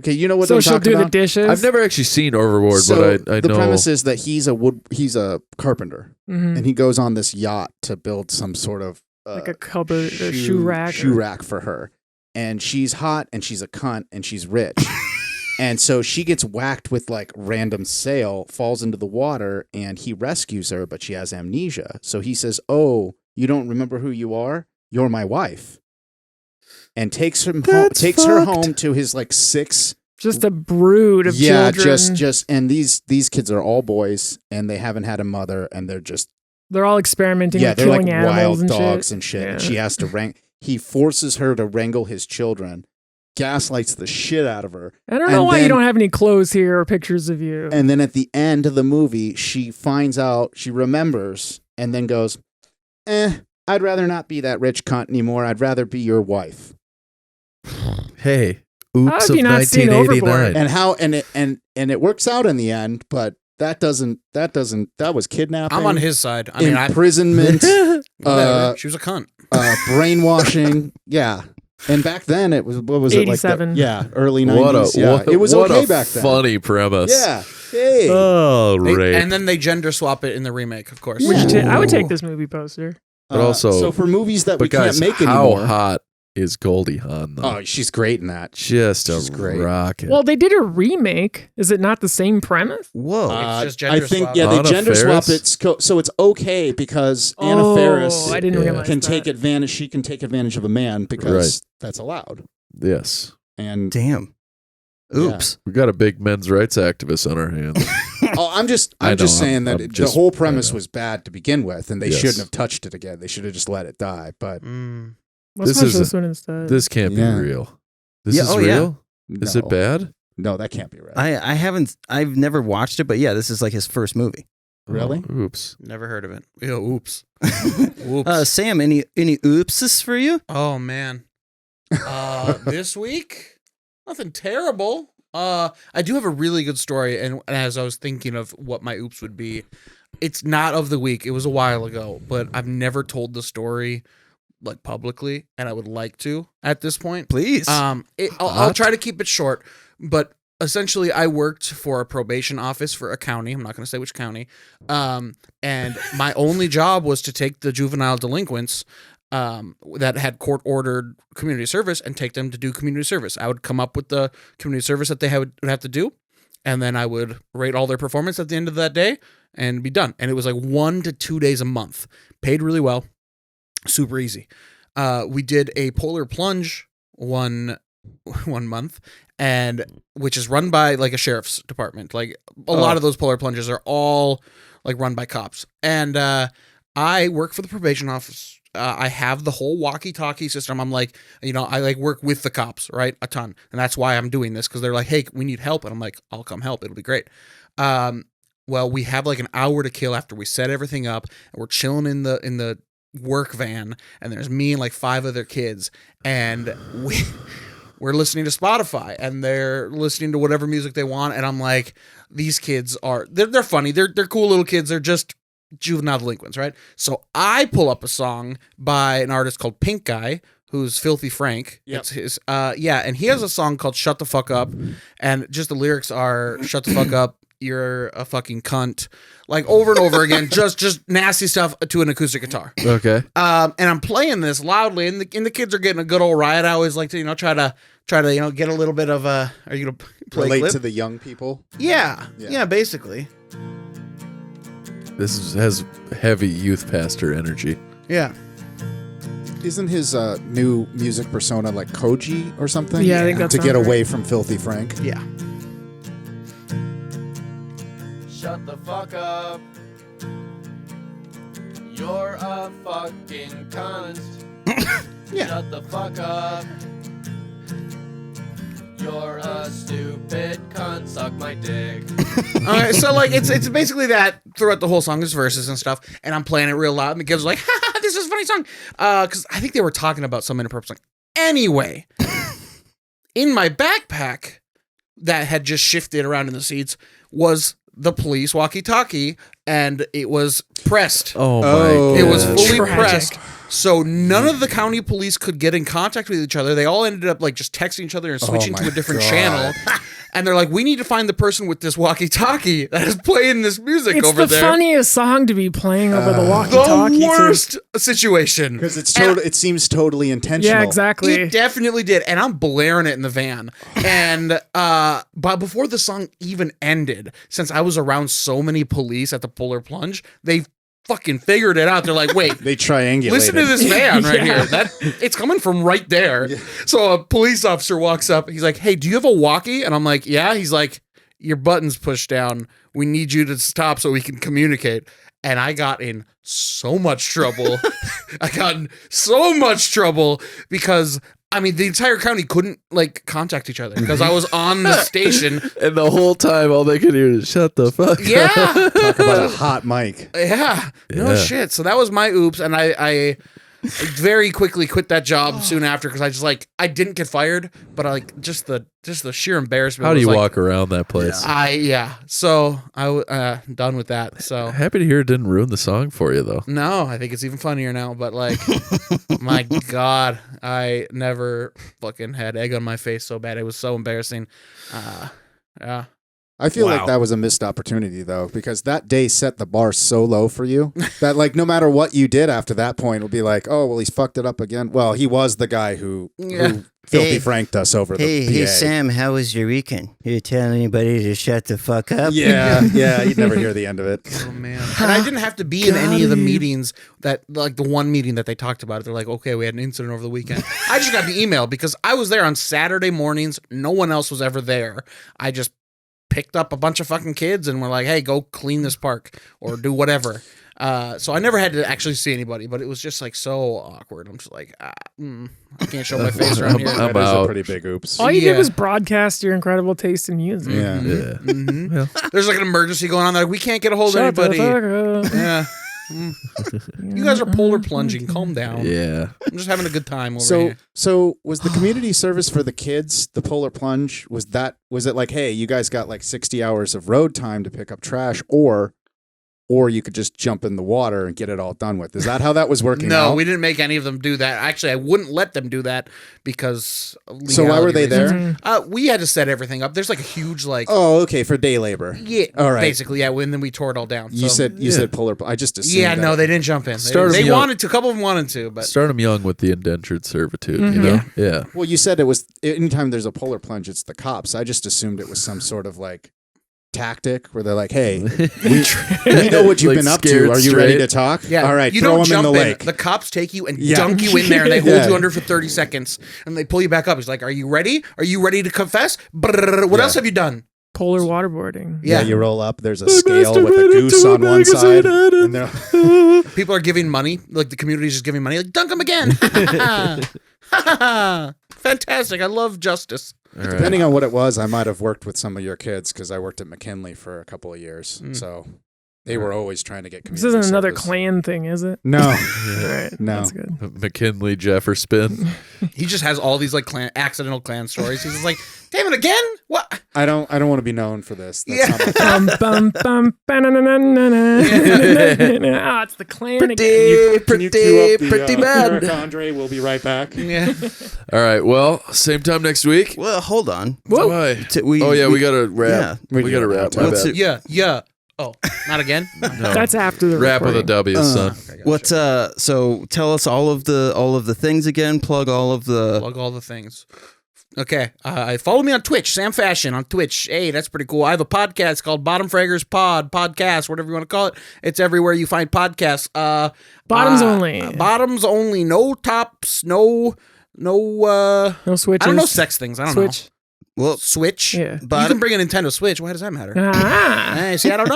Okay, you know what So I'm she'll talking do the about? dishes. I've never actually seen Overboard, So but I the know. premise is that he's a carpenter Mhm. and he goes on this yacht to build some sort of Like a cupboard or shoe rack. shoe rack for her. And she's hot and she's a cunt and she's rich. And so she gets whacked with like random sail, falls into the water, and he rescues her, but she has amnesia. So he says, "Oh, you don't remember who you are? You're my wife." And takes her home to his like 6 Just a brood of children. just and these kids are all boys and they haven't had a mother and they're just They're all experimenting with they're killing like animals wild and dogs shit. and shit. Yeah. And she has to he forces her to wrangle his children. gaslights the shit out of her. I don't know And why you then- don't have any clothes here or pictures of you. And then at the end of the movie, she finds out, she remembers, and then goes, I'd rather not be that rich cunt anymore. I'd rather be your wife. Hey, How oops have of you not seen Overboard? 1989. And it works out in the end, but that was kidnapping. I'm on his side. I mean, imprisonment, whatever. She was a cunt. brainwashing. Yeah. And back then it was, what was it? 87. Like early 90s. What a, it was what okay a back then. funny premise. Yeah. Hey. Oh, rape. And then they gender swap it in the remake, of course. I would take this movie poster. But also- so for movies that we But guys, can't make how anymore. hot is Goldie Hawn, though? Oh, she's great in that. Just she's a great. rocket. Well, they did a remake. Is it not the same premise? Whoa. It's just I gender think swap. they Anna gender swap Faris? it, so it's okay because Anna Oh, Faris I didn't Yeah. realize can that. take advantage. She can take advantage of a man because that's allowed. Yes. And Damn. Oops. We got a big men's rights activist on our hands. I'm just I know, saying that I'm the just- whole I premise know. was bad to begin with, and they Yes. shouldn't have touched it again. They should have just let it die. But Mm. Let's This watch is a- this one instead. This can't Yeah. be real. This Yeah, is oh, yeah. real? Is it no. bad? No, that can't be right. I've never watched it, but yeah, this is like his first movie. Really? Oh, oops. Never heard of it. Ew, oops. Oops. Sam, any oopses for you? Oh man. This week, nothing terrible. I do have a really good story, and as I was thinking of what my oops would be, it's not of the week. It was a while ago, but I've never told the story like publicly, and I would like to at this point. Please. I'll try to keep it short, but essentially I worked for a probation office for a county. I'm not going to say which county. And my only job was to take the juvenile delinquents that had court-ordered community service and take them to do community service. I would come up with the community service that they would have to do, and then I would rate all their performance at the end of that day and be done. And it was like 1 to 2 days a month. Paid really well. Super easy. We did a polar plunge one month, and which is run by like a sheriff's department. Like a lot of those polar plunges are all like run by cops. And I work for the probation office. I have the whole walkie-talkie system. I'm like, I like work with the cops, right? A ton. And that's why I'm doing this, because they're like, hey, we need help. And I'm like, I'll come help. It'll be great. Well, we have like an hour to kill after we set everything up, and we're chilling in the work van, and there's me and like 5 other kids, and we're listening to Spotify, and they're listening to whatever music they want, and I'm like, these kids they're funny, they're cool little kids, they're just juvenile delinquents, right? So I pull up a song by an artist called Pink Guy, who's Filthy Frank. Yep. It's his and he has a song called Shut the Fuck Up, and just the lyrics are shut the fuck up, you're a fucking cunt, like over and over again, just nasty stuff to an acoustic guitar. Okay. And I'm playing this loudly, and the kids are getting a good old riot. I always like to try to get a little bit of are you gonna play a Relate clip? to the young people. Yeah, basically. Has heavy youth pastor energy. Yeah. Isn't his new music persona like Koji or something? Yeah, I think that to sounds get right. away from Filthy Frank. Yeah. Shut the fuck up. You're a fucking cunt. Yeah. Shut the fuck up. You're a stupid cunt. Suck my dick. So like it's basically that throughout the whole song. There's verses and stuff, and I'm playing it real loud, and the kids are like, "Ha, this is a funny song," because I think they were talking about some inappropriate song. Anyway, in my backpack that had just shifted around in the seats was the police walkie-talkie, and it was pressed. Oh my Oh. god. It was fully Tragic. pressed. So none of the county police could get in contact with each other. They all ended up like just texting each other and switching my to a different God. channel. And they're like, we need to find the person with this walkie-talkie that is playing this music It's over the there. funniest song to be playing over the The walkie-talkie. too. worst situation. Because And it seems totally intentional. Yeah, exactly. It definitely did, and I'm blaring it in the van. And but before the song even ended, since I was around so many police at the Polar Plunge, they fucking figured it out. They're like, wait, They triangulated. listen to this van right Yeah. here. It's coming from right there. So a police officer walks up. He's like, hey, do you have a walkie? And I'm like, yeah. He's like, your button's pushed down. We need you to stop so we can communicate. And I got in so much trouble. I got in so much trouble because I mean, the entire county couldn't like contact each other because I was on the station. And the whole time, all they could hear is "Shut the fuck up." Yeah, Talk about a hot mic. yeah, no Yeah. shit. So that was my oops, and I very quickly quit that job soon after because I just like I didn't get fired, but I like just the sheer embarrassment. How do was you like, walk around that place? So I done with that. So Happy to hear it didn't ruin the song for you, though. no, I think it's even funnier now. But like, my God, I never fucking had egg on my face so bad. It was so embarrassing. Yeah. I feel Wow. like that was a missed opportunity, though, because that day set the bar so low for you that, like, no matter what you did after that point, it'll be like, oh, well, he's fucked it up again. Well, he was the guy who filthy Hey. franked us over the Hey, PA. Sam, how was your weekend? You telling anybody to shut the fuck up? Yeah, you'd never hear the end of it. Oh man! And I didn't have to be in any of the meetings that, like the one meeting that they talked about it. They're like, okay, we had an incident over the weekend. I just got the email because I was there on Saturday mornings. No one else was ever there. I just picked up a bunch of fucking kids and were like, hey, go clean this park or do whatever. So I never had to actually see anybody, but it was just like so awkward. I'm just like, I can't show my face around here. I'm That is a out. pretty big oops. All you Yeah. did was broadcast your incredible taste in music. Yeah. Yeah. Mhm. Well. There's like an emergency going on. They're like, we can't get a hold of Shut the anybody. fuck up. Yeah. You guys are polar plunging. Calm down. Yeah. I'm just having a good time over here. So was the community service for the kids, the Polar Plunge, was it like, hey, you guys got like 60 hours of road time to pick up trash, or you could just jump in the water and get it all done with? Is that how that was working No, out? we didn't make any of them do that. Actually, I wouldn't let them do that because. of So why were legality they reasons. there? We had to set everything up. There's like a huge like. Oh, okay, for day labor. Yeah. All right. Basically, yeah. And then we tore it all down. You so. said Polar. I just assumed. Yeah, that. no, they didn't jump in. Start They them young. wanted to. A couple of them wanted to, but Start them young with the indentured servitude, you Mhm. know? Yeah. Well, you said it was anytime there's a Polar Plunge, it's the cops. I just assumed it was some sort of like tactic where they're like, hey, we know what you've Like been up scared to. Are you ready straight? to talk? yeah. All right, you throw don't them in jump the lake. The cops take you and Yeah. dunk you in there, and they hold Yeah. you under for 30 seconds, and they pull you back up. He's like, "Are you ready? Are you ready to confess? Brrr, what Yeah. else have you done?" Polar waterboarding. Yeah, Yeah. you roll up. There's a scale with a goose on one side. And they're, People are giving money, like the community's just giving money, like dunk them again. Fantastic! I love justice. All right. depending on what it was, I might have worked with some of your kids because I worked at McKinley for a couple of years. So they were always trying to get This community isn't another service. clan thing, is it? No. All right. No. That's good. McKinley Jefferson. He just has all these like accidental clan stories. He's just like, damn it again! What? I don't want to be known for this. That's Yeah. not my Bum, bum, bum, ba-na-na-na-na-na. Ah, it's the clan again. Can you cue up the, pretty Eric bad. Andre, we'll be right back. Yeah. All right. Well, same time next week. Well, hold on. Why? We, Oh, yeah, we got to wrap. Yeah. We got to wrap. My What's bad. it- Yeah. Oh, not again? No. That's after the Wrap with a recording. W, son. What's so tell us all of the things again, plug all of the Plug all the things. Okay. Follow me on Twitch, Sam Fashion on Twitch. Hey, that's pretty cool. I have a podcast called Bottom Fraggers Podcast, whatever you want to call it. It's everywhere you find podcasts. Bottoms only. Bottoms only. No tops. No No switches. I don't know sex things. I don't Switch. well Switch. Yeah. You can bring a Nintendo Switch. Why does that matter? Ah. Hey, see, I don't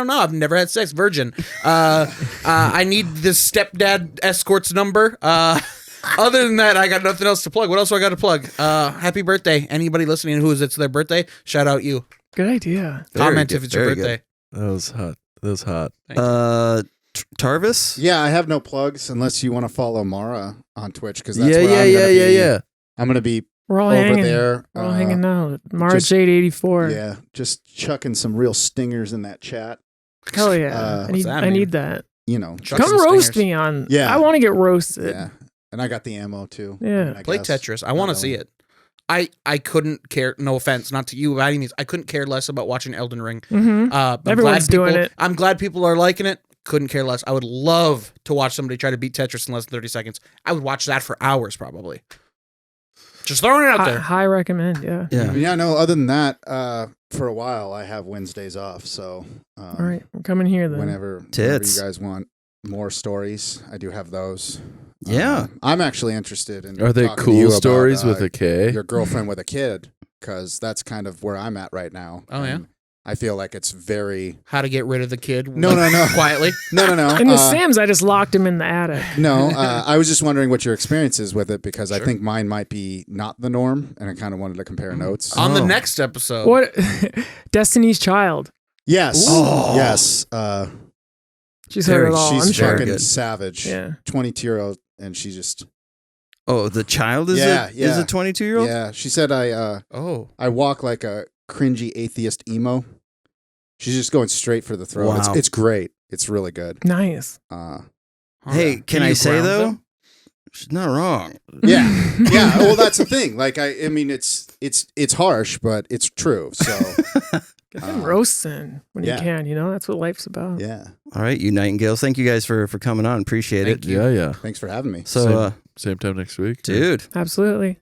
know. I've never had sex. Virgin. I need this stepdad escort's number. Other than that, I got nothing else to plug. What else do I got to plug? Happy birthday. Anybody listening who is it's their birthday, shout out you. Good idea. Comment good, if it's your very birthday. That was hot. That was hot. Thank you. Tarvis? Yeah, I have no plugs unless you want to follow Mara on Twitch because that's Yeah, where yeah. I'm gonna be We're all over hanging. there. We're all hanging out. Mara just- Jade 84. Yeah, just chucking some real stingers in that chat. Hell yeah. Uh, I that need mean? that. You know, Chuck Come some roast stingers. me on. Yeah. I want to get roasted. yeah. And I got the ammo too. Yeah. I mean, I Play guess. Tetris. I want to Not see only- it. I couldn't care. No offense, not to you by any means. I couldn't care less about watching Elden Ring. Mm-hmm. I'm Everyone's glad people- doing it. I'm glad people are liking it. Couldn't care less. I would love to watch somebody try to beat Tetris in less than 30 seconds. I would watch that for hours probably. Just throwing it out there. High recommend. Yeah. Yeah. Yeah, no. Other than that, for a while I have Wednesdays off. So All right. I'm coming here then. whenever Tits. you guys want more stories, I do have those. Yeah. I'm actually interested in. Are they talking to you cool about, stories with a K? your girlfriend with a kid? Because that's kind of where I'm at right now. Oh, yeah? And I feel like it's very How to get rid of the kid? No. Quietly. no. In The Sims, I just locked him in the attic. No, I was just wondering what your experience is with it because I think mine might be not the norm, and I kind of wanted to compare notes. On the next episode. What? Destiny's Child. Yes, yes. She's heard it all. She's I'm sure. fucking good. savage. Yeah. 22-year-old, and she just Oh, the child is Yeah, is yeah. a 22-year-old? yeah. She said I walk like a cringy atheist emo. She's just going straight for the throat. Wow. It's great. It's really good. Nice. Hey, can I you say ground though? them? She's not wrong. Yeah, yeah. Well, that's the thing. Like I mean, it's harsh, but it's true. So Get them roasting when yeah. you can. You know, that's what life's about. yeah. All right, you Nightingales. Thank you guys for coming on. Appreciate it. Thank you. Yeah. Thanks for having me. So, Same time next week. dude, Absolutely.